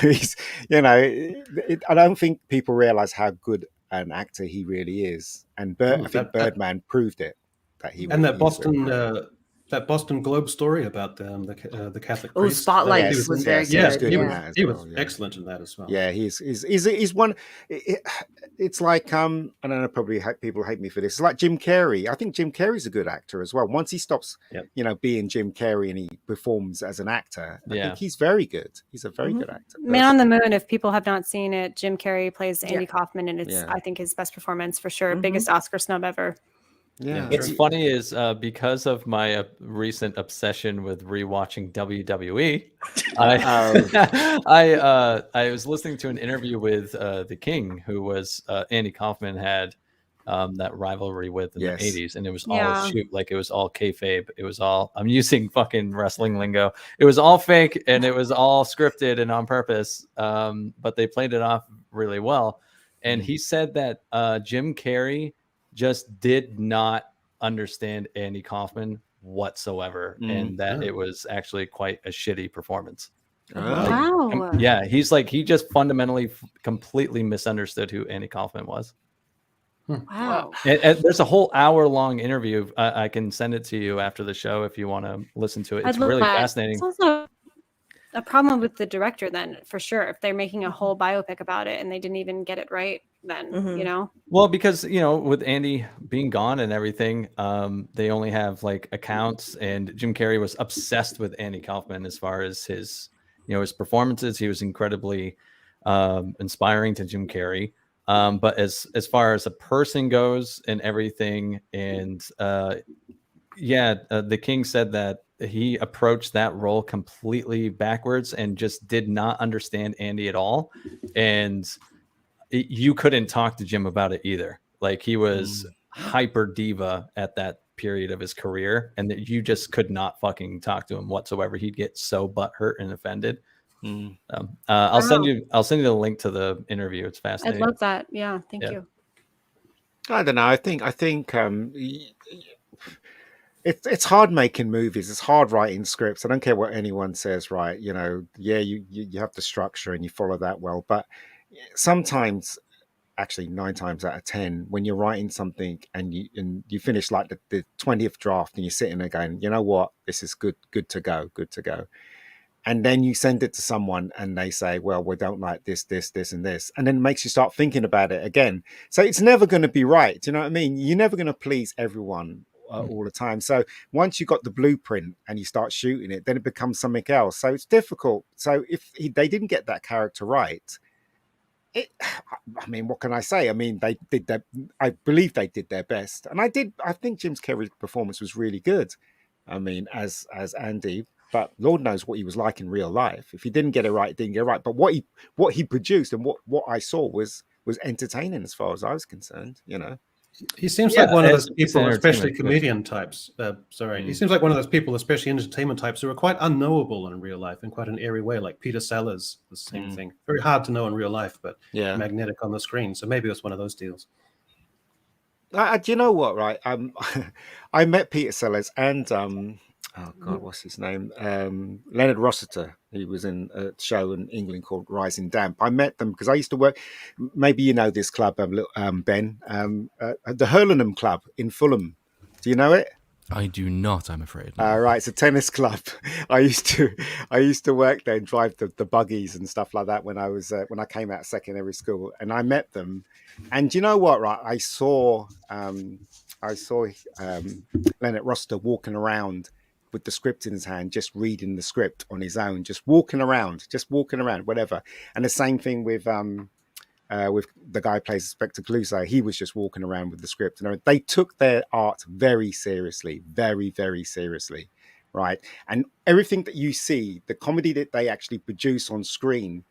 he's I don't think people realize how good an actor he really is, and I think Birdman proved it. That he and was, that Boston that Boston Globe story about the Catholic priest. Spotlight Yes, was yes, very good. He was excellent in that as well. Yeah, he's one. It's like I don't know, probably people hate me for this. It's like Jim Carrey. I think Jim Carrey's a good actor as well. Once he stops, being Jim Carrey and he performs as an actor, I think he's very good. He's a very good actor. Man on the Moon. If people have not seen it, Jim Carrey plays Andy Kaufman, and it's I think his best performance for sure. Biggest Oscar snub ever. Yeah. What's funny is because of my recent obsession with rewatching WWE, I was listening to an interview with the King, who was Andy Kaufman had that rivalry with in the 80s, and it was all it was all kayfabe. It was all, I'm using fucking wrestling lingo. It was all fake and it was all scripted and on purpose, but they played it off really well. And he said that Jim Carrey just did not understand Andy Kaufman whatsoever, and that it was actually quite a shitty performance. Wow. Yeah, he's like, he just fundamentally completely misunderstood who Andy Kaufman was. Wow. And there's a whole hour-long interview. I can send it to you after the show if you want to listen to it. It's really fascinating. It's also a problem with the director then, for sure. If they're making a whole biopic about it and they didn't even get it right, then Well, because with Andy being gone and everything, they only have like accounts, and Jim Carrey was obsessed with Andy Kaufman as far as his his performances. He was incredibly inspiring to Jim Carrey. But as far as a person goes and everything, and the King said that he approached that role completely backwards and just did not understand Andy at all. And you couldn't talk to Jim about it either. Like, he was hyper diva at that period of his career, and that you just could not fucking talk to him whatsoever. He'd get so butthurt and offended. I'll send you the link to the interview. It's fascinating. I'd love that. Yeah, thank you. I don't know. I think it's hard making movies. It's hard writing scripts. I don't care what anyone says, right? You have the structure and you follow that well. But sometimes, actually 9 times out of 10, when you're writing something and you finish like the 20th draft and you're sitting there going, you know what, this is good to go. And then you send it to someone and they say, well, we don't like this, and this. And then it makes you start thinking about it again. So it's never going to be right. Do you know what I mean? You're never going to please everyone all the time. So once you got the blueprint and you start shooting it, then it becomes something else. So it's difficult. So if they didn't get that character right, what can I say? I mean, they did that. I believe they did their best. And I think Jim Carrey's performance was really good. I mean, as Andy, but Lord knows what he was like in real life. If he didn't get it right, didn't get it right. But what he produced and what I saw was entertaining as far as I was concerned. He seems like one of those people, especially comedian types. He seems like one of those people, especially entertainment types, who are quite unknowable in real life in quite an airy way. Like Peter Sellers, the same thing. Very hard to know in real life, but magnetic on the screen. So maybe it's one of those deals. Do you know what? Right, I met Peter Sellers and oh God, what's his name? Leonard Rossiter. He was in a show in England called Rising Damp. I met them because I used to work. Maybe you know this club, Ben, the Hurlingham Club in Fulham. Do you know it? I do not, I'm afraid. Right, it's a tennis club. I used to work there and drive the buggies and stuff like that when I came out of secondary school, and I met them. And do you know what? Right, I saw Leonard Rossiter walking around with the script in his hand, just reading the script on his own, just walking around, whatever. And the same thing with the guy who plays Inspector Clouseau. He was just walking around with the script. And they took their art very seriously, very, very seriously, right? And everything that you see, the comedy that they actually produce on screen,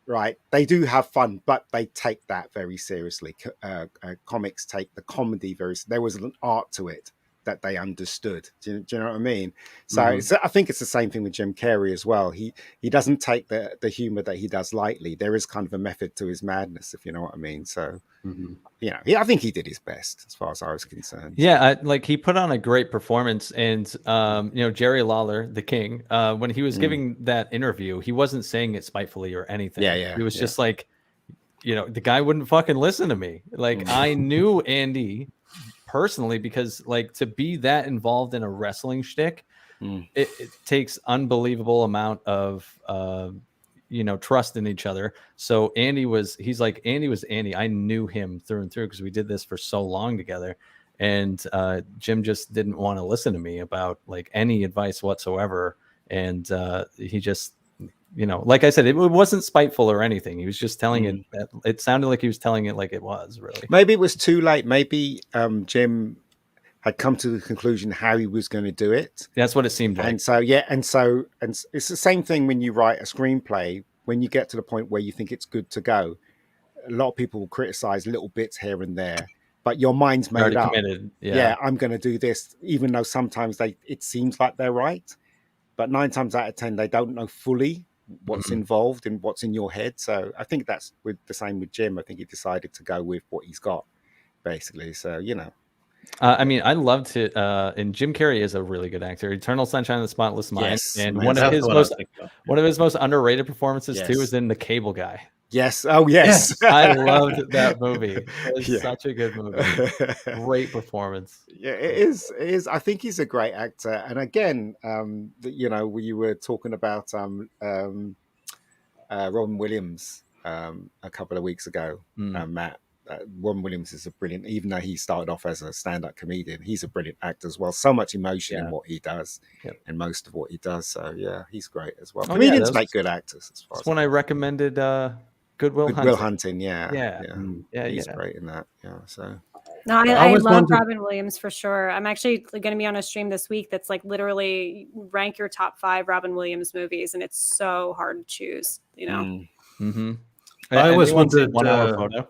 right? They do have fun, but they take that very seriously. Comics take the comedy very. There was an art to it. that they understood. Do you know what I mean? So I think it's the same thing with Jim Carrey as well. He doesn't take the humor that he does lightly. There is kind of a method to his madness, if you know what I mean. So I think he did his best as far as I was concerned. Yeah, like he put on a great performance, and Jerry Lawler, the king, when he was giving that interview, he wasn't saying it spitefully or anything. Yeah. He was just like, the guy wouldn't fucking listen to me. Like I knew Andy personally because like to be that involved in a wrestling shtick, it takes unbelievable amount of trust in each other. So Andy was Andy. I knew him through and through because we did this for so long together. And Jim just didn't want to listen to me about like any advice whatsoever. And he just, like I said, it wasn't spiteful or anything. He was just telling it. It sounded like he was telling it like it was really. Maybe it was too late. Maybe Jim had come to the conclusion how he was going to do it. That's what it seemed like. And so it's the same thing when you write a screenplay. When you get to the point where you think it's good to go, a lot of people will criticize little bits here and there, but your mind's made up. Committed. Yeah, I'm going to do this, even though sometimes it seems like they're right, but 9 times out of 10 they don't know fully what's involved and what's in your head. So I think that's the same with Jim. I think he decided to go with what he's got, basically. So I loved it. And Jim Carrey is a really good actor. Eternal Sunshine of the Spotless Mind, Yes, and man, one of his most underrated performances too is in The Cable Guy. Yes. Oh, yes. I loved that movie. It was such a good movie. Great performance. Yeah, it is. It is. I think he's a great actor. And again, you were talking about Robin Williams a couple of weeks ago, Matt. Robin Williams is a brilliant, even though he started off as a stand-up comedian, he's a brilliant actor as well. So much emotion in what he does and most of what he does. So yeah, he's great as well. Comedians make good actors. That's when I recommended Good Will Hunting. Yeah. He's great in that. Yeah. So no, I love Robin Williams for sure. I'm actually going to be on a stream this week that's like literally rank your top 5 Robin Williams movies, and it's so hard to choose. I always wanted 1 hour photo.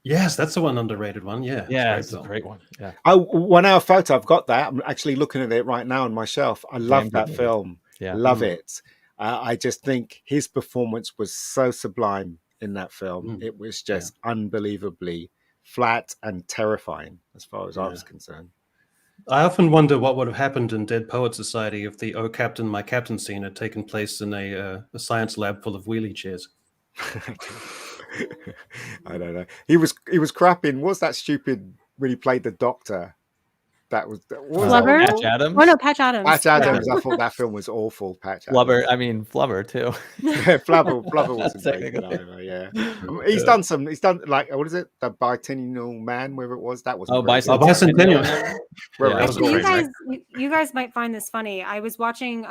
Yes, that's the one underrated one. Yeah, it's a great one. Yeah. 1 hour photo. I've got that. I'm actually looking at it right now on my shelf. I love that film. Yeah, love it. I just think his performance was so sublime in that film. It was just unbelievably flat and terrifying as far as I was concerned. I often wonder what would have happened in Dead Poet Society if the "Oh Captain, My Captain" scene had taken place in a science lab full of wheelie chairs. I don't know. He was crapping. What's that stupid when he played the doctor? Flubber? Patch Adams? Oh no, Patch Adams. Patch Adams. I thought that film was awful. Patch Adams. Flubber too. Flubber wasn't very good either. Yeah, he's done like what is it? The Bicentennial Man, wherever it was. That was Bicentennial. You guys might find this funny. I was watching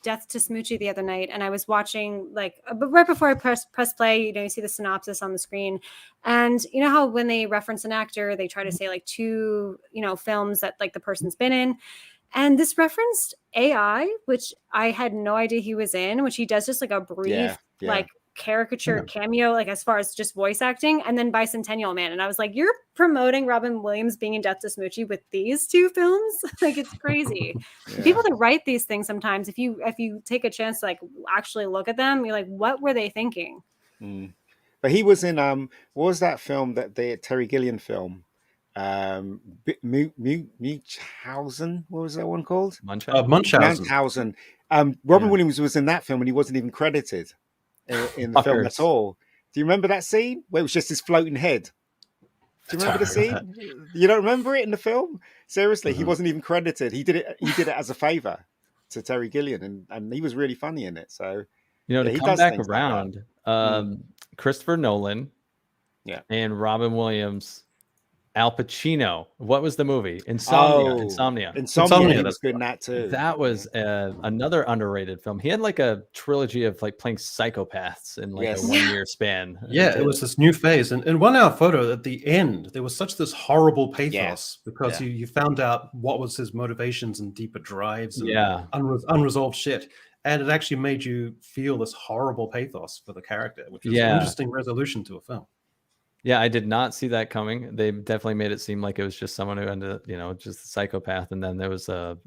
Death to Smoochie the other night, and I was watching but right before I press play, you see the synopsis on the screen, and you know how when they reference an actor, they try to say like 2 films that like the person's been in, and this referenced AI, which I had no idea he was in, which he does just like a brief like caricature cameo, like as far as just voice acting, and then Bicentennial Man, and I was like, you're promoting Robin Williams being in Death to Smoochie with these 2 films? Like it's crazy. People that write these things sometimes, if you take a chance to like actually look at them, you're like, what were they thinking? But he was in what was that film, that the Terry Gilliam film? Munchausen, what was that one called? Munchausen. Robin Williams was in that film and he wasn't even credited in the film at all. Do you remember that scene where it was just his floating head? Do you remember the scene? You don't remember it in the film? Seriously, he wasn't even credited. He did it as a favor to Terry Gilliam, and he was really funny in it. So to come back around, Christopher Nolan, and Robin Williams, Al Pacino. What was the movie? Insomnia. Insomnia was good in that too. That was another underrated film. He had like a trilogy of like playing psychopaths in like a 1-year span. Yeah, it was this new phase. And in 1 hour photo at the end, there was such this horrible pathos because you found out what was his motivations and deeper drives and unresolved shit. And it actually made you feel this horrible pathos for the character, which was an interesting resolution to a film. Yeah, I did not see that coming. They definitely made it seem like it was just someone who ended up, just a psychopath. And then there was a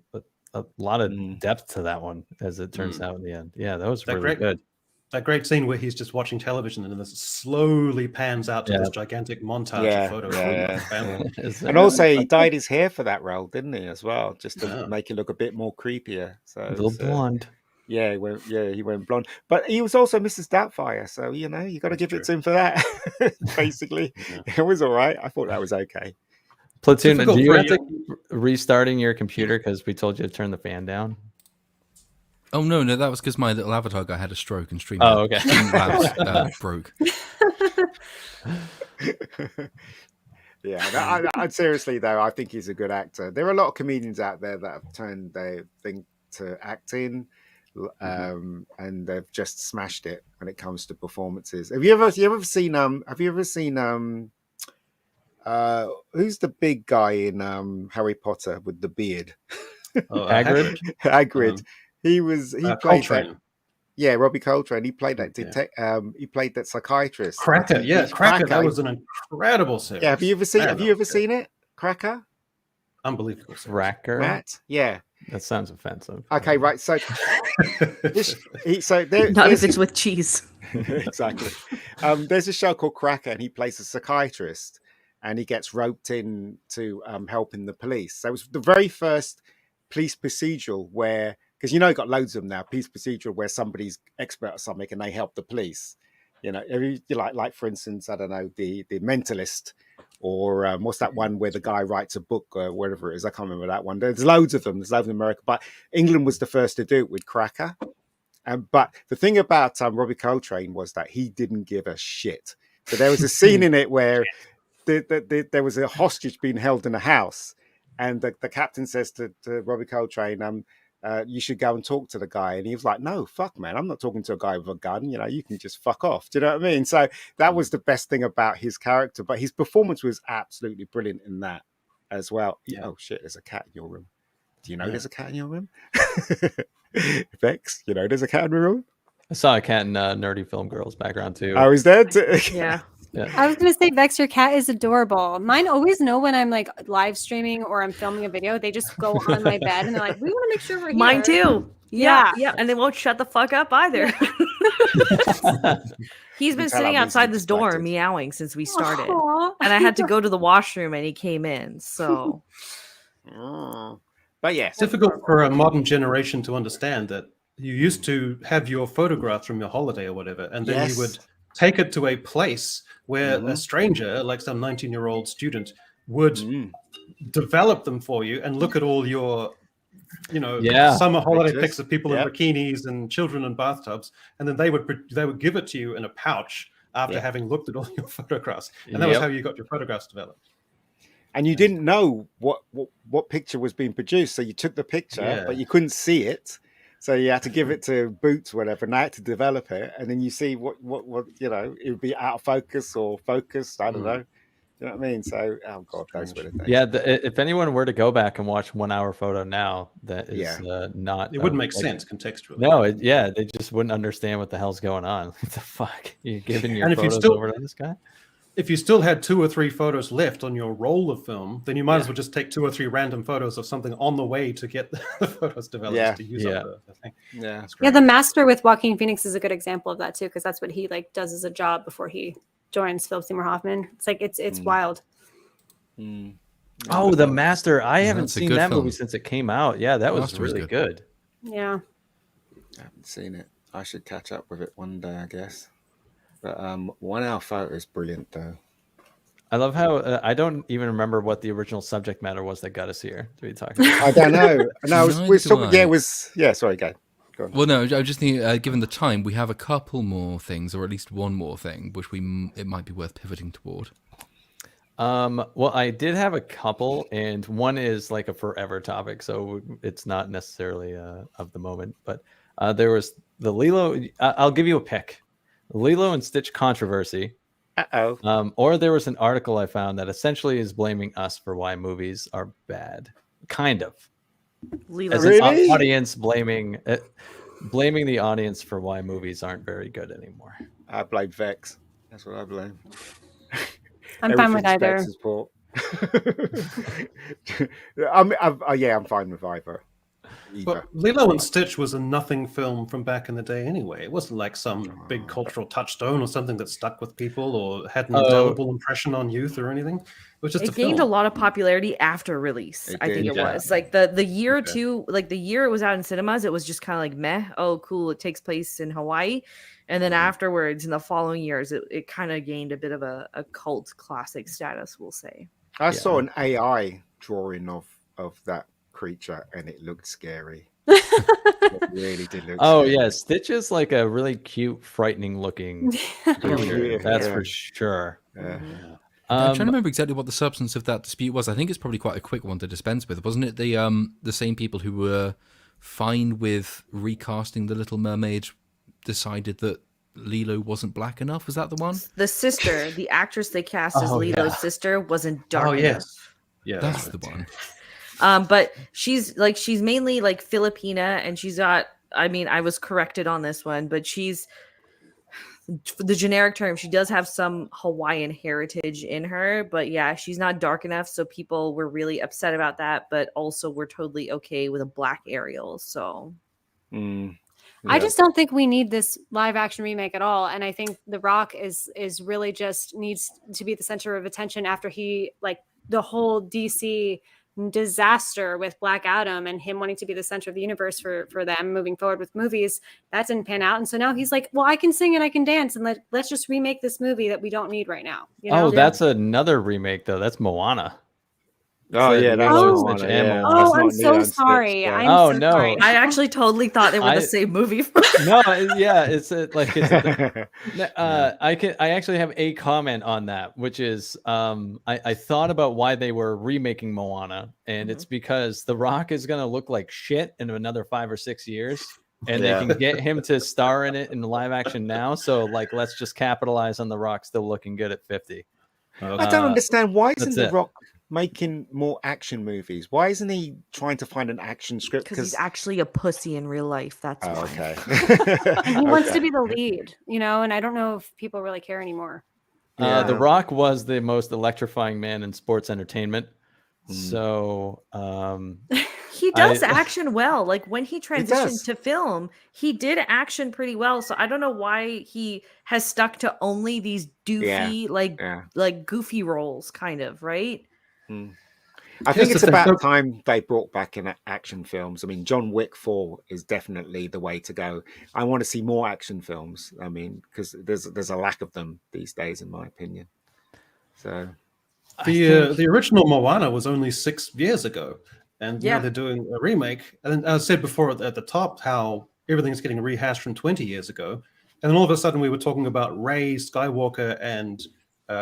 lot of depth to that one, as it turns out in the end. Yeah, that was really good. That great scene where he's just watching television and then this slowly pans out to this gigantic montage of photos. And also, he dyed his hair for that role, didn't he, as well? Just to make it look a bit more creepier. So a little blonde. Yeah, he went blonde. But he was also Mrs. Doubtfire, so you got to give it to him for that. Basically, it was all right. I thought that was okay. Platoon, do you have to keep restarting your computer because we told you to turn the fan down? Oh no, that was because my little avatar guy had a stroke and streamed. Oh, okay. Labs broke. Yeah, I seriously though, I think he's a good actor. There are a lot of comedians out there that have turned their thing to acting, and they've just smashed it when it comes to performances. Have you ever seen who's the big guy in Harry Potter with the beard? Hagrid. Hagrid. He played Coltrane. that. Yeah, Robbie Coltrane. He played that he played that psychiatrist. Cracker. Yeah, Cracker. That was an incredible series. Yeah, have you ever seen it? Cracker? Unbelievable. Cracker? Matt? Yeah. That sounds offensive. Okay, right. So, Not if it's with cheese. Exactly. There's a show called Cracker, and he plays a psychiatrist, and he gets roped in to helping the police. So it was the very first police procedural where, because you've got loads of them now, police procedural where somebody's expert at something and they help the police. Like for instance, I don't know, the Mentalist, or what's that one where the guy writes a book or whatever it is? I can't remember that one. There's loads of them. There's loads in America, but England was the first to do it with Cracker. But the thing about Robbie Coltrane was that he didn't give a shit. So there was a scene in it where there was a hostage being held in a house, and the captain says to Robbie Coltrane, you should go and talk to the guy. And he was like, no, fuck, man, I'm not talking to a guy with a gun. You can just fuck off. Do you know what I mean? So that was the best thing about his character. But his performance was absolutely brilliant in that as well. Yeah. Oh, shit, there's a cat in your room. Do you know there's a cat in your room? Vex, there's a cat in your room? I saw a cat in Nerdy Film Girls background, too. Oh, is there? Yeah. I was gonna say, Vex, your cat is adorable. Mine always know when I'm like live streaming or I'm filming a video. They just go on my bed and they're like, "We want to make sure we're here." Mine too. Yeah, and they won't shut the fuck up either. He's been sitting outside this door meowing since we started, and I had to go to the washroom, and he came in. So, but yeah, it's difficult for a modern generation to understand that you used to have your photographs from your holiday or whatever, and then you would take it to a place where a stranger, like some 19-year-old student, would develop them for you and look at all your, summer holiday pics of people in bikinis and children in bathtubs, and then they would give it to you in a pouch after having looked at all your photographs, and that was how you got your photographs developed. And you didn't know what picture was being produced, so you took the picture, but you couldn't see it. So you had to give it to Boots, whatever, and I had to develop it. And then you see what it would be out of focus or focused. I don't know. You know what I mean? So, oh God, those were the things. Yeah, if anyone were to go back and watch 1 hour photo now, that is not. It wouldn't make sense contextually. No, they just wouldn't understand what the hell's going on. What the fuck? You're giving your photos over to this guy? If you still had 2 or 3 photos left on your roll of film, then you might as well just take 2 or 3 random photos of something on the way to get the photos developed to use up the thing. Yeah, that's great. The Master with Joaquin Phoenix is a good example of that too, because that's what he does as a job before he joins Philip Seymour Hoffman. It's like it's wild. Oh, The Master! I haven't seen that movie since it came out. Yeah, that was really good. Yeah, I haven't seen it. I should catch up with it one day, I guess. But 1 hour photo is brilliant, though. I love how I don't even remember what the original subject matter was that got us here to be talking about. I don't know. No, we're talking. Yeah, it was. Yeah, sorry, go on. Well, no, I was just thinking. Given the time, we have a couple more things, or at least one more thing, which it might be worth pivoting toward. Well, I did have a couple, and one is like a forever topic, so it's not necessarily of the moment. But there was the Lilo. I'll give you a pick. Lilo and Stitch controversy. Or there was an article I found that essentially is blaming us for why movies are bad. Kind of. Lilo. As an audience blaming the audience for why movies aren't very good anymore. I blame Vex. That's what I blame. I'm fine with either. Support. I'm fine with either. But Lilo and Stitch was a nothing film from back in the day anyway. It wasn't like some big cultural touchstone or something that stuck with people or had an indelible impression on youth or anything. It was just it gained a lot of popularity after release. I think it was like the year or two, like the year it was out in cinemas, it was just kind of like meh. Oh, cool! It takes place in Hawaii, and then afterwards, in the following years, it kind of gained a bit of a cult classic status. We'll say. I saw an AI drawing of that creature, and it looked scary. It really did look. Oh scary. yeah, Stitch is like a really cute, frightening looking creature. That's for sure. I'm trying to remember exactly what the substance of that dispute was. I think it's probably quite a quick one to dispense with. Wasn't it the same people who were fine with recasting the Little Mermaid decided that Lilo wasn't black enough? Was that the one? The sister, the actress they cast as Lilo's sister, wasn't dark enough. Yeah, that's the one. But she's mainly like Filipina, and she's got. I mean, I was corrected on this one, but she's the generic term. She does have some Hawaiian heritage in her, but yeah, she's not dark enough. So people were really upset about that, but also we're totally okay with a black Ariel. So. I just don't think we need this live action remake at all. And I think The Rock is really just needs to be the center of attention after he, like, the whole DC disaster with Black Adam and him wanting to be the center of the universe for them moving forward with movies. That didn't pan out. And so now he's like, well, I can sing and I can dance, and let's just remake this movie that we don't need right now. You know? Oh, that's another remake though. That's Moana. Oh yeah, that's Stitch. yeah. Oh, I'm so sorry. I'm so sorry. I actually totally thought they were the same movie. No, yeah, I actually have a comment on that, which is I thought about why they were remaking Moana, and it's because The Rock is gonna look like shit in another 5 or 6 years, and they can get him to star in it in live action now. So like, let's just capitalize on The Rock still looking good at 50. I don't understand, why isn't The Rock making more action movies? Why isn't he trying to find an action script? Because he's actually a pussy in real life. That's why. Okay. And he wants to be the lead, you know, and I don't know if people really care anymore. The Rock was the most electrifying man in sports entertainment. So he does action well. Like when he transitioned to film, he did action pretty well. So I don't know why he has stuck to only these doofy, like goofy roles, kind of, right? I think it's about time they brought back in action films. I mean, John Wick 4 is definitely the way to go. I want to see more action films. I mean, because there's a lack of them these days, in my opinion. So the original Moana was only 6 years ago, and now they're doing a remake. And I said before at the top how everything's getting rehashed from 20 years ago, and then all of a sudden we were talking about Rey Skywalker and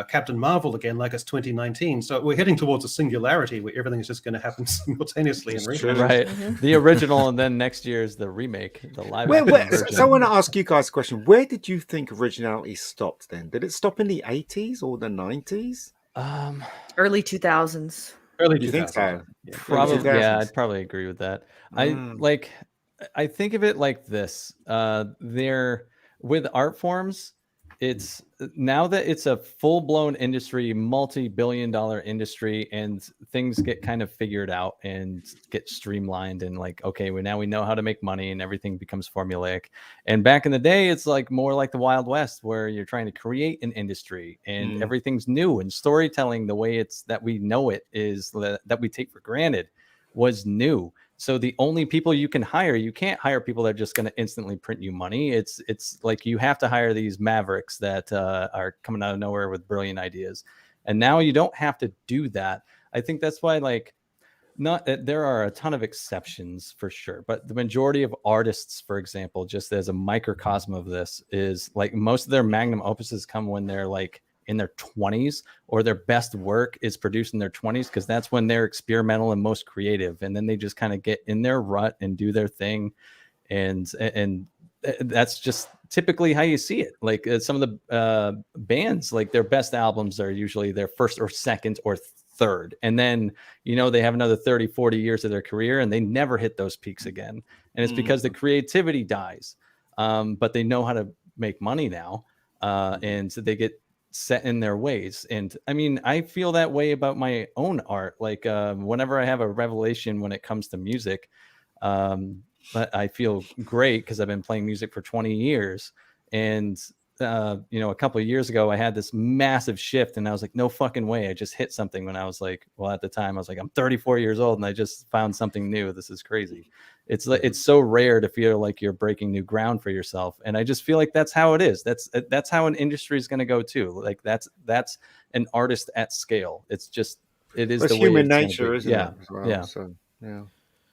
Captain Marvel again, like it's 2019. So we're heading towards a singularity where everything is just going to happen simultaneously. Right. The original, and then next year is the remake, the live action. So I want to ask you guys a question. Where did you think originality stopped then? Did it stop in the 80s or the 90s? Early 2000s. Early 2000s. You think so? Yeah. Probably, yeah, I'd probably agree with that. I think of it like this. They're with art forms, it's now that it's a full-blown industry, multi-billion-dollar industry, and things get kind of figured out and get streamlined, and like, okay, now we know how to make money, and everything becomes formulaic. And back in the day, it's like more like the Wild West, where you're trying to create an industry and everything's new, and storytelling, the way it's that we know it is that we take for granted, was new. So the only people you can hire, you can't hire people that are just going to instantly print you money. It's like you have to hire these mavericks that are coming out of nowhere with brilliant ideas. And now you don't have to do that. I think that's why, like, there are a ton of exceptions for sure, but the majority of artists, for example, just as a microcosm of this, is like most of their magnum opuses come when they're like in their 20s, or their best work is produced in their 20s, because that's when they're experimental and most creative, and then they just kind of get in their rut and do their thing, and that's just typically how you see it. Like some of the bands, like their best albums are usually their first or second or third, and then they have another 30-40 years of their career and they never hit those peaks again, and it's because the creativity dies, but they know how to make money now. And so they get set in their ways. And I mean, I feel that way about my own art. Like whenever I have a revelation when it comes to music, but I feel great because I've been playing music for 20 years. And you know, a couple of years ago, I had this massive shift, and I was like, no fucking way. I just hit something when I was like, well, at the time, I was like, I'm 34 years old, and I just found something new. This is crazy. It's like, it's so rare to feel like you're breaking new ground for yourself, and I just feel like that's how it is. That's how an industry is going to go too. Like that's an artist at scale. It's just it is the way human it's gonna nature, be. isn't Yeah, it? As well? yeah. So yeah.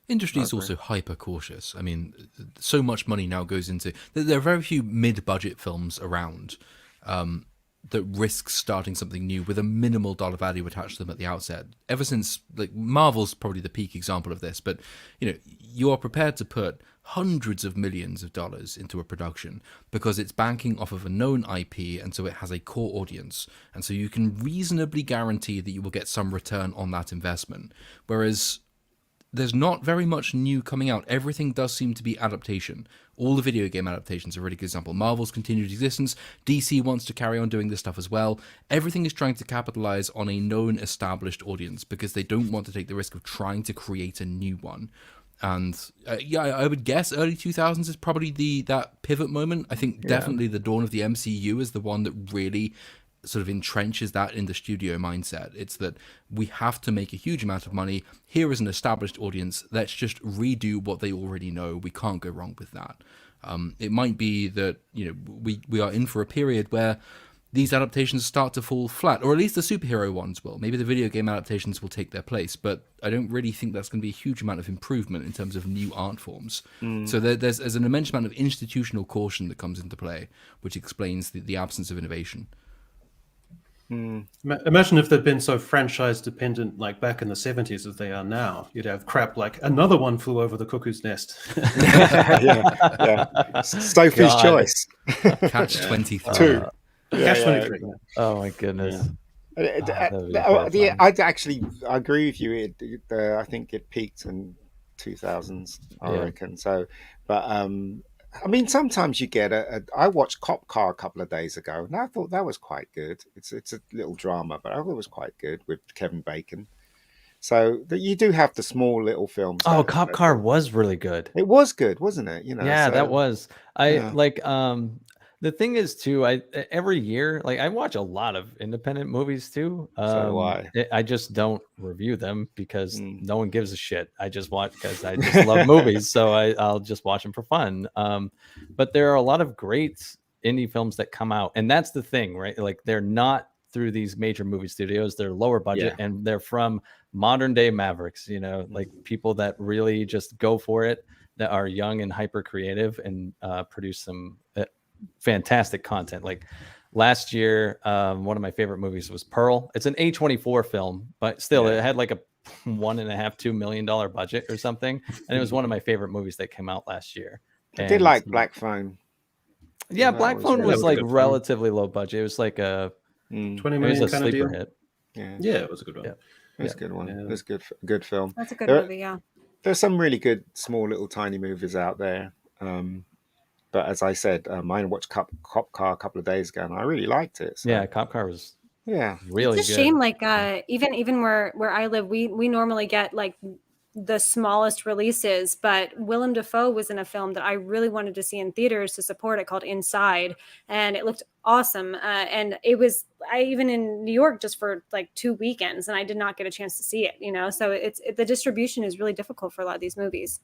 Industry is also hyper cautious. I mean, so much money now goes into. There are very few mid-budget films around that risk starting something new with a minimal dollar value attached to them at the outset. Ever since, like, Marvel's probably the peak example of this, but you know, you are prepared to put hundreds of millions of dollars into a production because it's banking off of a known IP, and so it has a core audience, and so you can reasonably guarantee that you will get some return on that investment. Whereas there's not very much new coming out. Everything does seem to be adaptation. All the video game adaptations are a really good example. Marvel's continued existence. DC wants to carry on doing this stuff as well. Everything is trying to capitalize on a known established audience because they don't want to take the risk of trying to create a new one. And yeah, I would guess early 2000s is probably that pivot moment. I think definitely the dawn of the MCU is the one that really sort of entrenches that in the studio mindset. It's that we have to make a huge amount of money. Here is an established audience. Let's just redo what they already know. We can't go wrong with that. It might be that, you know, we are in for a period where these adaptations start to fall flat, or at least the superhero ones will. Maybe the video game adaptations will take their place, but I don't really think that's going to be a huge amount of improvement in terms of new art forms. So there's an immense amount of institutional caution that comes into play, which explains the absence of innovation. Imagine if they'd been so franchise dependent like back in the 70s as they are now. You'd have crap like Another One Flew Over the Cuckoo's Nest. yeah. Sophie's Choice. Catch 23. Catch 23. Oh my goodness. I agree with you. I think it peaked in 2000s, I reckon. So, but I mean, sometimes you get I watched Cop Car a couple of days ago, and I thought that was quite good. It's a little drama, but I thought it was quite good with Kevin Bacon. So you do have the small little films. Oh, Cop Car was really good. It was good, wasn't it? You know. Yeah, so, that was. Like the thing is too, every year, like I watch a lot of independent movies too. So do I just don't review them because no one gives a shit. I just watch because I just love movies, so I'll just watch them for fun. But there are a lot of great indie films that come out, and that's the thing, right? Like they're not through these major movie studios; they're lower budget, and they're from modern day mavericks. You know, like people that really just go for it, that are young and hyper creative, and produce some fantastic content. Like last year, one of my favorite movies was Pearl. It's an A24 film, but still it had like a $1.5-2 million budget or something, and it was one of my favorite movies that came out last year. I did like Black Phone. Yeah, Black Phone was like relatively low budget. It was like a 20 it million was a kind of sleeper deal. hit. Yeah, it was a good one. Yeah. It was a good one. It was good film. That's a good movie, yeah. There's some really good small little tiny movies out there. But as I said, I watched Cop Car a couple of days ago, and I really liked it. So. Yeah, Cop Car was really it's a good. shame. Like even where I live, we normally get like the smallest releases, but Willem Dafoe was in a film that I really wanted to see in theaters to support it called Inside, and it looked awesome. And it was even in New York just for like 2 weekends, and I did not get a chance to see it. You know, so the distribution is really difficult for a lot of these movies.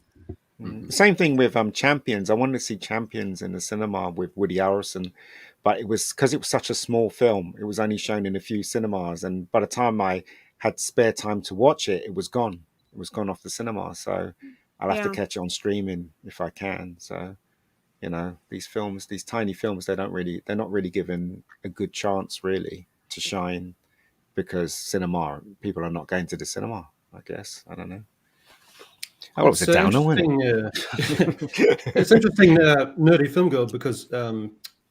Same thing with Champions. I wanted to see Champions in the cinema with Woody Harrelson, but it was because it was such a small film. It was only shown in a few cinemas, and by the time I had spare time to watch it, it was gone. It was gone off the cinema. So I'll have to catch it on streaming if I can. So you know, these films, these tiny films, they're not really given a good chance really to shine because people are not going to the cinema. I guess I don't know. Oh, it's a downer, wasn't it? It's interesting, Nerdy Film Girl, because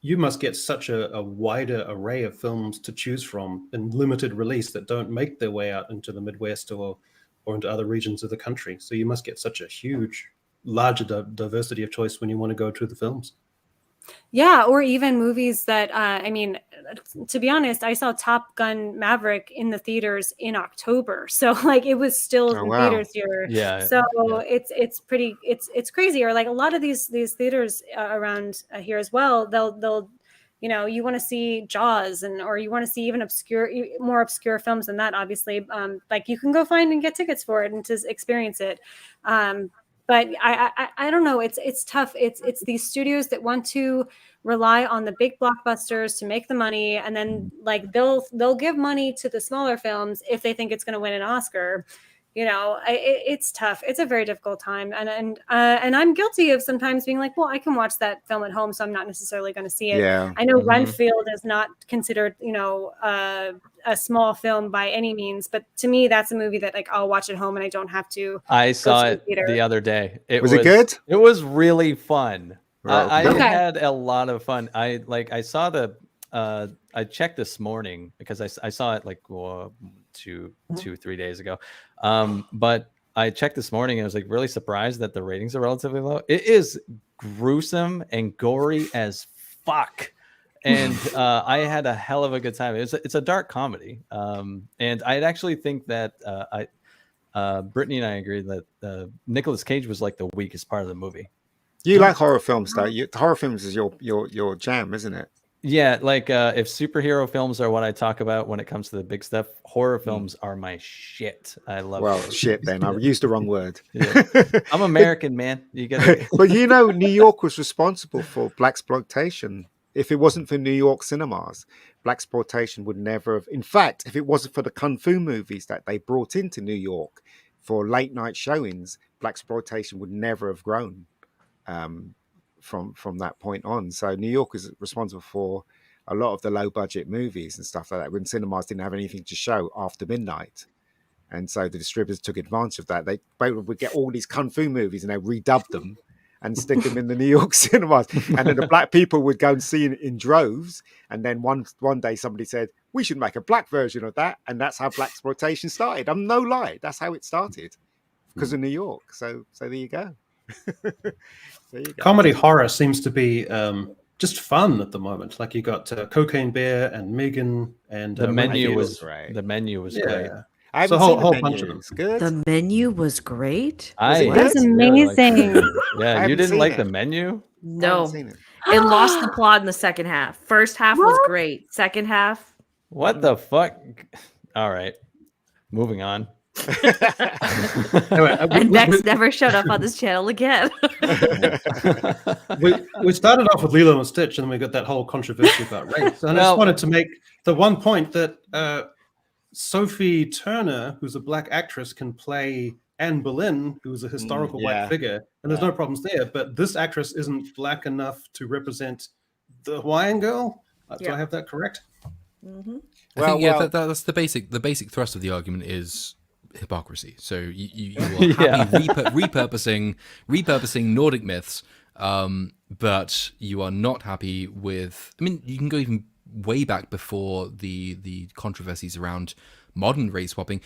you must get such a wider array of films to choose from in limited release that don't make their way out into the Midwest or into other regions of the country. So you must get such a larger diversity of choice when you want to go to the films. Yeah, or even movies that I mean, to be honest, I saw Top Gun Maverick in the theaters in October, so like it was still Oh in wow. theaters here. Yeah. So yeah. it's pretty it's crazy. Or like a lot of these theaters around here as well. They'll you know, you want to see Jaws or you want to see even more obscure films than that. Obviously, like you can go find and get tickets for it and to experience it. But I don't know. It's tough. It's these studios that want to rely on the big blockbusters to make the money, and then like they'll give money to the smaller films if they think it's going to win an Oscar. You know, it's tough. It's a very difficult time, and I'm guilty of sometimes being like, well, I can watch that film at home, so I'm not necessarily going to see it. Yeah. I know Renfield is not considered, you know, a small film by any means, but to me, that's a movie that like I'll watch at home and I don't have to. I saw the it theater. the other day. Was it good? It was really fun. I Okay. had a lot of fun. I saw the I checked this morning because I saw it like 3 days ago. But I checked this morning and I was like really surprised that the ratings are relatively low. It is gruesome and gory as fuck. And I had a hell of a good time. It's a dark comedy. And I actually think that Brittany and I agree that Nicolas Cage was like the weakest part of the movie. You like horror films, though. Horror films is your jam, isn't it? Yeah, like if superhero films are what I talk about when it comes to the big stuff, horror films are my shit. I love. Well, those. shit. Then I used the wrong word. Yeah. I'm American, man. You got. But you know, New York was responsible for blaxploitation. If it wasn't for New York cinemas, blaxploitation would never have. In fact, if it wasn't for the kung fu movies that they brought into New York for late night showings, blaxploitation would never have grown. From that point on. So New York is responsible for a lot of the low budget movies and stuff like that when cinemas didn't have anything to show after midnight. And so the distributors took advantage of that. They would get all these kung fu movies and they redub them and stick them in the New York cinemas. And then the black people would go and see it in droves. And then one day somebody said, we should make a black version of that. And that's how blaxploitation started. I'm no lie. That's how it started because of New York. So there you go. Comedy horror seems to be just fun at the moment. Like you got Cocaine Bear and Megan, and The menu was great. The menu was Yeah. great. I haven't So seen whole the bunch menu. of them. It's good. The menu was great. That's really liked amazing. it. Yeah, haven't you didn't seen like it. the menu? I haven't No, seen it. it lost the plot in the second half. First half was What? great. Second half, What the fuck? All right, moving on. Anyway, and Vex never showed up on this channel again. we started off with Lilo and Stitch, and then we got that whole controversy about race. And I just wanted to make the one point that Sophie Turner, who's a black actress, can play Anne Boleyn, who's a historical white figure, and there's no problems there. But this actress isn't black enough to represent the Hawaiian girl. Do I have that correct? Mm-hmm. I think, that's the basic thrust of the argument is hypocrisy. So you are happy repurposing Nordic myths, but you are not happy with. I mean, you can go even way back before the controversies around modern race swapping.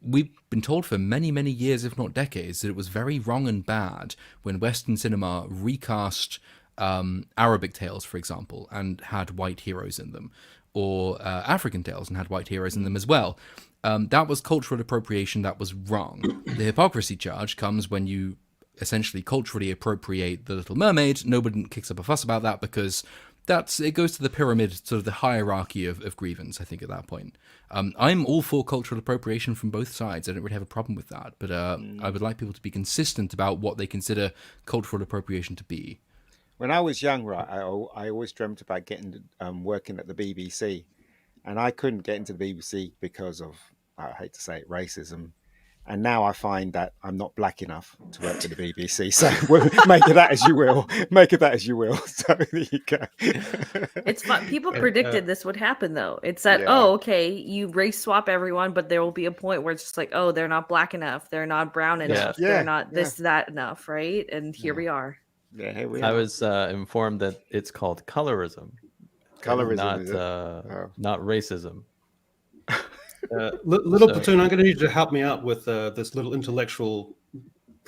We've been told for many years, if not decades, that it was very wrong and bad when Western cinema recast Arabic tales, for example, and had white heroes in them, or African tales and had white heroes in them as well. That was cultural appropriation. That was wrong. The hypocrisy charge comes when you essentially culturally appropriate The Little Mermaid. Nobody kicks up a fuss about that because it goes to the pyramid, sort of the hierarchy of grievance, I think, at that point. I'm all for cultural appropriation from both sides. I don't really have a problem with that. But I would like people to be consistent about what they consider cultural appropriation to be. When I was young, right, I always dreamt about getting working at the BBC, and I couldn't get into the BBC because of, I hate to say it, racism. And now I find that I'm not black enough to work for the BBC. So make of that as you will. Make of that as you will. So there you go. It's fun. People predicted this would happen, though. It's that, okay, you race swap everyone, but there will be a point where it's just like, oh, they're not black enough. They're not brown enough. They're not that enough, right? And here we are. Yeah, here we are. I was informed that it's called colorism. Colorism, not racism. Little Platoon, I'm going to need you to help me out with this little intellectual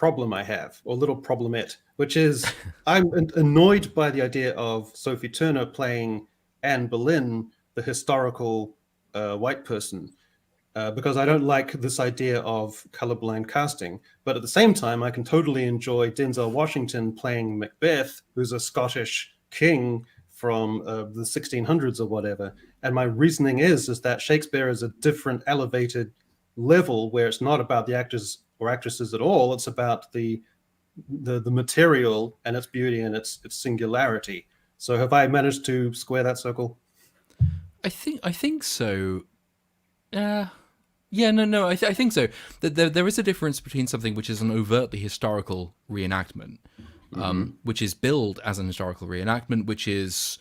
problem I have, or little problemette, which is I'm annoyed by the idea of Sophie Turner playing Anne Boleyn, the historical white person, because I don't like this idea of colorblind casting. But at the same time, I can totally enjoy Denzel Washington playing Macbeth, who's a Scottish king from the 1600s or whatever. And my reasoning is that Shakespeare is a different elevated level where it's not about the actors or actresses at all. It's about the material and its beauty and its singularity. So have I managed to square that circle? I think so. No. I think so. There is a difference between something which is an overtly historical reenactment, which is billed as an historical reenactment, which is,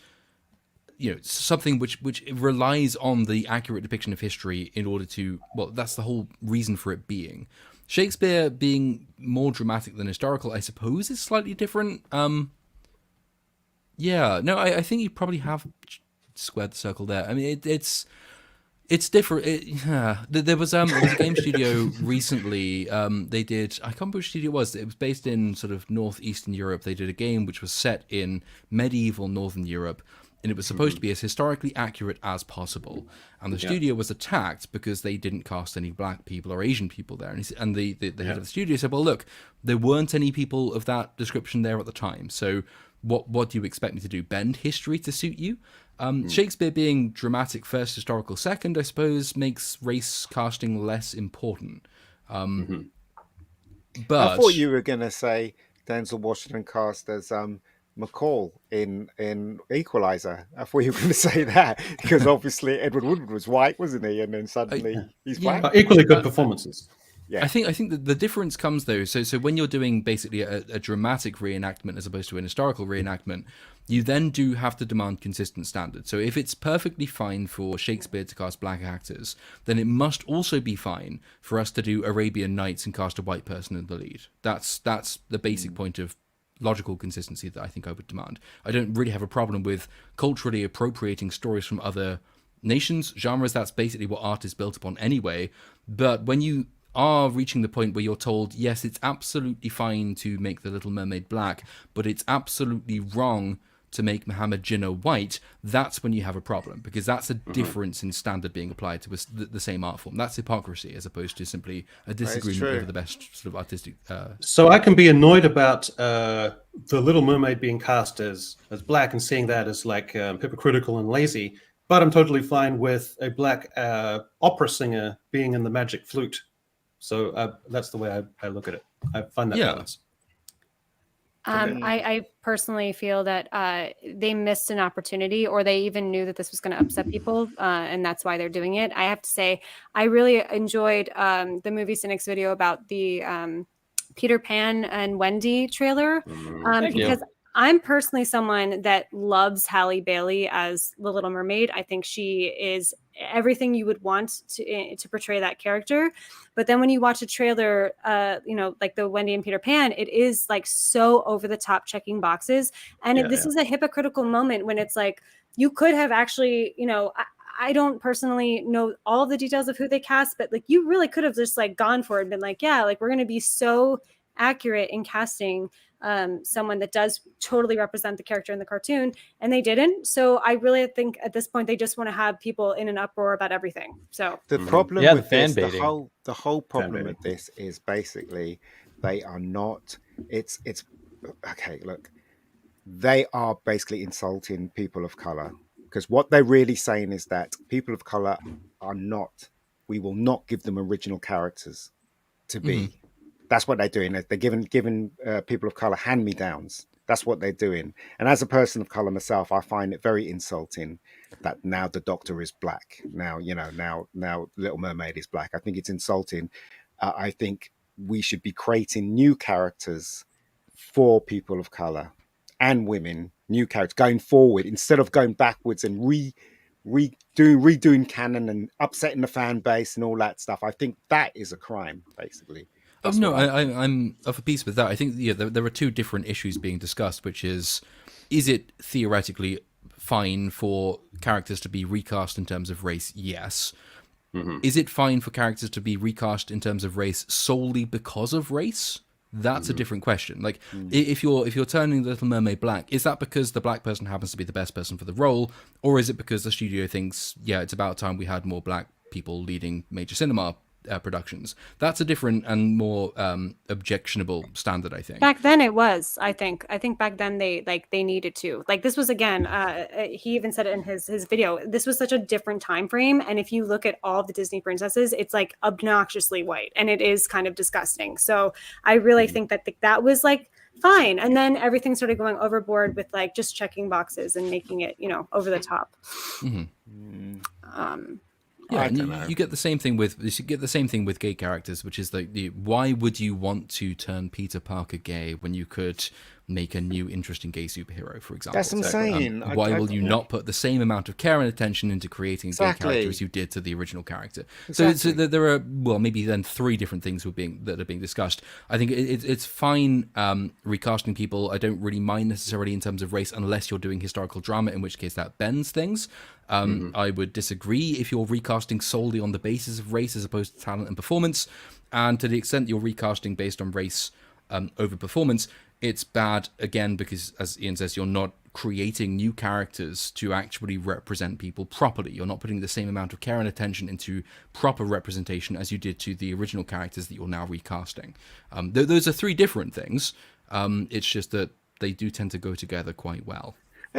something which relies on the accurate depiction of history in order to, well, that's the whole reason for it being. Shakespeare being more dramatic than historical, I suppose, is slightly different. I think you probably have squared the circle there. I mean, it's different. There was a game studio recently. They did, I can't remember which studio it was. It was based in sort of northeastern Europe. They did a game which was set in medieval northern Europe, and it was supposed to be as historically accurate as possible. And the studio was attacked because they didn't cast any black people or Asian people there. And the head of the studio said, "Well, look, there weren't any people of that description there at the time. So what do you expect me to do? Bend history to suit you?" Shakespeare being dramatic first, historical second, I suppose, makes race casting less important. But I thought you were going to say Denzel Washington cast as McCall in Equalizer. I thought you were going to say that because obviously Edward Woodward was white, wasn't he? And then suddenly he's black. Equally good performances. Yeah. I think that the difference comes though. So when you're doing basically a dramatic reenactment as opposed to an historical reenactment, you then do have to demand consistent standards. So if it's perfectly fine for Shakespeare to cast black actors, then it must also be fine for us to do Arabian Nights and cast a white person in the lead. That's the basic point of logical consistency that I think I would demand. I don't really have a problem with culturally appropriating stories from other nations, genres. That's basically what art is built upon anyway. But when you are reaching the point where you're told, yes, it's absolutely fine to make The Little Mermaid black, but it's absolutely wrong to make Muhammad Jinnah white, that's when you have a problem, because that's a difference in standard being applied to the same art form. That's hypocrisy as opposed to simply a disagreement over the best sort of artistic... So I can be annoyed about The Little Mermaid being cast as black and seeing that as like hypocritical and lazy, but I'm totally fine with a black opera singer being in the magic flute. So that's the way I look at it. I find that balance. I personally feel that they missed an opportunity, or they even knew that this was going to upset people, and that's why they're doing it. I have to say, I really enjoyed the Movie Cynic's video about the Peter Pan and Wendy trailer, because I'm personally someone that loves Halle Bailey as the Little Mermaid. I think she is everything you would want to portray that character. But then when you watch a trailer, like the Wendy and Peter Pan, it is like so over the top, checking boxes. And this is a hypocritical moment when it's like, you could have actually, I don't personally know all of the details of who they cast, but like you really could have just like gone for it and been like, yeah, like we're going to be so accurate in casting someone that does totally represent the character in the cartoon, and they didn't. So I really think at this point they just want to have people in an uproar about everything. So the problem with this, the whole problem with this is basically they are not. It's okay. Look, they are basically insulting people of color, because what they're really saying is that people of color are not. We will not give them original characters to be. That's what they're doing. They're giving people of color hand-me-downs. That's what they're doing. And as a person of color myself, I find it very insulting that now the Doctor is black. Now Little Mermaid is black. I think it's insulting. I think we should be creating new characters for people of color and women, new characters going forward instead of going backwards and redoing canon and upsetting the fan base and all that stuff. I think that is a crime, basically. I'm of a piece with that. I think there are two different issues being discussed, which is it theoretically fine for characters to be recast in terms of race? Yes. Is it fine for characters to be recast in terms of race solely because of race? that's a different question. Like, if you're turning the Little Mermaid black, is that because the black person happens to be the best person for the role, or is it because the studio thinks, yeah, it's about time we had more black people leading major cinema productions? That's a different and more objectionable standard, I think. Back then it was, I think back then they needed to, like, this was, again, he even said it in his video, this was such a different time frame. And if you look at all the Disney princesses, it's like obnoxiously white, and it is kind of disgusting. So I really think that that was like fine. And then everything started going overboard with like just checking boxes and making it, over the top. Yeah, and you get the same thing with gay characters, which is like, why would you want to turn Peter Parker gay when you could make a new interesting gay superhero, for example? That's what I'm saying. Why will you not put the same amount of care and attention into creating a gay character as you did to the original character? So there are, well, maybe then 3 different things that are being discussed. I think it's fine recasting people. I don't really mind necessarily in terms of race, unless you're doing historical drama, in which case that bends things. I would disagree if you're recasting solely on the basis of race as opposed to talent and performance. And to the extent you're recasting based on race over performance, it's bad, again, because, as Ian says, you're not creating new characters to actually represent people properly. You're not putting the same amount of care and attention into proper representation as you did to the original characters that you're now recasting. Those are 3 different things. It's just that they do tend to go together quite well.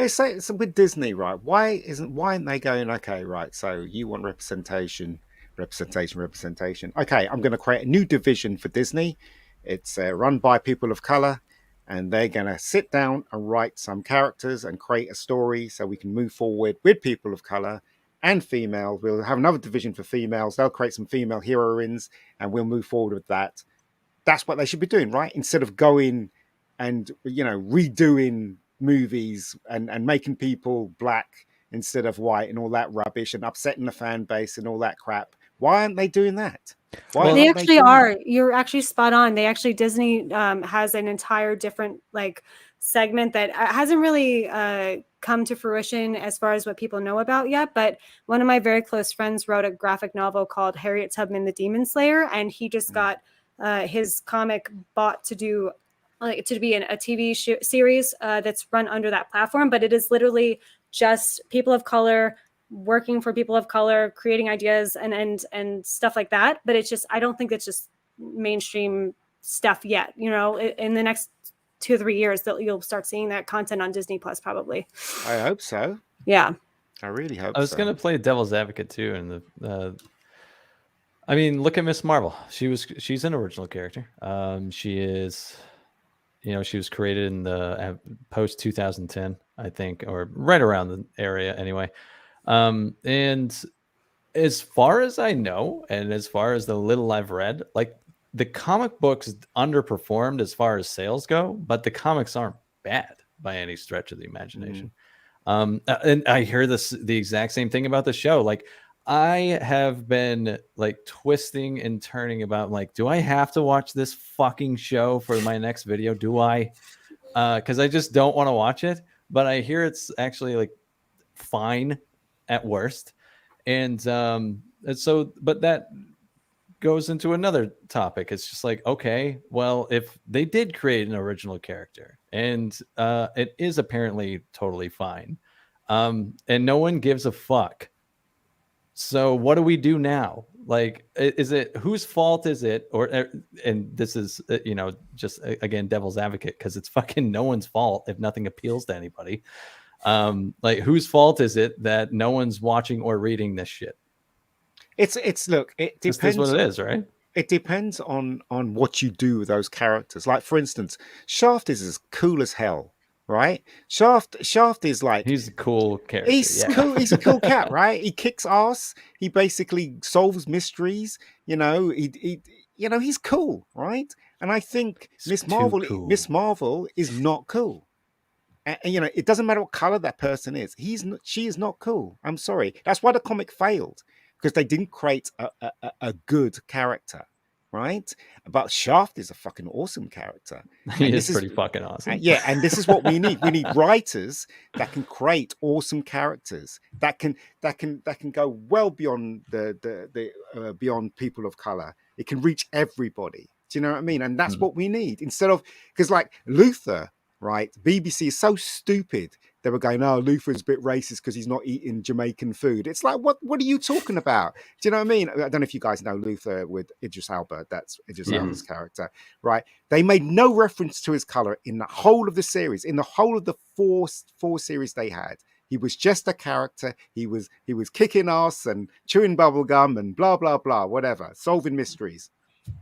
So with Disney, right? Why aren't they going, okay, right? So you want representation. Okay, I'm going to create a new division for Disney. It's run by people of color, and they're going to sit down and write some characters and create a story so we can move forward with people of color and female. We'll have another division for females. They'll create some female heroines, and we'll move forward with that. That's what they should be doing, right? Instead of going and redoing movies and making people black instead of white and all that rubbish and upsetting the fan base and all that crap. Why aren't they doing that? They actually are. You're actually spot on. Disney has an entire different segment that hasn't really come to fruition as far as what people know about yet. But one of my very close friends wrote a graphic novel called Harriet Tubman the Demon Slayer, and he just got his comic bought to do to be in a TV series that's run under that platform. But it is literally just people of color working for people of color, creating ideas and stuff like that. But it's just, I don't think it's just mainstream stuff yet. In the next 2 or 3 years that you'll start seeing that content on Disney Plus, probably. I hope so. Yeah. I really hope so. I was going to play devil's advocate too. And I mean, look at Miss Marvel. She's an original character. She is, she was created in the post 2010, I think, or right around the area anyway. And as far as I know, and as far as the little I've read, the comic books underperformed as far as sales go, but the comics aren't bad by any stretch of the imagination. And I hear the exact same thing about the show. I have been twisting and turning about do I have to watch this fucking show for my next video? Do I? Because I just don't want to watch it. But I hear it's actually fine at worst. And so, but that goes into another topic. It's just okay, well, if they did create an original character and it is apparently totally fine, and no one gives a fuck. So what do we do now? Is it, whose fault is it? And this is, just again, devil's advocate, because it's fucking no one's fault if nothing appeals to anybody. Whose fault is it that no one's watching or reading this shit? Look, it depends. That's what it is, right? It depends on what you do with those characters. For instance, Shaft is as cool as hell, right? Shaft is he's a cool character. He's cool. He's a cool cat, right? He kicks ass. He basically solves mysteries. He's cool, right? And I think Miss Marvel is not cool. And, it doesn't matter what color that person is. She is not cool. I'm sorry. That's why the comic failed, because they didn't create a good character, right? But Shaft is a fucking awesome character. He is pretty fucking awesome. And this is what we need. We need writers that can create awesome characters that can go well beyond the beyond people of color. It can reach everybody, Do you know what I mean? And that's what we need, instead of, because like Luther, right? BBC is so stupid. They were going, oh, Luther's a bit racist because he's not eating Jamaican food. It's like, what are you talking about? Do you know what I mean? I don't know if you guys know Luther with Idris Elba. That's Idris Elba's character, right? They made no reference to his color in the whole of the series, in the whole of the four series they had. He was just a character. He was kicking ass and chewing bubble gum and blah, blah, blah, whatever, solving mysteries,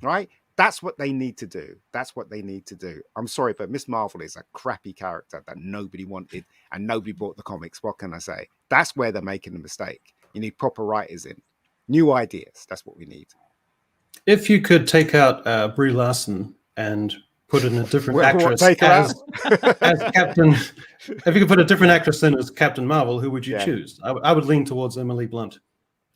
right? That's what they need to do. That's what they need to do. I'm sorry, but Miss Marvel is a crappy character that nobody wanted and nobody bought the comics. What can I say? That's where they're making the mistake. You need proper writers in. New ideas. That's what we need. If you could take out Brie Larson and put in a different actress as Captain, if you could put a different actress in as Captain Marvel, who would you choose? I would lean towards Emily Blunt.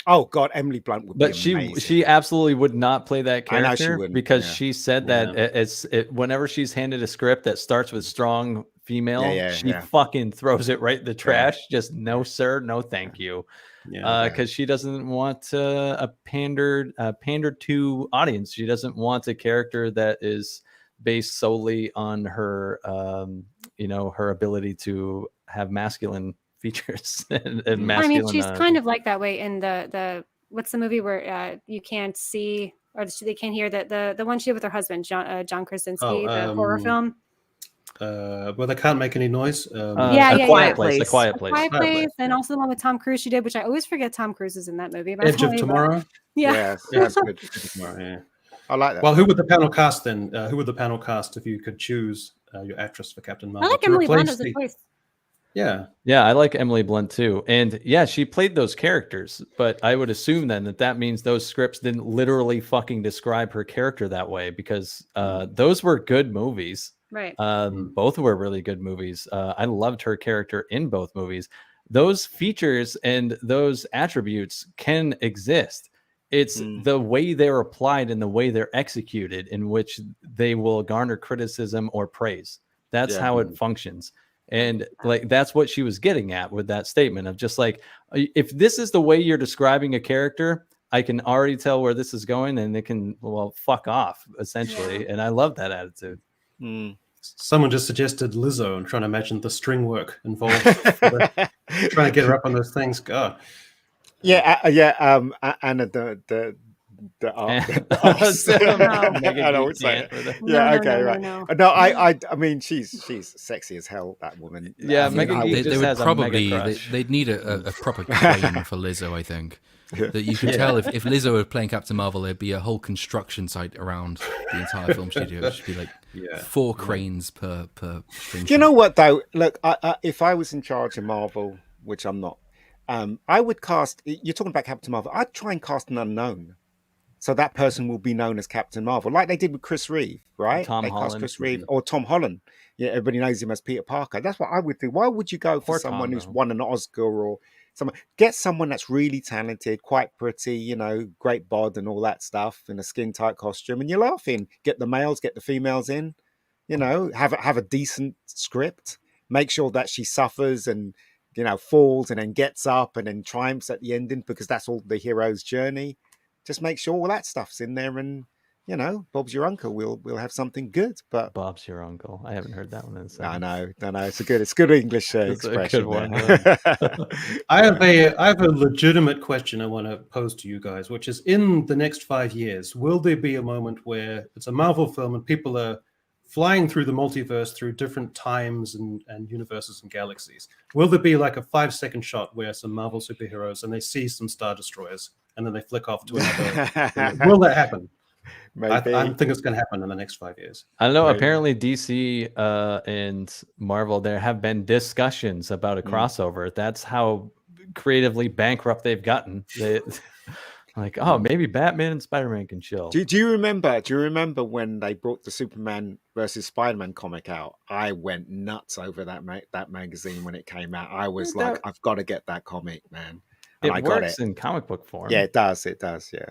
Oh God, Emily Blunt would be amazing. But she absolutely would not play that character. I know she wouldn't, because she said that whenever she's handed a script that starts with strong female, she fucking throws it right in the trash. Just no sir, no thank you. Because she doesn't want a pandered to audience. She doesn't want a character that is based solely on her her ability to have masculine features and masculine. I mean, she's kind of like that way in the what's the movie where you can't see or they can't hear, the one she did with her husband John Krasinski, the horror film. Well, they can't make any noise. A Quiet Place. Quiet Place, and also the one with Tom Cruise she did, which I always forget Tom Cruise is in that movie. Edge of Tomorrow. Yes, that's good. Edge of Tomorrow, yeah. I like that. Well, who would the panel cast then? Who would the panel cast if you could choose your actress for Captain Marvel? I like Emily Blunt as a choice. Yeah, I like Emily Blunt too, and she played those characters. But I would assume then that means those scripts didn't literally fucking describe her character that way, because those were good movies. Right. Both were really good movies. I loved her character in both movies. Those features and those attributes can exist. It's the way they're applied and the way they're executed in which they will garner criticism or praise. That's how it functions. And like, that's what she was getting at with that statement of just like, if this is the way you're describing a character, I can already tell where this is going, and it can, fuck off, essentially. And I love that attitude. Someone just suggested Lizzo, and trying to imagine the string work involved, trying to get her up on those things. God. And the I know what's saying. No, I mean, she's sexy as hell, that woman. Mega Geek they would probably they'd need a proper crane for Lizzo, I think. That you could tell if Lizzo were playing Captain Marvel, there'd be a whole construction site around the entire film studio. It should be like 4 cranes per string. Do you know what though? Look, if I was in charge of Marvel, which I'm not, I would cast. You're talking about Captain Marvel. I'd try and cast an unknown, so that person will be known as Captain Marvel, like they did with Chris Reeve, right? Tom Holland. Cast Chris Reeve or Tom Holland. Yeah, everybody knows him as Peter Parker. That's what I would do. Why would you go for someone who's won an Oscar or someone? Get someone that's really talented, quite pretty, great bod and all that stuff, in a skin tight costume, and you're laughing. Get the males, get the females in. Have a decent script. Make sure that she suffers and falls and then gets up and then triumphs at the ending, because that's all the hero's journey. Just make sure all that stuff's in there, and Bob's your uncle. We'll have something good. But Bob's your uncle. I haven't heard that one in a second. I know. It's good English expression. A good one. I have a legitimate question I want to pose to you guys, which is, in the next 5 years, will there be a moment where it's a Marvel film and people are flying through the multiverse, through different times and universes and galaxies? Will there be like a 5-second shot where some Marvel superheroes and they see some Star Destroyers and then they flick off to another? Will that happen? I think it's going to happen in the next 5 years. I don't know. Apparently, DC and Marvel, there have been discussions about a crossover. That's how creatively bankrupt they've gotten. Like, maybe Batman and Spider-Man can chill. Do you remember when they brought the Superman versus Spider-Man comic out? I went nuts over that magazine when it came out. I was like, I've got to get that comic, man. And it works in comic book form. Yeah, it does. Yeah.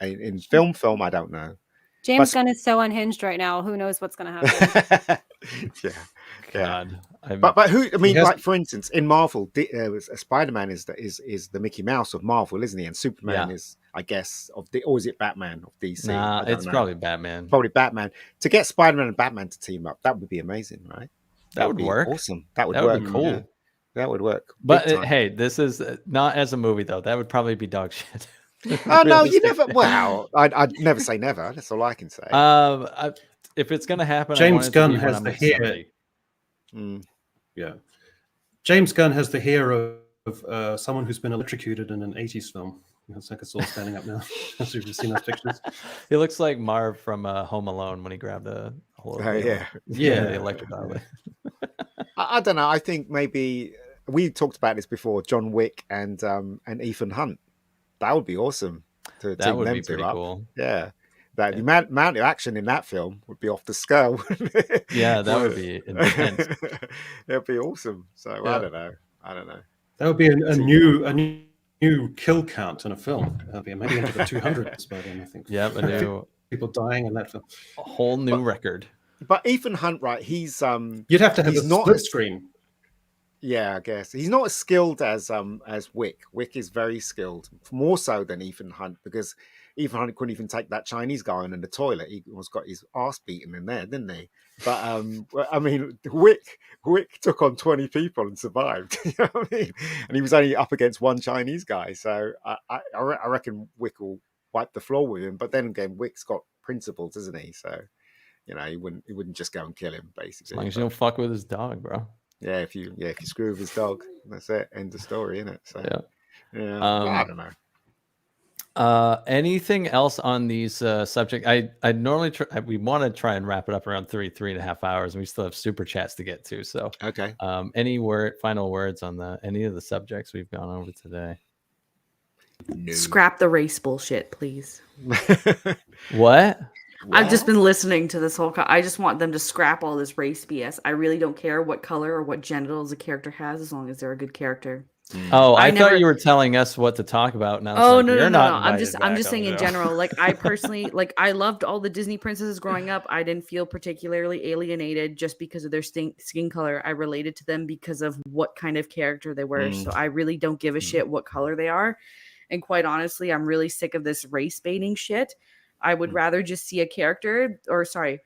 In film, I don't know. James Gunn is so unhinged right now. Who knows what's going to happen? God. But who? I mean, like for instance, in Marvel, Spider-Man is the Mickey Mouse of Marvel, isn't he? And Superman is I guess, or is it Batman of DC? Nah, I don't it's know. probably Batman. Probably Batman. To get Spider-Man and Batman to team up, that would be amazing, right? That would be work. awesome. That would That work. would be cool. Yeah. That would work. But Big time. hey, this is not as a movie though. That would probably be dog shit. Oh no, you never. Well, I'd never say never. That's all I can say. If it's gonna happen, James I want it Gunn to be when has I'm the like hair. 70. Yeah, James Gunn has the hair of someone who's been electrocuted in an '80s film. It's like it's all standing up now. As you've seen those pictures. He looks like Marv from Home Alone when he grabbed a whole. Yeah, the electric outlet. I don't know. I think maybe we talked about this before. John Wick and Ethan Hunt. That would be awesome. That team would them be two pretty up. cool. Yeah. The amount of action in that film would be off the scale. Yeah, that would be intense. It'd be awesome. So Yeah. I don't know. That would be a new kill count in a film. That'd be maybe into the 200s by then, I think. Yeah, a new People dying in that film. a whole new record. But Ethan Hunt, right? He's You'd have to have a he's not split screen. Yeah, I guess he's not as skilled as Wick. Wick is very skilled, more so than Ethan Hunt, because Ethan Hunt couldn't even take that Chinese guy on in the toilet. He almost got his ass beaten in there, didn't he? But I mean, Wick took on 20 people and survived. You know what I mean? And he was only up against one Chinese guy, so I reckon Wick will wipe the floor with him. But then again, Wick's got principles, isn't he? So you know, he wouldn't just go and kill him, basically. As long as you don't fuck with his dog, bro. Yeah, if you screw with his dog, that's it. End of story, isn't it? So yeah, I don't know. Anything else on these subject? I normally we want to try and wrap it up around 3.5 hours, and we still have super chats to get to. So Okay. Any final words on any of the subjects we've gone over today? No. Scrap the race bullshit, please. What? I've just been listening to this whole. I just want them to scrap all this race BS. I really don't care what color or what genitals a character has, as long as they're a good character. Oh, I thought you were telling us what to talk about. Now, oh like, no, you're no. not I'm just saying in show. general. Like I personally, like I loved all the Disney princesses growing up. I didn't feel particularly alienated just because of their skin color. I related to them because of what kind of character they were. So I really don't give a shit what color they are. And quite honestly, I'm really sick of this race baiting shit. I would rather just see a character, I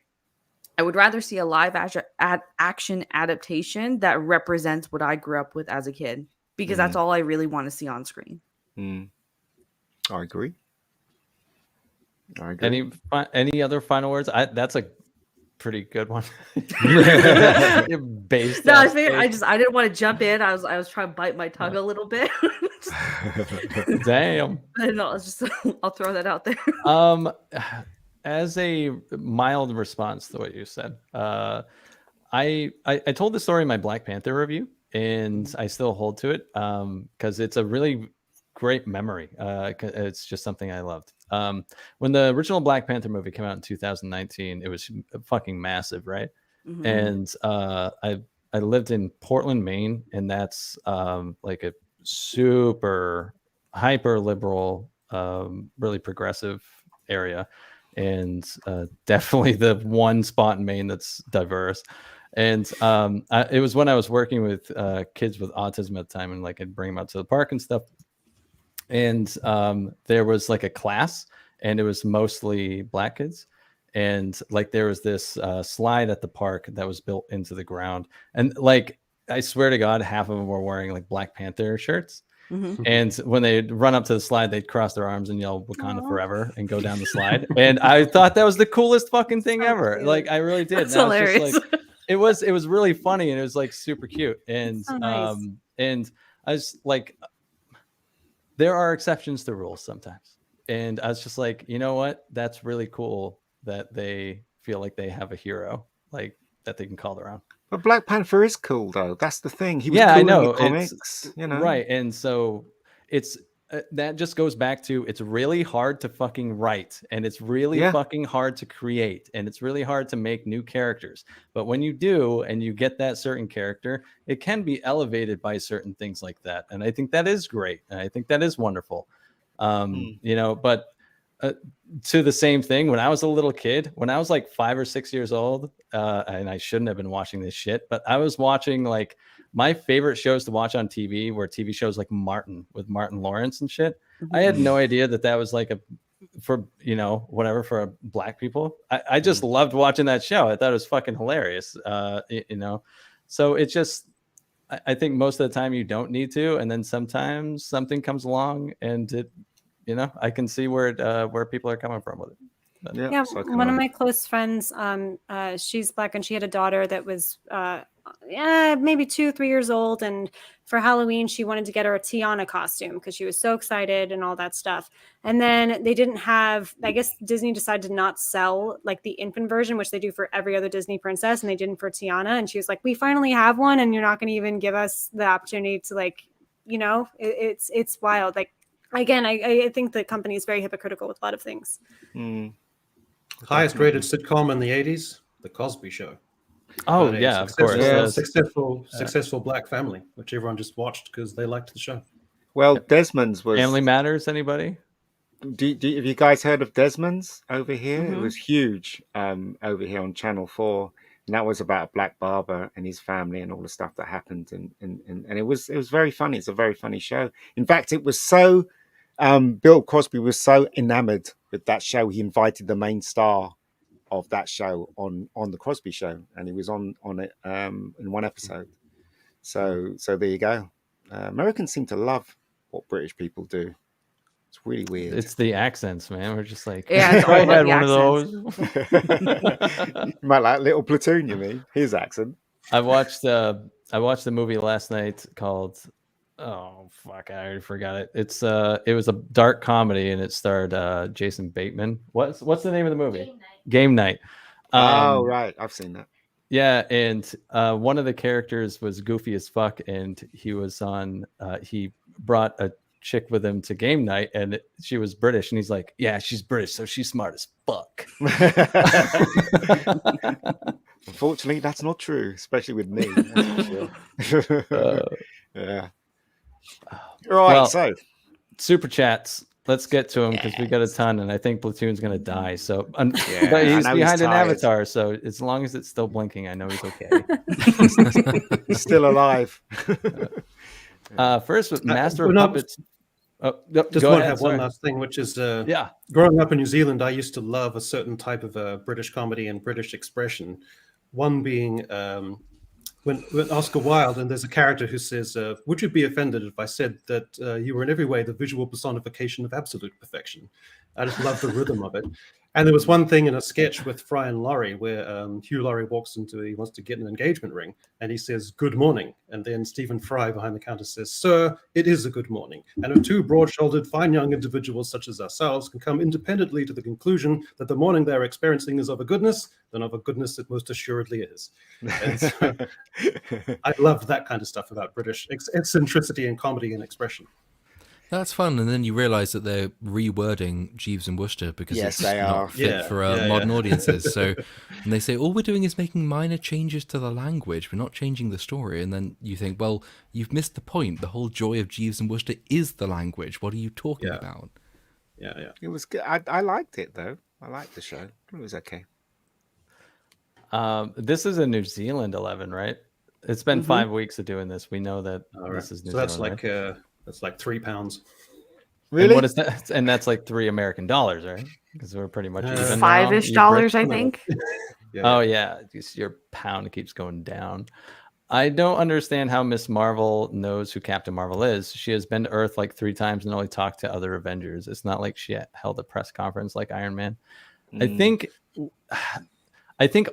would rather see a live action adaptation that represents what I grew up with as a kid, because that's all I really want to see on screen. I agree. Any other final words? That's a pretty good one. Based no, I didn't want to jump in. I was trying to bite my tongue a little bit. Damn. No, I'll throw that out there. As a mild response to what you said, I told the story in my Black Panther review, and I still hold to it because it's a really great memory. It's just something I loved. When the original Black Panther movie came out in 2019, it was fucking massive, right? Mm-hmm. And I lived in Portland, Maine, and that's like a super hyper liberal, really progressive area, and definitely the one spot in Maine that's diverse. And it was when I was working with kids with autism at the time, and like I'd bring them out to the park and stuff. And there was like a class, and it was mostly Black kids. And like there was this slide at the park that was built into the ground, and like I swear to God, half of them were wearing like Black Panther shirts. Mm-hmm. And when they'd run up to the slide, they'd cross their arms and yell "Wakanda forever" and go down the slide. And I thought that was the coolest fucking thing ever. Cute. Like I really did. That's hilarious. Was just, like, it was really funny, and it was like super cute. And so nice. And I was like, there are exceptions to rules sometimes. And I was just like, you know what? That's really cool that they feel like they have a hero, like that they can call their own. But Black Panther is cool, though. That's the thing. He was cool I know. In the comics, you know, right? And so it's that just goes back to it's really hard to fucking write, and it's really fucking hard to create, and it's really hard to make new characters. But when you do, and you get that certain character, it can be elevated by certain things like that, and I think that is great, and I think that is wonderful. You know, but. To the same thing, when I was a little kid, when I was like 5 or 6 years old, and I shouldn't have been watching this shit, but I was watching like my favorite shows to watch on TV were TV shows like Martin with Martin Lawrence and shit. I had no idea that was like for for black people. I just loved watching that show. I thought it was fucking hilarious. So it's just, I think most of the time you don't need to, and then sometimes something comes along and it, I can see where people are coming from with it. But, yeah, one of my close friends, she's black, and she had a daughter that was maybe 2-3 years old, and for Halloween she wanted to get her a Tiana costume because she was so excited and all that stuff. And then they didn't have, I guess Disney decided to not sell like the infant version, which they do for every other Disney princess, and they didn't for Tiana. And she was like, we finally have one, and you're not going to even give us the opportunity to, like, it's wild. Like, again, I think the company is very hypocritical with a lot of things. Highest rated sitcom in the 80s, The Cosby Show. Oh, yeah, of course. Successful black family, which everyone just watched because they liked the show. Well, Desmond's was... Family Matters, anybody? Have you guys heard of Desmond's over here? It was huge over here on Channel 4. And that was about a black barber and his family and all the stuff that happened. And it was very funny. It's a very funny show. In fact, it was so... Bill Cosby was so enamored with that show, he invited the main star of that show on the Cosby Show, and he was on it in one episode. So there you go. Americans seem to love what British people do. It's really weird. It's the accents, man. We're just like, yeah, it's all I about had the one of those. You might like Little Platoon, you mean? His accent. I watched the movie last night called, oh fuck, I already forgot it. It was a dark comedy, and it starred Jason Bateman. What's the name of the movie? Game Night. Oh right, I've seen that. Yeah, and one of the characters was goofy as fuck, and he was on. He brought a chick with him to game night, and she was British, and he's like, "Yeah, she's British, so she's smart as fuck." Unfortunately, that's not true, especially with me. That's for sure. Yeah. Right, well, so super chats. Let's get to him because we got a ton, and I think Platoon's gonna die. So, but he's behind an avatar, so as long as it's still blinking, I know he's okay. He's still alive. First, with Master of Puppets. Just want to have one last thing, which is growing up in New Zealand, I used to love a certain type of British comedy and British expression. One being when Oscar Wilde, and there's a character who says, would you be offended if I said that you were in every way the visual personification of absolute perfection? I just love the rhythm of it. And there was one thing in a sketch with Fry and Laurie where Hugh Laurie he wants to get an engagement ring, and he says, "Good morning." And then Stephen Fry behind the counter says, "Sir, it is a good morning. And if two broad-shouldered, fine young individuals such as ourselves can come independently to the conclusion that the morning they're experiencing is of a goodness, then of a goodness it most assuredly is." And so, I loved that kind of stuff about British eccentricity in comedy and expression. That's fun, and then you realise that they're rewording Jeeves and Wooster because it's they not fit for modern audiences. So, and they say all we're doing is making minor changes to the language. We're not changing the story. And then you think, well, you've missed the point. The whole joy of Jeeves and Wooster is the language. What are you talking about? Yeah. It was good. I liked it though. I liked the show. It was okay. This is a New Zealand 11, right? It's been 5 weeks of doing this. We know that this is New Zealand. That's like. Right? That's like £3. Really? And what is that? And that's like $3 American, right? Because we're pretty much even $5-ish dollars, I think. Oh yeah, your pound keeps going down. I don't understand how Miss Marvel knows who Captain Marvel is. She has been to Earth like 3 times and only talked to other Avengers. It's not like she held a press conference like Iron Man. I think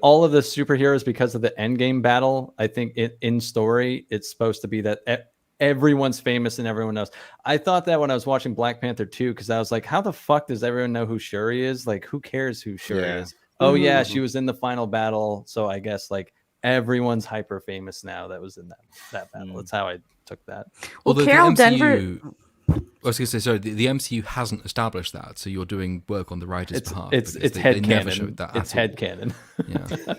all of the superheroes, because of the Endgame battle, I think in story it's supposed to be that everyone's famous and everyone knows. I thought that when I was watching Black Panther 2, because I was like, how the fuck does everyone know who Shuri is? Like, who cares who Shuri is? Oh, yeah, she was in the final battle. So I guess, like, everyone's hyper famous now that was in that battle. That's how I took that. Well, Carol Denver... I was going to say, sorry, the MCU hasn't established that, so you're doing work on the writer's behalf. It's headcanon. It's headcanon. Yeah.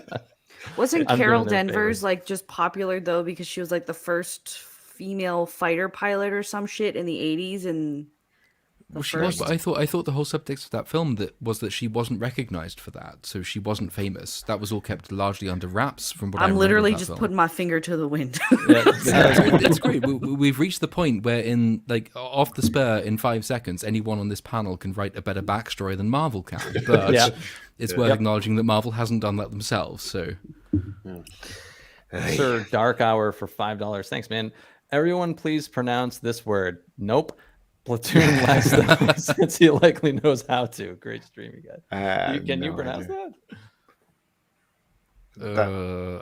Wasn't Carol Danvers, like, just popular, though, because she was, like, the first female fighter pilot or some shit in the 80s, and Well, she was, but I thought the whole subtext of that film was that she wasn't recognized for that, so she wasn't famous. That was all kept largely under wraps from what I I'm remember literally of that just film. putting my finger to the wind. It's great. We've reached the point where, off the spur, in 5 seconds, anyone on this panel can write a better backstory than Marvel can. But it's worth acknowledging that Marvel hasn't done that themselves. So, Sir Dark Hour for $5. Thanks, man. Everyone, please pronounce this word. Nope. Platoon last since he likely knows how to. Great stream, you guys. Can you pronounce that?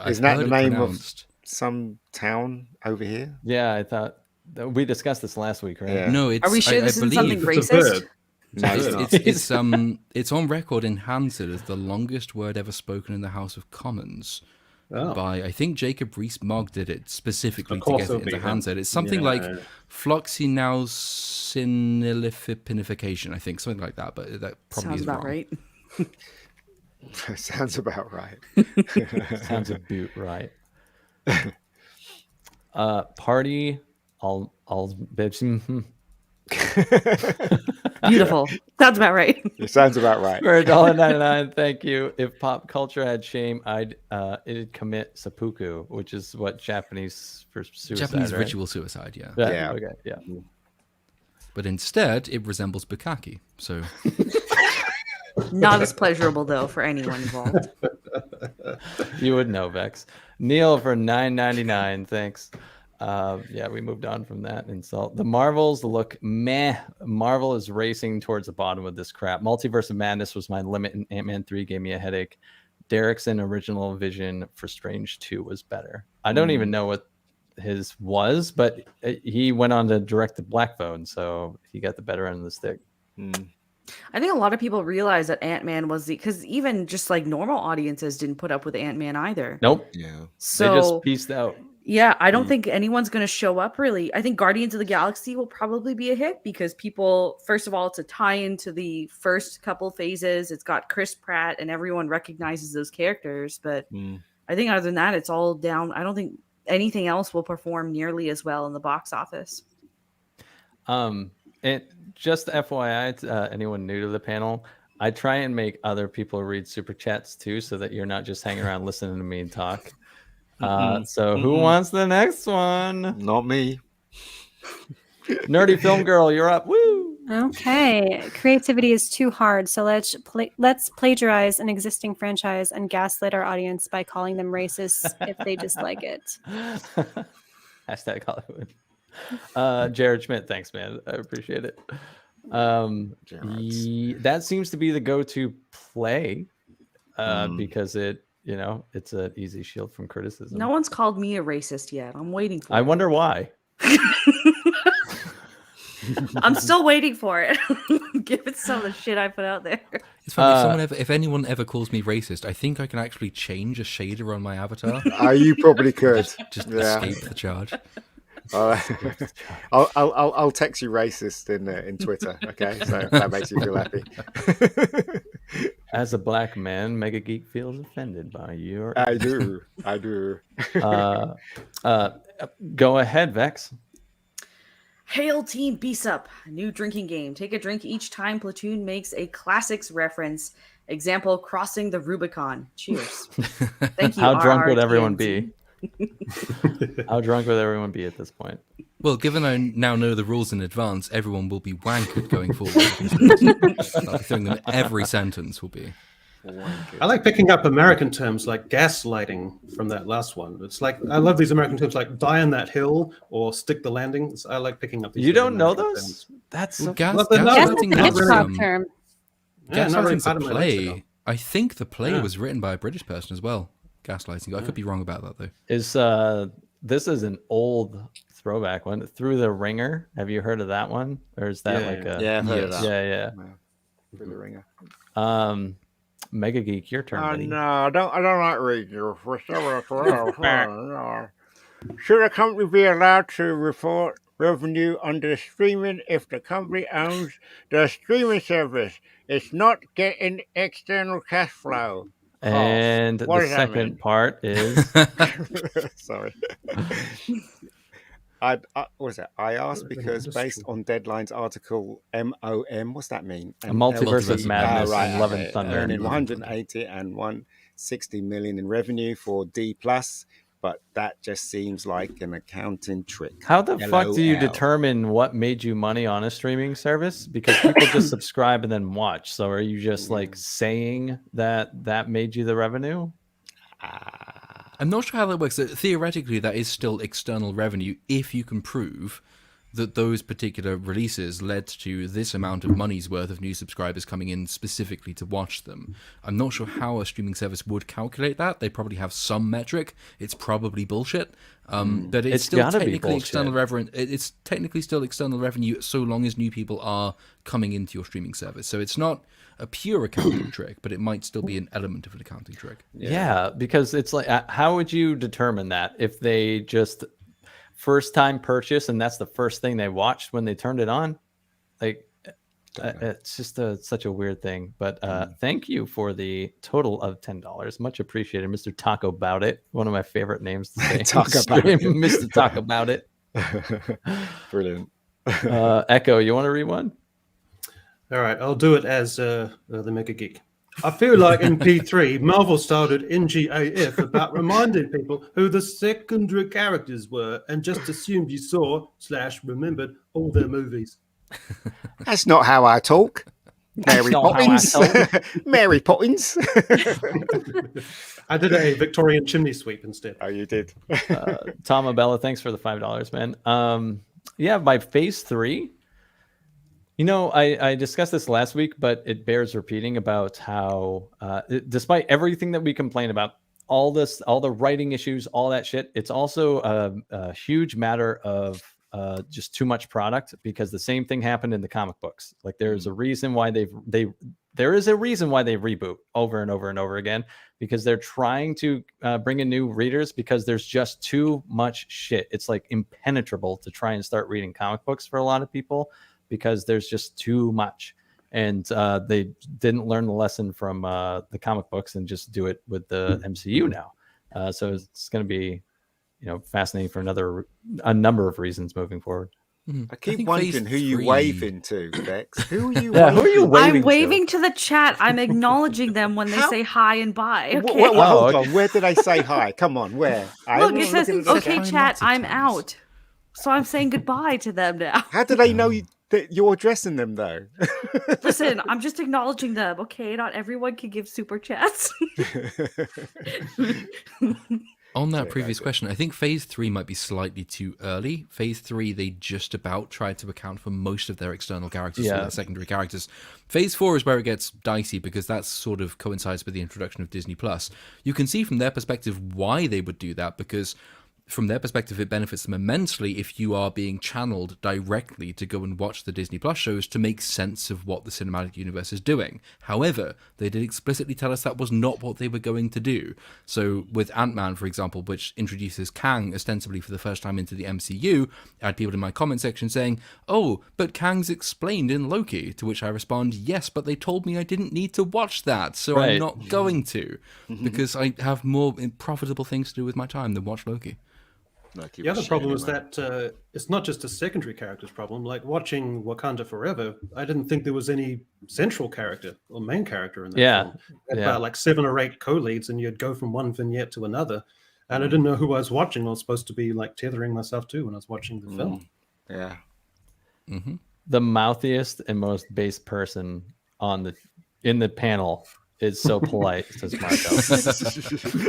Isn't that the name of some town over here? Yeah, I thought we discussed this last week, right? Yeah. no, it's. Are we sure this isn't something It's a racist? bird. No, It's on record in Hansard as the longest word ever spoken in the House of Commons. By, I think Jacob Rees-Mogg did it specifically to get it into Hansard. It's something like floxinausinilifipinification, I think, something like that, but that probably Sounds is about wrong. right. Sounds about right. Sounds a boot right. Party all bitch. Beautiful. Sounds about right. It sounds about right. For $1.99, thank you. If pop culture had shame, it'd commit seppuku, which is what Japanese for suicide. Japanese right? ritual suicide, yeah. Yeah. Okay. Yeah. But instead, it resembles bukkake. So Not as pleasurable though for anyone involved. You would know, Vex. Neil for $9.99. Thanks. We moved on from that insult. The Marvels look meh. Marvel is racing towards the bottom of this crap. Multiverse of Madness was my limit, and Ant-Man 3 gave me a headache. Derrickson original vision for Strange 2 was better. I don't even know what his was, but he went on to direct the Black Phone, so he got the better end of the stick. I think a lot of people realize that Ant-Man was because even just like normal audiences didn't put up with Ant-Man either. Nope. Yeah. So they just pieced out. Yeah, I don't think anyone's going to show up really. I think Guardians of the Galaxy will probably be a hit because people, first of all, it's a tie into the first couple phases. It's got Chris Pratt and everyone recognizes those characters. But I think other than that, it's all down. I don't think anything else will perform nearly as well in the box office. It just FYI, to anyone new to the panel, I try and make other people read super chats too, so that you're not just hanging around listening to me talk. So who wants the next one? Not me. Nerdy Film Girl, you're up. Woo! Okay, creativity is too hard, so let's plagiarize an existing franchise and gaslight our audience by calling them racist if they dislike it. Hashtag Hollywood. Jared Schmidt, thanks, man. I appreciate it. That seems to be the go-to play because it's an easy shield from criticism. No one's called me a racist yet. I'm waiting for it. I wonder why. I'm still waiting for it. Given some of the shit I put out there. it's funny, if anyone ever calls me racist, I think I can actually change a shader on my avatar. You probably could. Just escape the charge. I'll text you racist in Twitter, okay? So that makes you feel happy. As a black man, Mega Geek feels offended by your. I do. Go ahead, Vex. Hail Team BSUP, a new drinking game. Take a drink each time Platoon makes a classics reference. Example, crossing the Rubicon. Cheers. Thank you. How drunk would RRTNT. everyone be? How drunk would everyone be at this point? Well, given I now know the rules in advance, everyone will be wankered going forward. I'll be throwing them every sentence will be. I like picking up American terms like gaslighting from that last one. It's like I love these American terms like "die on that hill" or "stick the landing." I like picking up these. You don't know American those? terms. That's Well, so... That's gaslighting a is, Hitchcock term. Yeah, not really gaslighting's part a of my lexicon. play. I think the play was written by a British person as well. Gaslighting. I could be wrong about that though. This is an old throwback one. Through the Ringer. Have you heard of that one? Or is that like a I've heard of that. Yeah. Through the Ringer. Mega Geek, your turn, buddy. No, I don't like reading your Should a company be allowed to report revenue under streaming if the company owns the streaming service? It's not getting external cash flow. And What the does that mean? second part is Sorry. what was it? I asked because That's based true. on Deadline's article, MOM, what's that mean? A multiverse of Multiverse of madness right, and Love and okay. Thunder. Earning Love and Thunder. 180 and 160 million in revenue for D plus, but that just seems like an accounting trick. How the fuck do you LOL. determine what made you money on a streaming service? Because people just subscribe and then watch. So are you just like saying that made you the revenue? I'm not sure how that works. Theoretically, that is still external revenue if you can prove that those particular releases led to this amount of money's worth of new subscribers coming in specifically to watch them. I'm not sure how a streaming service would calculate that. They probably have some metric. It's probably bullshit. But it's still gotta be technically external bullshit. revenue. It's technically still external revenue so long as new people are coming into your streaming service. So it's not a pure accounting trick, but it might still be an element of an accounting trick. Yeah, because it's like, how would you determine that if they just first time purchase and that's the first thing they watched when they turned it on? Like, it's just such a weird thing. But thank you for the total of $10. Much appreciated, Mr. Talk About It. One of my favorite names to say. Talk About It. Mr. Talk About It. Brilliant. Echo, you want to read one? All right, I'll do it as the Mega Geek. I feel like in P3, Marvel started NGAF about reminding people who the secondary characters were and just assumed you saw/remembered all their movies. That's not how I talk. Mary not how I Poppins. Mary Poppins. I did a Victorian chimney sweep instead. Oh, you did. Tom Abella, thanks for the $5, man. Yeah, by phase 3, you know, I discussed this last week, but it bears repeating about how, despite everything that we complain about, all the writing issues, all that shit, it's also a huge matter of just too much product, because the same thing happened in the comic books. Like there's a reason why there is a reason why they reboot over and over and over again, because they're trying to bring in new readers, because there's just too much shit. It's like impenetrable to try and start reading comic books for a lot of people, because there's just too much. And they didn't learn the lesson from the comic books and just do it with the MCU now. So it's going to be, you know, fascinating for a number of reasons moving forward. I keep wondering who you waving to, Vex. Who are you Yeah, who are you waving I'm waving to the chat. I'm acknowledging them when they say hi and bye. Okay. Hold on. Where did I say hi? Come on, where? Look, it says, looking at the okay, chat. chat, I'm out. So I'm saying goodbye to them now. How do they know that you're addressing them, though? Listen, I'm just acknowledging them. Okay, not everyone can give super chats. On that previous question, I think phase 3 might be slightly too early. Phase 3, they just about tried to account for most of their external characters, for their secondary characters. Phase 4 is where it gets dicey, because that sort of coincides with the introduction of Disney+. You can see from their perspective why they would do that, because from their perspective, it benefits them immensely if you are being channeled directly to go and watch the Disney Plus shows to make sense of what the cinematic universe is doing. However, they did explicitly tell us that was not what they were going to do. So with Ant-Man, for example, which introduces Kang ostensibly for the first time into the MCU, I had people in my comment section saying, "Oh, but Kang's explained in Loki," to which I respond, "Yes, but they told me I didn't need to watch that, so I'm not going to, because I have more profitable things to do with my time than watch Loki." The other problem is that it's not just a secondary character's problem. Like watching Wakanda Forever, I didn't think there was any central character or main character in that film. About like 7 or 8 co-leads, and you'd go from one vignette to another. And I didn't know who I was watching. I was supposed to be like tethering myself to when I was watching the film. Yeah. Mm-hmm. The mouthiest and most base person in the panel is so polite, says Marco.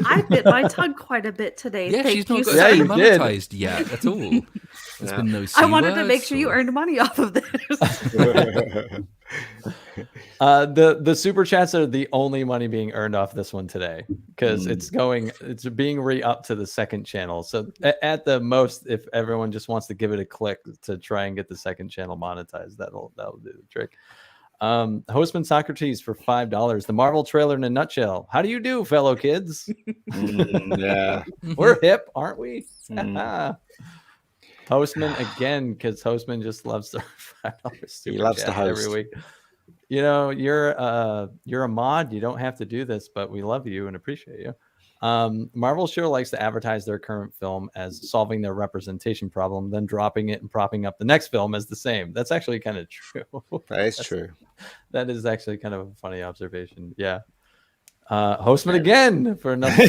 I bit my tongue quite a bit today. Yeah, Thank she's not you, got sir. monetized yet at all. There's been no I wanted to make C sure you words earned money off of this. The super chats are the only money being earned off this one today, because it's being re-upped to the second channel. So at the most, if everyone just wants to give it a click to try and get the second channel monetized, that'll do the trick. Hostman Socrates for $5. The Marvel trailer in a nutshell. How do you do, fellow kids? Yeah. We're hip, aren't we? Hostman again, because Hostman just loves the $5 super loves chat to host every week. You know, you're a mod. You don't have to do this, but we love you and appreciate you. Marvel sure likes to advertise their current film as solving their representation problem, then dropping it and propping up the next film as the same. That's actually kind of true. That is true. That is actually kind of a funny observation. Yeah. Hostman again for another.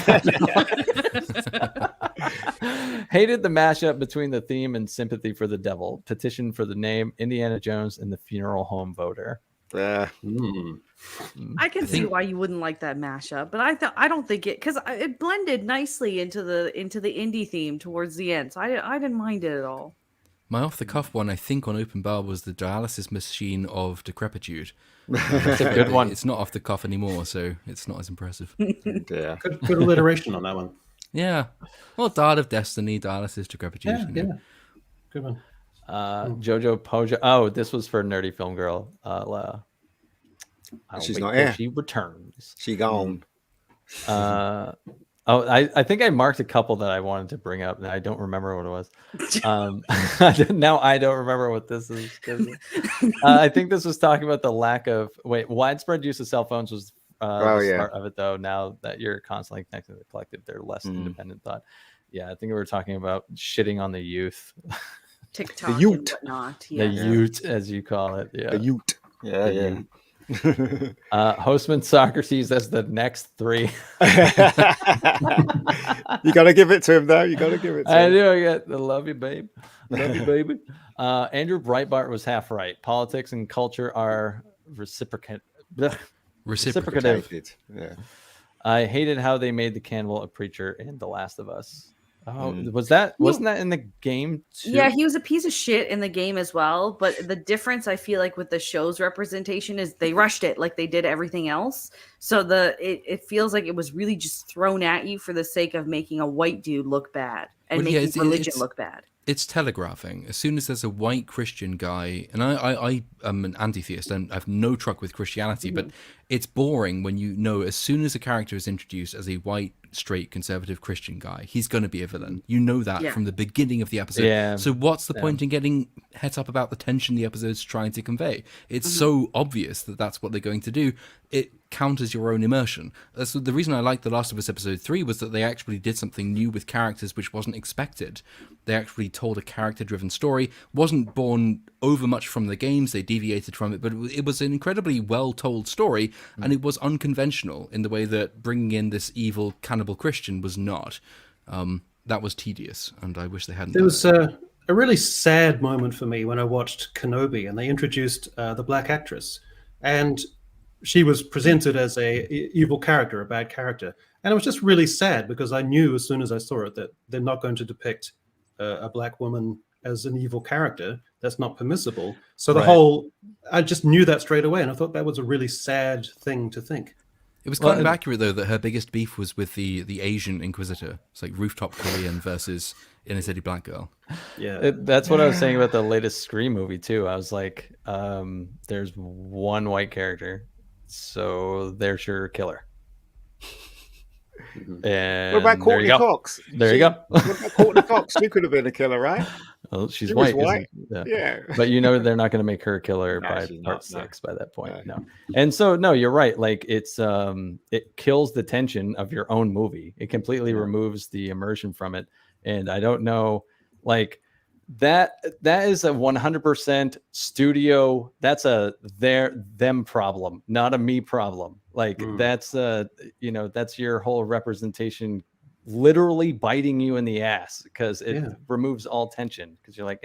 Hated the mashup between the theme and sympathy for the devil. Petition for the name Indiana Jones and the funeral home voter. Yeah. I can see why you wouldn't like that mashup, but I don't think it, because it blended nicely into the indie theme towards the end. So I didn't mind it at all. My off the cuff one, I think, on Open Bar was the dialysis machine of decrepitude. That's a good one. It's not off the cuff anymore, so it's not as impressive. Yeah. Good alliteration on that one. Yeah. Well, Dial of Destiny, dialysis, decrepitude. Yeah, yeah. Good one. Jojo Pojo. Oh, this was for Nerdy Film Girl. She's not here. She returns. She gone. I think I marked a couple that I wanted to bring up, and I don't remember what it was. Now I don't remember what this is. I think this was talking about the lack of widespread use of cell phones was the start of it, though. Now that you're constantly connected to the collective, they're less independent thought. Yeah, I think we were talking about shitting on the youth. TikTok, the Ute. and whatnot. The Ute, as you call it. Yeah. The Ute. Yeah, yeah. Hostman Socrates as the next 3. You gotta give it to him, though. You gotta give it to him. I do. I got the love you, babe. Love you, baby. Andrew Breitbart was half right. Politics and culture are reciprocative. Yeah. I hated how they made the cannibal a preacher in The Last of Us. Oh, wasn't that in the game too? Yeah, he was a piece of shit in the game as well. But the difference I feel like with the show's representation is they rushed it like they did everything else. So it feels like it was really just thrown at you for the sake of making a white dude look bad and making religion look bad. It's telegraphing. As soon as there's a white Christian guy, and I am an anti-theist and I have no truck with Christianity, but it's boring when you know as soon as a character is introduced as a white, straight, conservative Christian guy, he's going to be a villain. You know that from the beginning of the episode. Yeah. So what's the point in getting het up about the tension the episode's trying to convey? It's so obvious that that's what they're going to do. It counters your own immersion. That's the reason I liked The Last of Us Episode 3 was that they actually did something new with characters which wasn't expected. They actually told a character-driven story, wasn't born over much from the games, they deviated from it, but it was an incredibly well-told story, and it was unconventional in the way that bringing in this evil cannibal Christian was not. That was tedious, and I wish they hadn't. There was a really sad moment for me when I watched Kenobi, and they introduced the black actress, and she was presented as a evil character, a bad character. And it was just really sad because I knew as soon as I saw it that they're not going to depict a black woman as an evil character. That's not permissible. So I just knew that straight away. And I thought that was a really sad thing to think. It was kind of accurate, though, that her biggest beef was with the Asian Inquisitor. It's like rooftop Korean versus inner city black girl. Yeah. That's what I was saying about the latest Scream movie, too. I was like, there's one white character. So there's your killer. And what about Courtney Cox? There you go. What about Courtney Cox? She could have been a killer, right? Well, she's white. Yeah. But you know they're not going to make her a killer by part 6 by that point. No. And so you're right. Like it's it kills the tension of your own movie. It completely removes the immersion from it. And I don't know, like that is a 100% studio. That's a them problem, not a me problem. Like that's that's your whole representation literally biting you in the ass because it removes all tension because you're like,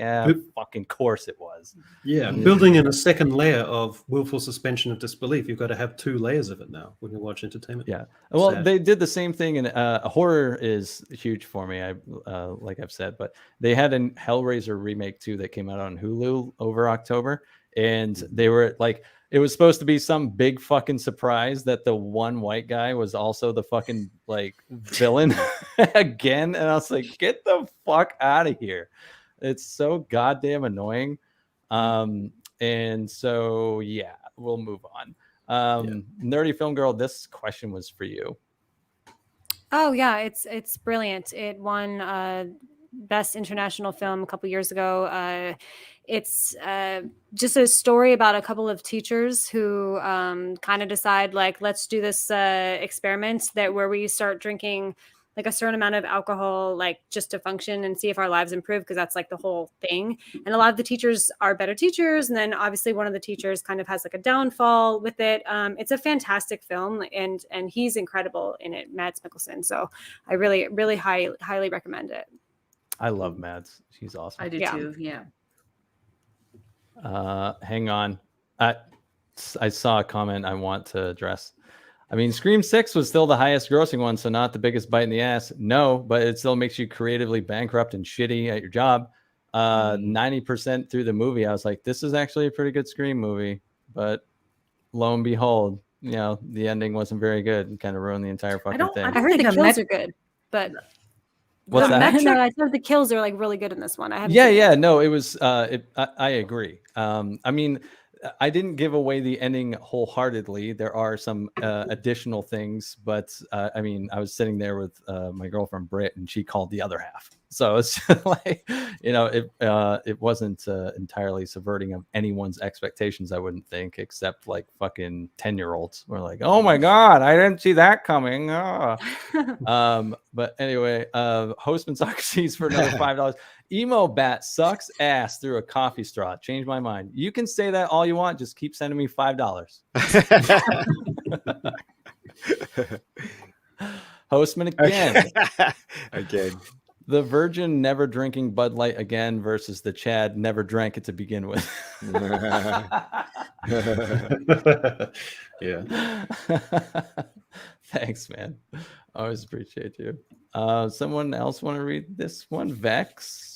fucking course it was. Yeah, building in a second layer of willful suspension of disbelief. You've got to have 2 layers of it now when you watch entertainment. Yeah, well, they did the same thing, and horror is huge for me. Like I've said, but they had a Hellraiser remake too that came out on Hulu over October, and they were like. It was supposed to be some big fucking surprise that the one white guy was also the fucking like villain again. And I was like, get the fuck out of here. It's so goddamn annoying. And so, yeah, we'll move on. Nerdy Film Girl, this question was for you. Oh yeah, it's brilliant. It won Best International Film a couple years ago. It's just a story about a couple of teachers who kind of decide, like, let's do this experiment where we start drinking like a certain amount of alcohol, like just to function and see if our lives improve, because that's like the whole thing. And a lot of the teachers are better teachers, and then obviously one of the teachers kind of has like a downfall with it. It's a fantastic film, and he's incredible in it, Mads Mikkelsen. So I really highly recommend it. I love Mads. She's awesome. I do too. Yeah. Hang on. I saw a comment I want to address. I mean, Scream 6 was still the highest grossing one, so not the biggest bite in the ass. No, but it still makes you creatively bankrupt and shitty at your job. 90% through the movie, I was like, this is actually a pretty good Scream movie. But lo and behold, the ending wasn't very good and kind of ruined the entire fucking thing. I heard the kills are good, but what's that? No, I thought the kills are like really good in this one. I haven't. Yeah. No, it was. I agree. I mean, I didn't give away the ending wholeheartedly. There are some additional things, but I mean, I was sitting there with my girlfriend Britt, and she called the other half. So it's like, it wasn't entirely subverting of anyone's expectations, I wouldn't think, except like fucking 10-year-olds were like, oh my God, I didn't see that coming. But anyway, Hostman Socrates for another $5. Emo Bat sucks ass through a coffee straw. Change my mind. You can say that all you want. Just keep sending me $5. Hostman again. Again. The Virgin never drinking Bud Light again versus the Chad never drank it to begin with. Yeah. Thanks, man. Always appreciate you. Someone else want to read this one? Vex?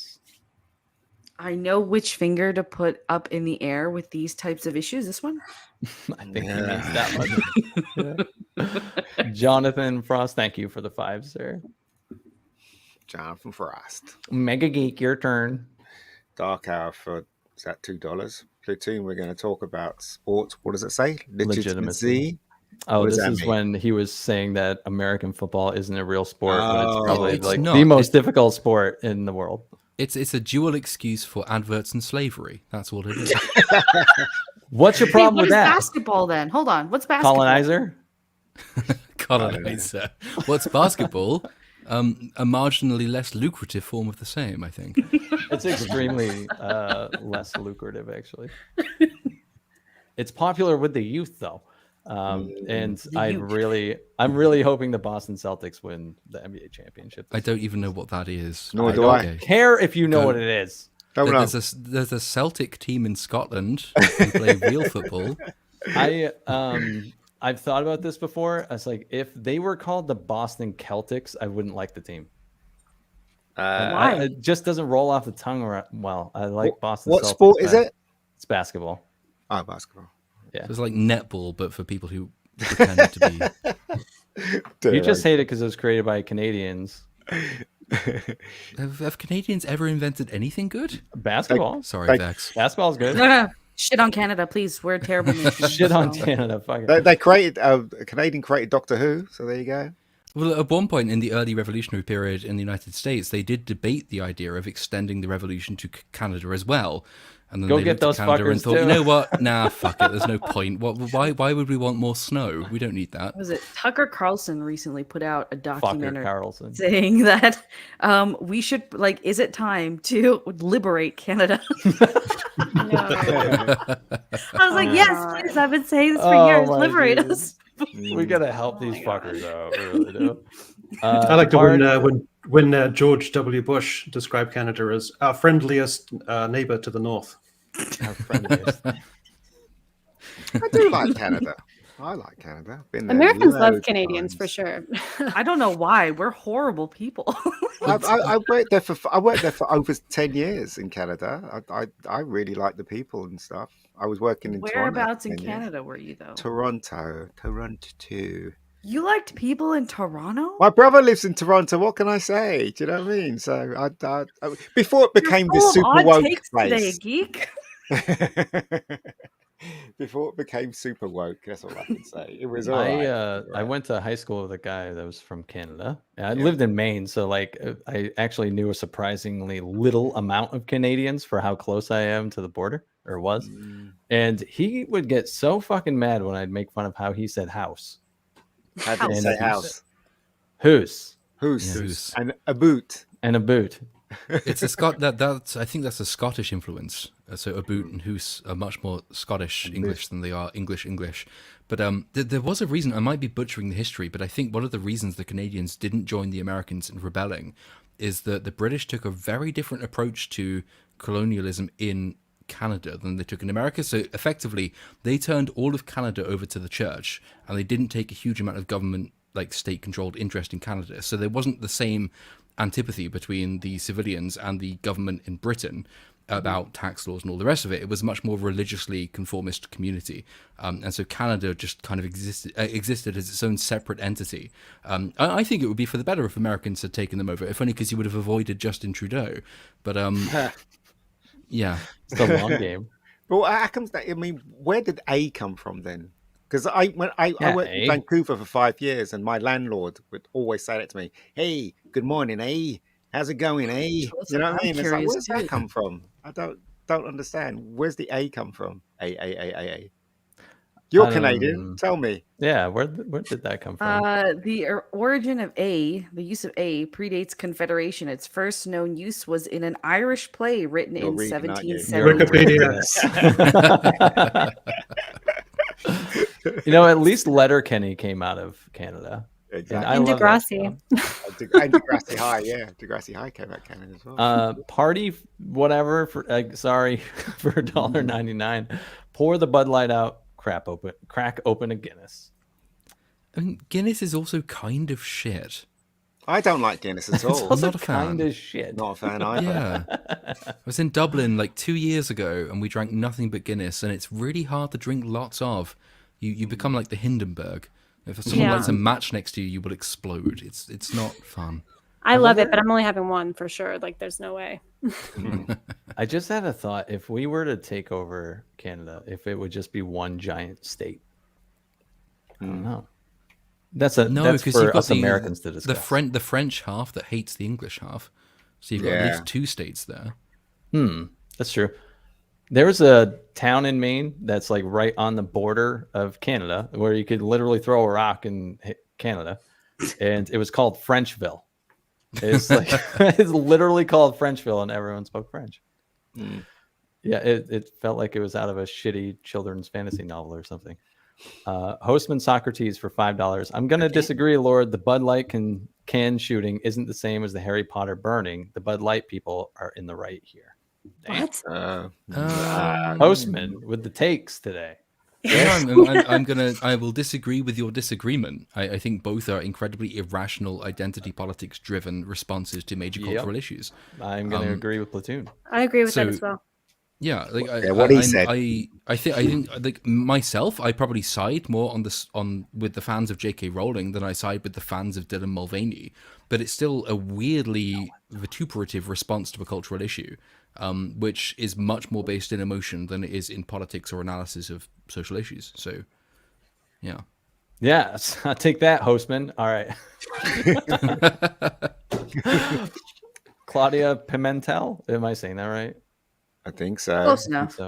I know which finger to put up in the air with these types of issues. This one? I think he means that one. Jonathan Frost, thank you for the 5, sir. Jonathan Frost. Mega Geek, your turn. Dark Hour for, is that $2? Platoon, we're going to talk about sports. What does it say? Legitimacy. Oh, this is when he was saying that American football isn't a real sport, but it's probably it's like not. the most difficult sport in the world. It's a dual excuse for adverts and slavery. That's what it is. What's your problem what with is that? basketball then? Hold on. What's basketball? Colonizer? Colonizer. What's basketball? A marginally less lucrative form of the same, I think. It's extremely less lucrative, actually. It's popular with the youth, though. And I'm really hoping the Boston Celtics win the NBA championship. I don't even know what that is. Nor do I. Care if you know what it is. There's a Celtic team in Scotland who play real football. I've thought about this before. I was like, if they were called the Boston Celtics, I wouldn't like the team. Why? It just doesn't roll off the tongue well. I like Boston. What Celtics sport is it? It's basketball. Oh, basketball. Yeah, so it's like netball, but for people who pretend to be. You just hate it because it was created by Canadians. Have Canadians ever invented anything good? Basketball. Sorry, Vex. Basketball's good. No. Shit on Canada, please. We're a terrible nation. Shit on Canada. Fuck it. They created a Canadian created Doctor Who, so there you go. Well, at one point in the early revolutionary period in the United States, they did debate the idea of extending the revolution to Canada as well. And then Go they get looked at those Canada and fuckers thought, too. you know what? Nah, fuck it. There's no point. Why would we want more snow? We don't need that. Was it Tucker Carlson recently put out a documentary Carlson. saying that we should, like, is it time to liberate Canada? I was like, yes, please. I've been saying this for years. Liberate us. We gotta help these fuckers out. We really do. I like when George W. Bush described Canada as our friendliest neighbor to the north. Our friendliest. I do like Canada. I like Canada. Been there Americans loads love of Canadians times. for sure. I don't know why. We're horrible people. I worked there for over 10 years in Canada. I really like the people and stuff. I was working in Whereabouts in Toronto. Canada were you, though? Toronto. You liked people in Toronto? My brother lives in Toronto. What can I say? Do you know what I mean? So I before it became this super odd woke takes today, place. geek. before it became super woke. That's all I can say. It was all right. I went to high school with a guy that was from Canada. I lived in Maine, so like I actually knew a surprisingly little amount of Canadians for how close I am to the border, or was. And he would get so fucking mad when I'd make fun of how he said house. How did you say house? Who's Who's and a boot and a boot. It's that's I think that's a Scottish influence. So a boot and hoose are much more Scottish English than they are English. But there was a reason. I might be butchering the history, but I think one of the reasons the Canadians didn't join the Americans in rebelling is that the British took a very different approach to colonialism in Canada than they took in America. So effectively, they turned all of Canada over to the church, and they didn't take a huge amount of government, like state-controlled interest in Canada. So there wasn't the same antipathy between the civilians and the government in Britain about tax laws and all the rest of it. It was a much more religiously conformist community, and so Canada just kind of existed as its own separate entity. I think it would be for the better if Americans had taken them over, if only because you would have avoided Justin Trudeau. But yeah, it's a long game. But how comes that? I mean, where did A come from then? Because I worked in Vancouver for 5 years, and my landlord would always say that to me. Hey, good morning, A. How's it going, A? You know what I mean? It's like, where's that come from? I don't understand. Where's the A come from? A. You're Canadian. Tell me. Yeah, where did that come from? The origin of A, the use of A, predates Confederation. Its first known use was in an Irish play written in 1770. Wikipedia. You know, at least Letterkenny came out of Canada. Exactly. And Degrassi. And Degrassi High, yeah. Degrassi High came out of Canada as well. Party, whatever, for sorry, for $1.99. Pour the Bud Light out, crack open a Guinness. I mean, Guinness is also kind of shit. I don't like Guinness at all. It's also Not a fan. kind of shit. Not a fan either. Yeah. I was in Dublin like 2 years ago, and we drank nothing but Guinness, and it's really hard to drink lots of. You become like the Hindenburg. If someone lights a match next to you, you will explode. It's not fun. I love it, but I'm only having one for sure. Like, there's no way. I just had a thought. If we were to take over Canada, if it would just be one giant state, I don't know. That's for us Americans to discuss. The French half that hates the English half. So you've got at least 2 states there. That's true. There was a town in Maine that's like right on the border of Canada where you could literally throw a rock and hit Canada, and it was called Frenchville. It's like it's literally called Frenchville, and everyone spoke French. Yeah, it felt like it was out of a shitty children's fantasy novel or something. Hostman Socrates for $5. I'm gonna disagree, Lord. The Bud Light can shooting isn't the same as the Harry Potter burning. The Bud Light people are in the right here. What? Hostman with the takes today. I will disagree with your disagreement. I think both are incredibly irrational, identity politics driven responses to major cultural issues. I'm going to agree with Platoon. I agree with that as well. Yeah, like what he said. I think like myself, I probably side more with the fans of J.K. Rowling than I side with the fans of Dylan Mulvaney. But it's still a weirdly vituperative response to a cultural issue, which is much more based in emotion than it is in politics or analysis of social issues. So, yeah. Yes, I'll take that, Hostman. All right. Claudia Pimentel, am I saying that right? I think so. Close enough.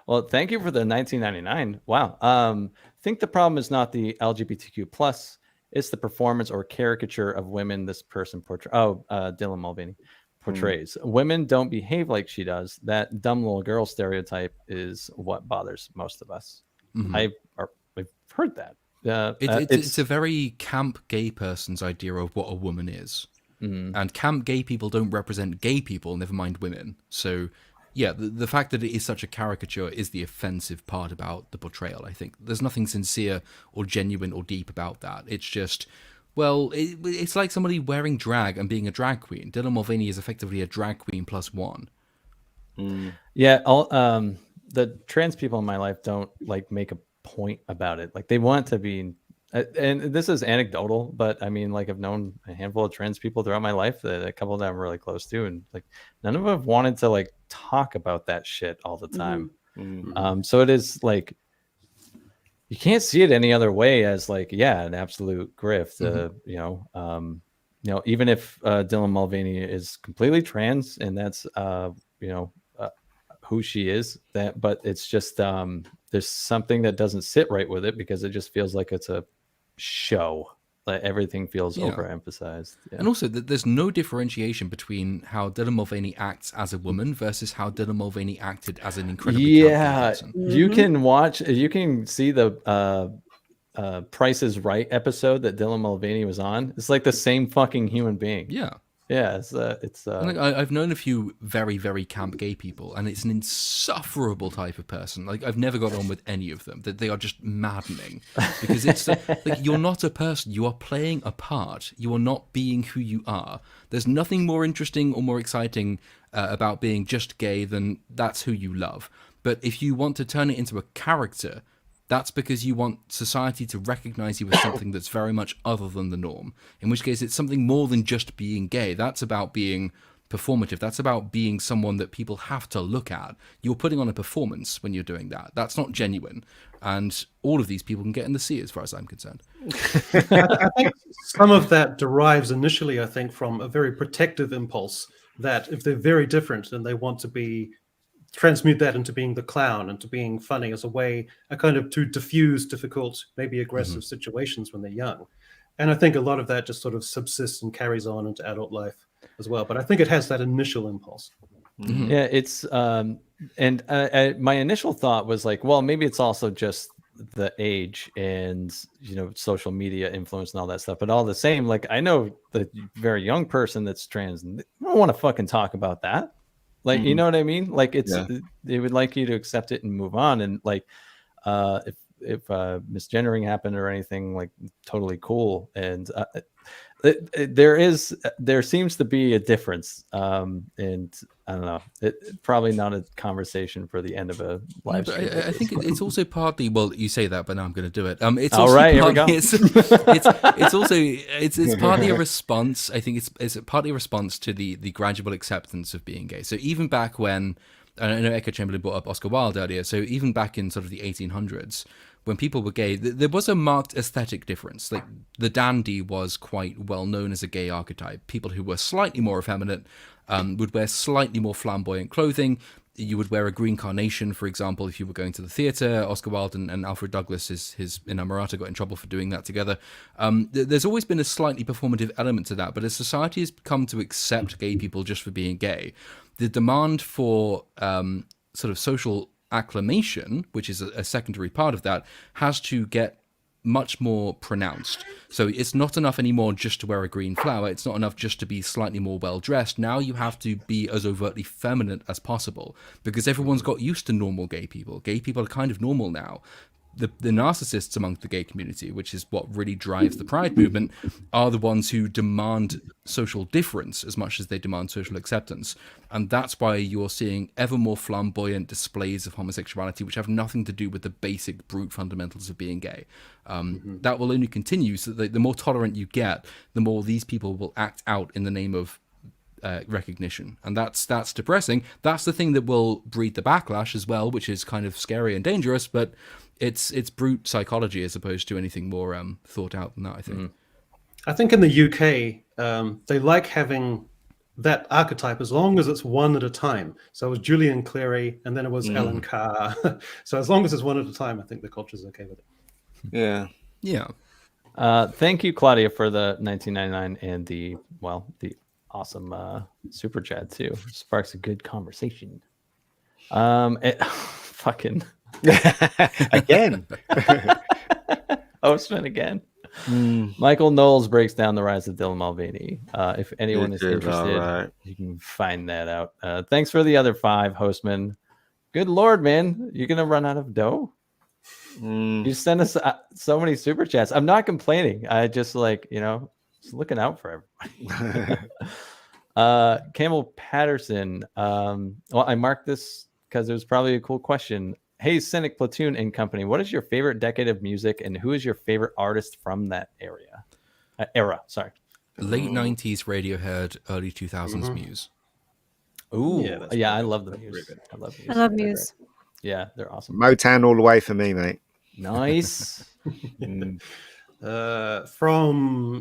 Well, thank you for the 1999. Wow. Think the problem is not the LGBTQ plus; it's the performance or caricature of women this person portrays. Dylan Mulvaney portrays. Women don't behave like she does. That dumb little girl stereotype is what bothers most of us. I've heard that. It's a very camp gay person's idea of what a woman is. And camp gay people don't represent gay people, never mind women. So, yeah, the fact that it is such a caricature is the offensive part about the portrayal, I think. There's nothing sincere or genuine or deep about that. It's just, well, it's like somebody wearing drag and being a drag queen. Dylan Mulvaney is effectively a drag queen plus one. Yeah, the trans people in my life don't like make a point about it. Like they want to be... And this is anecdotal, but I mean, like I've known a handful of trans people throughout my life that a couple of them I'm really close to, and like none of them have wanted to like talk about that shit all the time. So it is like, you can't see it any other way as like, an absolute grift. Even if Dylan Mulvaney is completely trans and that's who she is, but it's just there's something that doesn't sit right with it because it just feels like it's a show. Like everything feels overemphasized. Yeah. And also, there's no differentiation between how Dylan Mulvaney acts as a woman versus how Dylan Mulvaney acted as an incredibly talented person. You can see the Price is Right episode that Dylan Mulvaney was on. It's like the same fucking human being. Yeah, it's. I've known a few very, very camp gay people, and it's an insufferable type of person. Like, I've never got on with any of them. That they are just maddening because it's like, you're not a person. You are playing a part. You are not being who you are. There's nothing more interesting or more exciting about being just gay than that's who you love. But if you want to turn it into a character, that's because you want society to recognize you as something that's very much other than the norm. In which case, it's something more than just being gay. That's about being performative. That's about being someone that people have to look at. You're putting on a performance when you're doing that. That's not genuine. And all of these people can get in the sea, as far as I'm concerned. I think some of that derives initially, I think, from a very protective impulse that if they're very different, then they want to transmute that into being the clown and to being funny as a way, a kind of to diffuse difficult, maybe aggressive situations when they're young. And I think a lot of that just sort of subsists and carries on into adult life as well. But I think it has that initial impulse. Yeah, it's my initial thought was like, well, maybe it's also just the age and social media influence and all that stuff. But all the same, like, I know the very young person that's trans, and they don't want to fucking talk about that. Like, you know what I mean? Like, they would like you to accept it and move on. And like, if misgendering happened or anything, like, totally cool. And there seems to be a difference. And I don't know, probably not a converson for the end of a live stream. I think it's also partly, well, you say that, but now I'm going to do it. It's all also right, here we partly, go. it's partly a response. I think it's partly a response to the gradual acceptance of being gay. So even back when, I know Echo Chamberlain brought up Oscar Wilde earlier. So even back in sort of the 1800s, when people were gay, there was a marked aesthetic difference. Like, the dandy was quite well known as a gay archetype. People who were slightly more effeminate would wear slightly more flamboyant clothing. You would wear a green carnation, for example, if you were going to the theatre. Oscar Wilde and Alfred Douglas, his inamorata, got in trouble for doing that together. There's always been a slightly performative element to that, but as society has come to accept gay people just for being gay, the demand for sort of social acclamation, which is a secondary part of that, has to get much more pronounced. So it's not enough anymore just to wear a green flower. It's not enough just to be slightly more well dressed. Now you have to be as overtly feminine as possible because everyone's got used to normal gay people. Gay people are kind of normal now. The narcissists among the gay community, which is what really drives the Pride movement, are the ones who demand social difference as much as they demand social acceptance. And that's why you're seeing ever more flamboyant displays of homosexuality, which have nothing to do with the basic brute fundamentals of being gay. That will only continue, so that the more tolerant you get, the more these people will act out in the name of recognition. And that's depressing. That's the thing that will breed the backlash as well, which is kind of scary and dangerous, but it's brute psychology as opposed to anything more thought out than that, I think. I think in the UK, they like having that archetype as long as it's one at a time. So it was Julian Clary, and then it was Alan Carr. So as long as it's one at a time, I think the culture's okay with it. Yeah. Thank you, Claudia, for the 1999 and the awesome super chat too. Sparks a good conversation. Fucking again. Ostman again. Michael Knowles breaks down the rise of Dylan Mulvaney. If anyone is interested, you can find that out. Thanks for the other 5, Hostman. Good Lord, man. You're going to run out of dough? You send us so many super chats. I'm not complaining. I just just looking out for everybody. Camel Patterson. Well, I marked this because it was probably a cool question. Hey, Cynic, Platoon, and company. What is your favorite decade of music, and who is your favorite artist from that era? Sorry. Late 90s Radiohead, early 2000s Muse. Ooh, yeah, I love the Muse. I love Muse. Yeah, they're awesome. Motown all the way for me, mate. Nice. From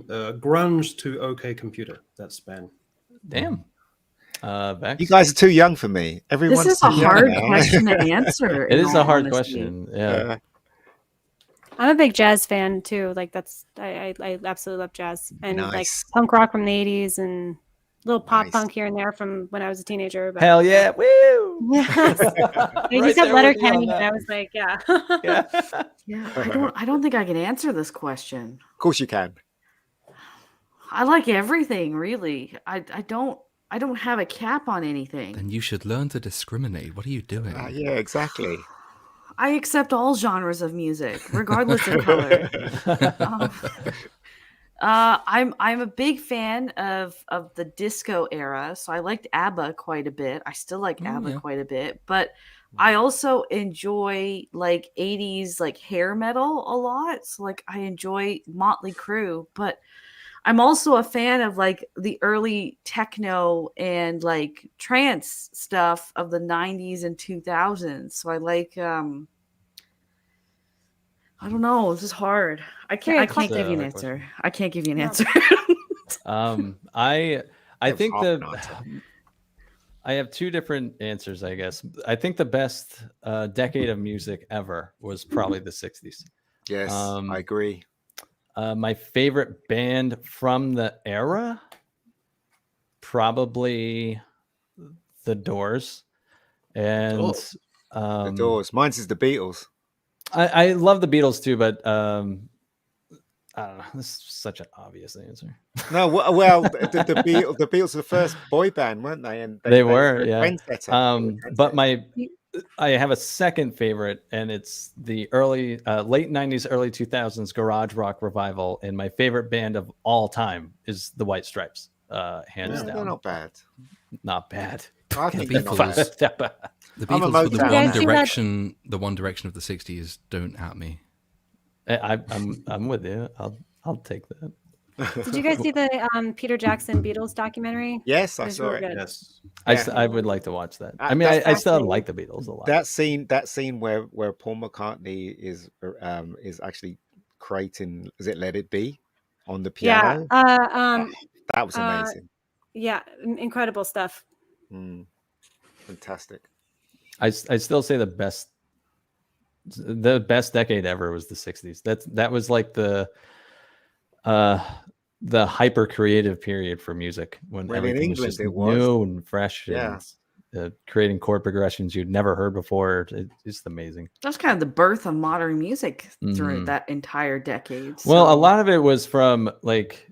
grunge to OK Computer, that span. Damn. Vex? You guys are too young for me. Everyone's This is a too young hard now. question to answer. It in is a all hard honesty. question. Yeah. I'm a big jazz fan too. Like I absolutely love jazz and like Nice. punk rock from the 80s and little pop Nice. punk here and there from when I was a teenager. But Hell yeah. Woo! yes. He Right said there with Letter you on Kenny, that. and I was like, yeah. Yeah. Yeah, I don't think I can answer this question. Of course you can. I like everything, really. I don't have a cap on anything. Then you should learn to discriminate. What are you doing? Yeah, exactly. I accept all genres of music, regardless of color. I'm a big fan of the disco era, so I liked ABBA quite a bit. I still like ABBA quite a bit, but I also enjoy like 80s like hair metal a lot. So like I enjoy Motley Crue, but I'm also a fan of like the early techno and like trance stuff of the 90s and 2000s. So I like I don't know, this is hard. I can't give you an answer. I can't give you an answer. I think I have two different answers, I guess. I think the best decade of music ever was probably the 60s. Yes, I agree. My favorite band from the era, probably The Doors. And The Doors. Mine's is the Beatles. I love the Beatles too, but I don't know. This is such an obvious answer. No, well, the Beatles were the first boy band, weren't they? And they were, yeah. Trendsetter. But I have a second favorite, and it's the late 90s, early 2000s garage rock revival. And my favorite band of all time is the White Stripes, hands down. They're not bad. Not bad. I think they're not bad. The Beatles were the one direction of the 60s. Don't at me. I'm with you. I'll take that. Did you guys see the Peter Jackson Beatles documentary? Yes, I saw it. Yes, I would like to watch that. I mean, I still like the Beatles a lot. That scene where Paul McCartney is actually creating, is it Let It Be, on the piano? Yeah. That was amazing. Yeah, incredible stuff. Fantastic. I still say the best decade ever was the 60s. That was like the hyper creative period for music when everything was just new and fresh. Yeah. And, creating chord progressions you'd never heard before. It's just amazing. That's kind of the birth of modern music through that entire decade. So. Well, a lot of it was from like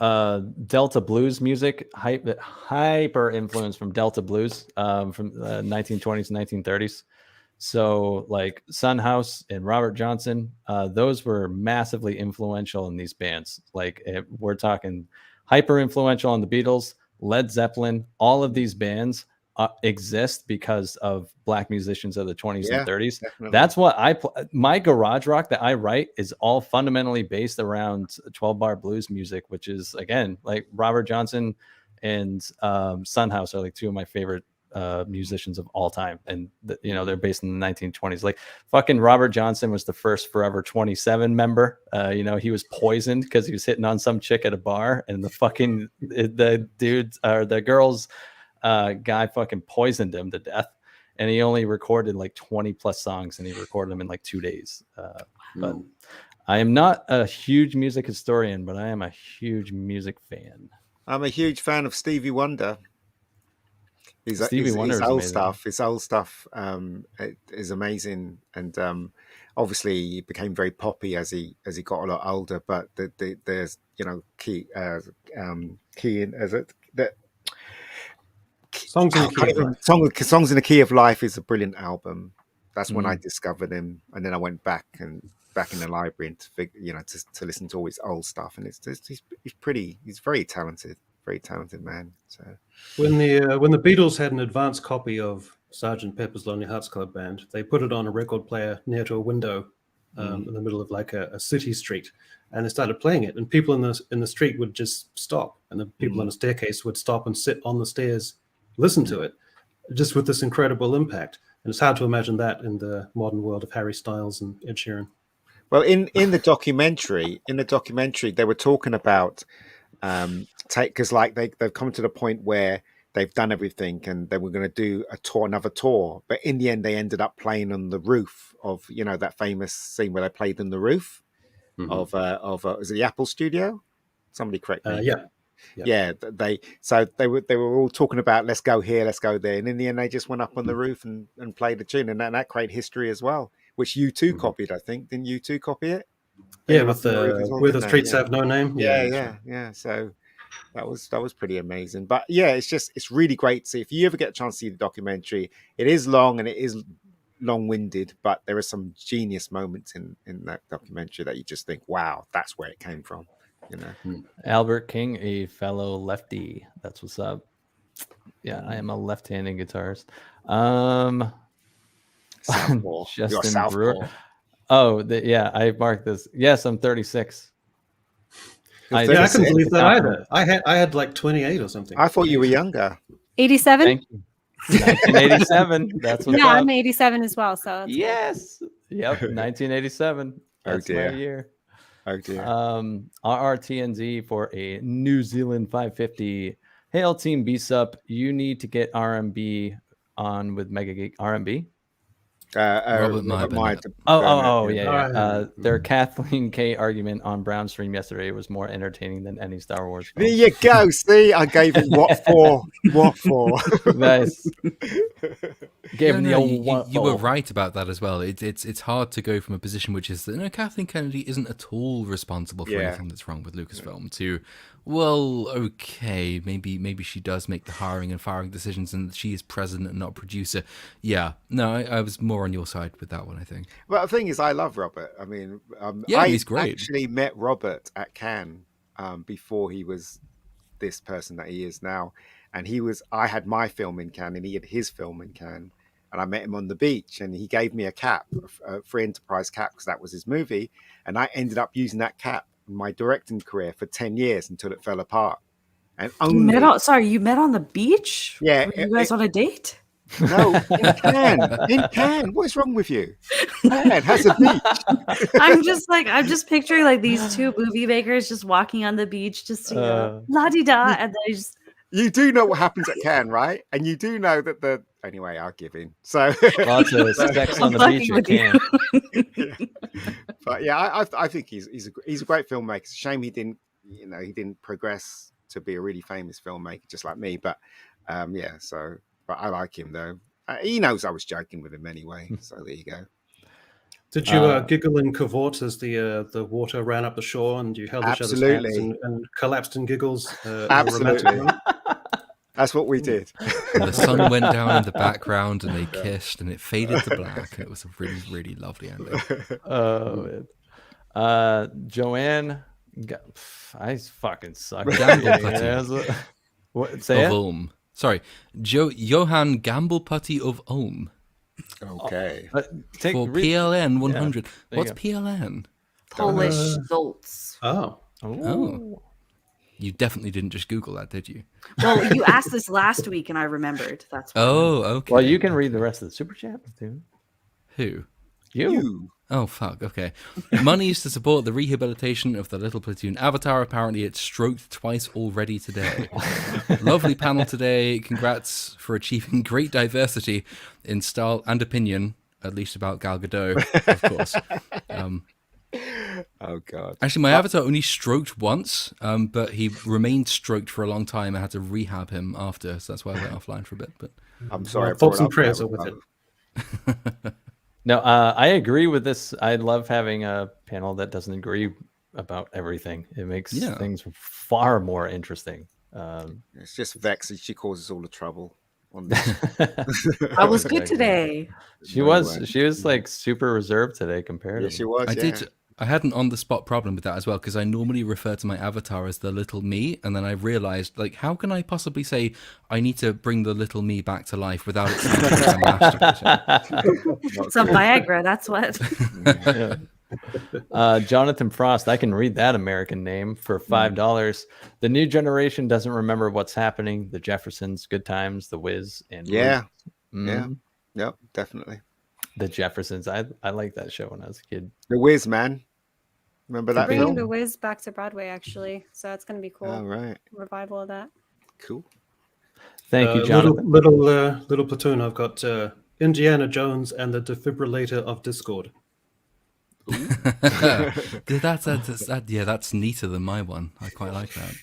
Delta blues music, hyper influence from Delta blues from 1920s, 1930s. So like Son House and Robert Johnson, those were massively influential in these bands. Like we're talking hyper influential on the Beatles, Led Zeppelin. All of these bands exist because of Black musicians of the 20s and 30s. Definitely. That's what my garage rock that I write is all fundamentally based around 12-bar blues music, which is again like Robert Johnson and Son House are like two of my favorite musicians of all time, and they're based in the 1920s. Like fucking Robert Johnson was the first Forever 27 member. He was poisoned because he was hitting on some chick at a bar, and the dudes or the girls guy fucking poisoned him to death, and he only recorded like 20 plus songs, and he recorded them in like 2 days. But I am not a huge music historian, but I am a huge music fan. I'm a huge fan of Stevie Wonder. His old stuff is amazing, and obviously he became very poppy as he got a lot older. But there's key in as it that Songs in the Key of Life is a brilliant album. That's when I discovered him, and then I went back in the library and to listen to all his old stuff. And he's very talented man. So when the Beatles had an advanced copy of Sgt. Pepper's Lonely Hearts Club Band, they put it on a record player near to a window in the middle of like a city street, and they started playing it, and people in the street would just stop, and the people on the staircase would stop and sit on the stairs, listen to it, just with this incredible impact. And it's hard to imagine that in the modern world of Harry Styles and Ed Sheeran. Well, in the documentary, they were talking about because like they've come to the point where they've done everything and they were going to do another tour, but in the end they ended up playing on the roof of that famous scene where they played on the roof of is it the Apple studio? Somebody correct me. Yeah, they were all talking about let's go here, let's go there, and in the end they just went up on the roof and played the tune, and that created history as well, which U2 copied, I think. Didn't U2 copy it? Yeah, with the Streets Have No Name. Yeah. So that was pretty amazing. But yeah, it's really great to see. If you ever get a chance to see the documentary, it is long and it is long-winded, but there are some genius moments in that documentary that you just think, wow, that's where it came from. Albert King, a fellow lefty. That's what's up. Yeah, I am a left-handed guitarist. Justin Brewer. Oh, I marked this. Yes, I'm 36. I couldn't believe that either. I had like 28 or something. I thought you were younger. 87. Thank you. 1987. That's what's up. I'm 87 as well. So yes. Yep. 1987. That's my year. Oh dear. RRTNZ for a New Zealand 550. Hail Team BSUP. You need to get RMB on with Mega Geek. RMB? Robert Yeah. Their Kathleen K argument on Brown stream yesterday was more entertaining than any Star Wars film. There you go. See, I gave him what for? Nice. Gave him the old what you were right about that as well. It's hard to go from a position which is that Kathleen Kennedy isn't at all responsible for anything that's wrong with Lucasfilm to, well, okay, maybe she does make the hiring and firing decisions and she is president and not producer. Yeah, no, I was more on your side with that one, I think. Well, the thing is, I love Robert. I mean, he's great. I actually met Robert at Cannes before he was this person that he is now. And I had my film in Cannes and he had his film in Cannes. And I met him on the beach and he gave me a cap, a Free Enterprise cap, because that was his movie. And I ended up using that cap in my directing career for 10 years until it fell apart. And only... you met on the beach? Yeah. Were you guys on a date? No, in Cannes. What is wrong with you? Cannes has a beach. I'm just picturing like these two movie makers just walking on the beach, just la-di-da, and they just... You do know what happens at Cannes, right? And you do know that anyway, I'll give in. So lots of sex on the beach at Cannes. But yeah, I think he's a great filmmaker. It's a shame he didn't progress to be a really famous filmmaker just like me. But but I like him though. He knows I was joking with him anyway. So there you go. Did you giggle and cavort as the water ran up the shore and you held each other's hands and collapsed in giggles? Absolutely. That's what we did. And the sun went down in the background and they kissed and it faded to black. And it was a really, really lovely ending. Oh, man. Joanne, I fucking suck. What? Say of Ulm. Sorry. Johan Gambleputty of Ulm. Okay. For PLN 100. What's PLN? Polish Zolts. Oh. You definitely didn't just Google that, did you? Well, you asked this last week and I remembered. That's why. Oh, okay. Well, you can read the rest of the super chat too. Who? You. Oh, fuck. Okay. Money is to support the rehabilitation of the Little Platoon avatar. Apparently, it's stroked twice already today. Lovely panel today. Congrats for achieving great diversity in style and opinion, at least about Gal Gadot, of course. Oh, God. Actually, my avatar only stroked once, but he remained stroked for a long time. I had to rehab him after, so that's why I went offline for a bit. But I'm sorry. Thoughts and prayers are with it. No, I agree with this. I love having a panel that doesn't agree about everything. It makes things far more interesting. It's just Vex. She causes all the trouble. On this. I was good today. She was like super reserved today compared to she was. I had an on-the-spot problem with that as well, because I normally refer to my avatar as the little me, and then I realized, like, how can I possibly say I need to bring the little me back to life without it sounding like I'm masturbating? Some Viagra, that's what. Jonathan Frost, I can read that American name for $5. The new generation doesn't remember what's happening. The Jeffersons, Good Times, The Wiz, and Yep, definitely. The Jeffersons. I like that show when I was a kid. The Whiz, man. Remember They're that bringing film? The Wiz back to Broadway, actually, so that's going to be cool. Oh, right. Revival of that. Cool. Thank you, Jonathan. Little Platoon. I've got Indiana Jones and the Defibrillator of Discord. That's neater than my one. I quite like that.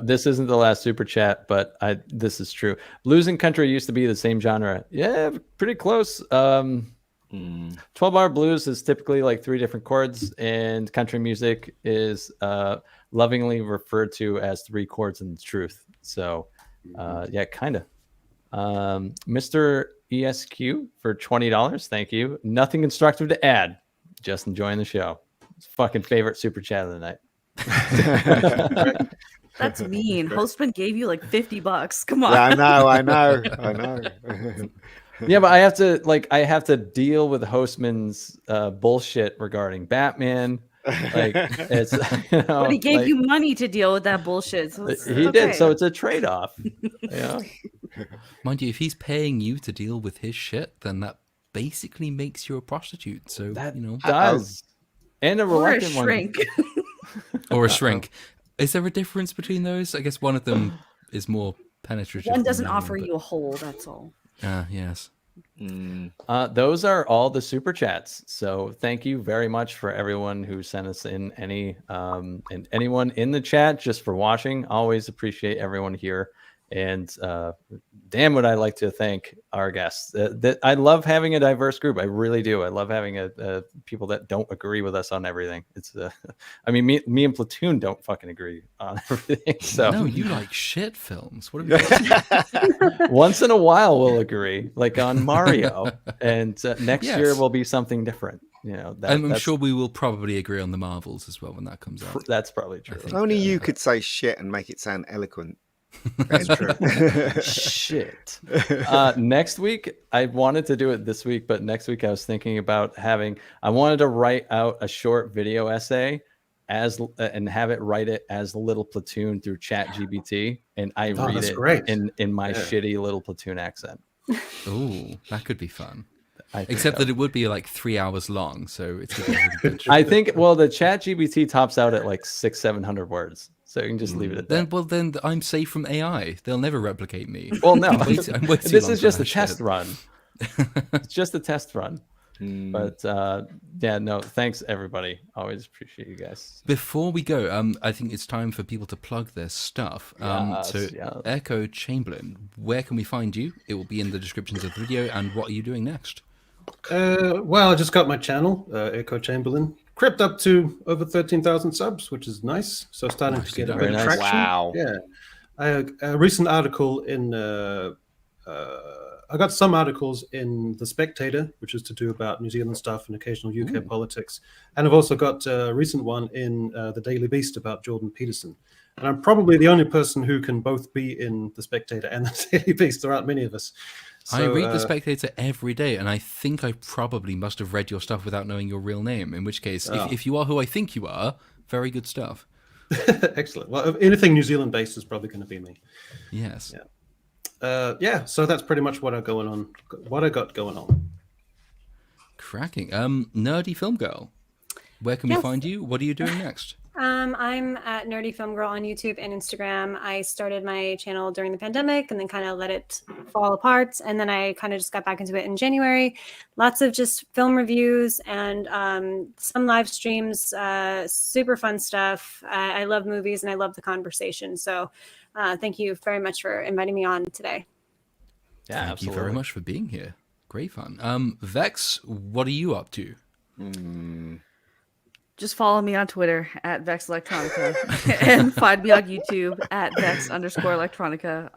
This isn't the last super chat, but this is true. Blues and country used to be the same genre. Yeah, pretty close. 12-bar blues is typically like 3 different chords, and country music is lovingly referred to as 3 chords and the truth. So, yeah, kind of. Mr. ESQ for $20. Thank you. Nothing constructive to add. Just enjoying the show. It's fucking favorite super chat of the night. That's mean. Hostman gave you like $50. Come on. Yeah, I know. Yeah, but I have to deal with Hostman's bullshit regarding Batman. Like it's but he gave you money to deal with that bullshit. So he did, so it's a trade-off. Mind you, if he's paying you to deal with his shit, then that basically makes you a prostitute. So that does. And a reluctant or a shrink. Or a shrink. Is there a difference between those? I guess one of them is more penetrative. One doesn't offer you a hole, that's all. Yes. Those are all the super chats. So thank you very much for everyone who sent us in any and anyone in the chat just for watching. Always appreciate everyone here. And damn, would I like to thank our guests. I love having a diverse group. I really do. I love having a people that don't agree with us on everything. It's I mean, me and Platoon don't fucking agree on everything. So no, you like shit films. What are you once in a while we'll agree, like on Mario, and next year will be something different. You know, I'm sure we will probably agree on the Marvels as well when that comes out. That's probably true. Only you could say shit and make it sound eloquent. That's true. Shit. Next week, I wanted to do it this week, but next week I was thinking about I wanted to write out a short video essay and have it write it as Little Platoon through ChatGPT, and I read it in my shitty Little Platoon accent. Ooh, that could be fun. Except that it would be like 3 hours long, so it's a bit I think, well, the ChatGPT tops out at like 600-700 words. So you can just leave it at that. Well, then I'm safe from AI. They'll never replicate me. Well, no. I'm waiting This is just a test run. It's just a test run. But yeah, no, thanks everybody. Always appreciate you guys. Before we go, I think it's time for people to plug their stuff. Echo Chamberlain, where can we find you? It will be in the descriptions of the video. And what are you doing next? Well, I just got my channel, Echo Chamberlain. Crept up to over 13,000 subs, which is nice. So starting to get a bit of traction. Wow. Yeah. A recent article in... I got some articles in The Spectator, which is to do about New Zealand stuff and occasional UK politics. And I've also got a recent one in The Daily Beast about Jordan Peterson. And I'm probably the only person who can both be in The Spectator and The Daily Beast. There aren't many of us. So, I read The Spectator every day, and I think I probably must have read your stuff without knowing your real name, in which case, if you are who I think you are, very good stuff. Excellent. Well, anything New Zealand-based is probably going to be me. Yes. Yeah. So that's pretty much what I got going on. Cracking. Nerdy Film Girl, where can we find you? What are you doing next? I'm at Nerdy Film Girl on YouTube and Instagram. I started my channel during the pandemic and then kind of let it fall apart. And then I kind of just got back into it in January. Lots of just film reviews and some live streams, super fun stuff. I love movies and I love the conversation. So thank you very much for inviting me on today. Yeah, thank you very much for being here. Great fun. Vex, what are you up to? Just follow me on Twitter at Vex Electronica and find me on YouTube at Vex_Electronica.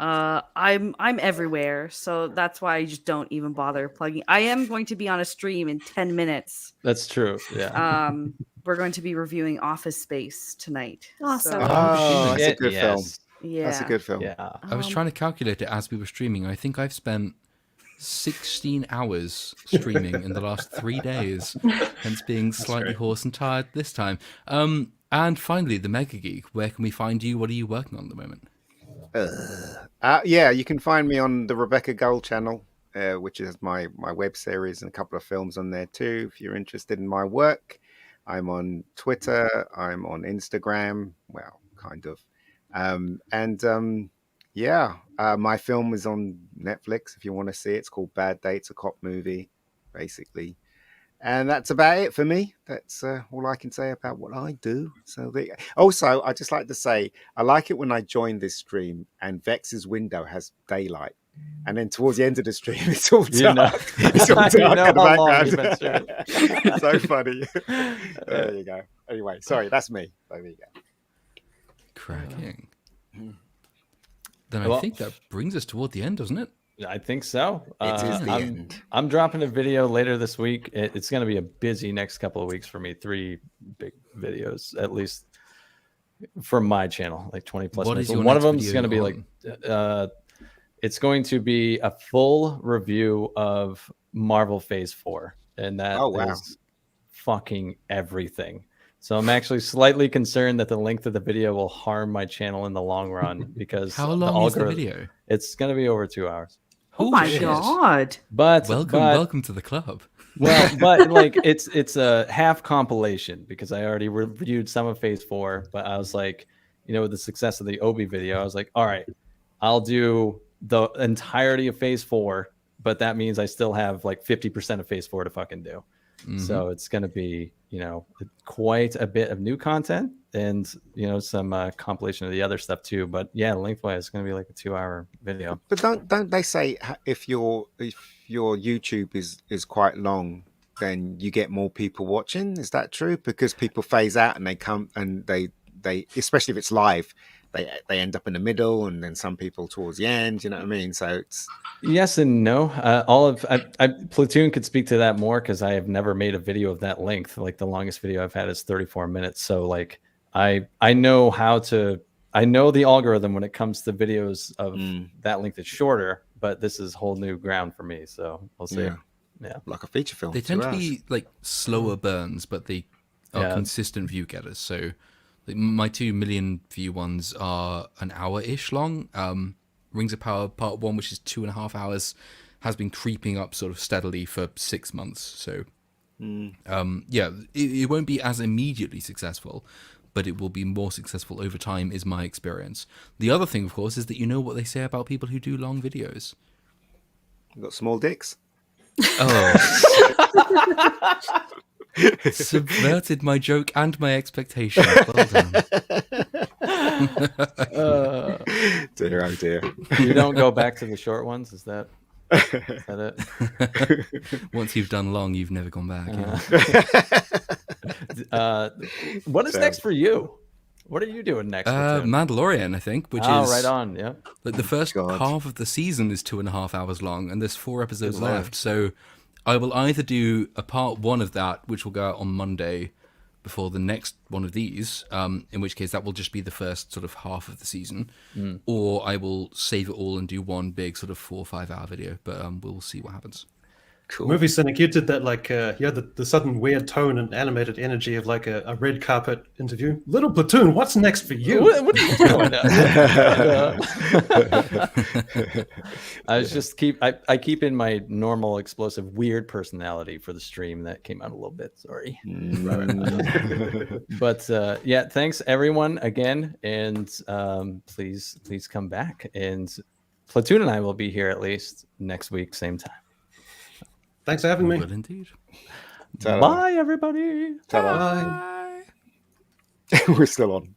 I'm everywhere, so that's why I just don't even bother plugging. I am going to be on a stream in 10 minutes. That's true. Yeah. We're going to be reviewing Office Space tonight. Awesome. So, that's a good film. Yeah. That's a good film. Yeah. I was trying to calculate it as we were streaming. I think I've spent 16 hours streaming in the last 3 days, hence being slightly hoarse and tired this time. And finally, the Mega Geek. Where can we find you? What are you working on at the moment? Yeah, you can find me on the Rebecca Gold channel. which is my web series and a couple of films on there too. If you're interested in my work, I'm on Twitter, I'm on Instagram, well, kind of. My film is on Netflix if you want to see it. It's called Bad Dates, a cop movie, basically. And that's about it for me. That's all I can say about what I do. So also, I just like to say, I like it when I join this stream and Vex's window has daylight. And then towards the end of the stream, it's all dark. It's all dark in the background. It's so funny. There you go. Anyway, sorry, that's me. There you go. Cracking. Then I think that brings us toward the end, doesn't it? I think so. It is the end. I'm dropping a video later this week. It's going to be a busy next couple of weeks for me. 3 big videos, at least for my channel, like 20 plus minutes. One of them is going to be like, it's going to be a full review of Marvel Phase 4. And that is fucking everything. So I'm actually slightly concerned that the length of the video will harm my channel in the long run because how long is the video? It's going to be over 2 hours. Oh my god! But welcome to the club. Well, but like it's a half compilation because I already reviewed some of Phase 4. But I was like, with the success of the Obi video, I was like, all right, I'll do the entirety of Phase 4, but that means I still have like 50% of Phase 4 to fucking do. Mm-hmm. So it's going to be, quite a bit of new content and, some compilation of the other stuff too. But yeah, lengthwise, it's going to be like a 2-hour video. But don't they say if your YouTube is quite long, then you get more people watching? Is that true? Because people phase out and they come and they especially if it's live, they end up in the middle, and then some people towards the end. You know what I mean? So it's yes and no. Platoon could speak to that more because I have never made a video of that length. Like the longest video I've had is 34 minutes. So like I know I know the algorithm when it comes to videos of that length is shorter, but this is whole new ground for me. So we'll see. Yeah. Like a feature film. They tend to be like slower burns, but they are consistent view getters. So my 2 million view ones are an hour-ish long. Rings of Power Part 1, which is 2.5 hours, has been creeping up sort of steadily for 6 months. So, it won't be as immediately successful, but it will be more successful over time, is my experience. The other thing, of course, is that you know what they say about people who do long videos. You've got small dicks. Oh. Subverted my joke and my expectations. Well done. Dear, oh dear. You don't go back to the short ones? Is that it? Once you've done long, you've never gone back. What is next for you? What are you doing next? Mandalorian, I think, which is right on. Yeah, like the first half of the season is 2.5 hours long, and there's 4 episodes left. So I will either do a part 1 of that, which will go out on Monday before the next one of these, in which case that will just be the first sort of half of the season, or I will save it all and do one big sort of 4 or 5 hour video, but we'll see what happens. Cool. Movie Cynic, you did that like, you had the sudden weird tone and animated energy of like a red carpet interview. Little Platoon, what's next for you? What are you doing? I keep in my normal explosive weird personality for the stream. That came out a little bit, sorry. But thanks everyone again, and please come back, and Platoon and I will be here at least next week, same time. Thanks for having me. Good indeed. Ta-da. Bye, everybody. Ta-da. Bye. We're still on.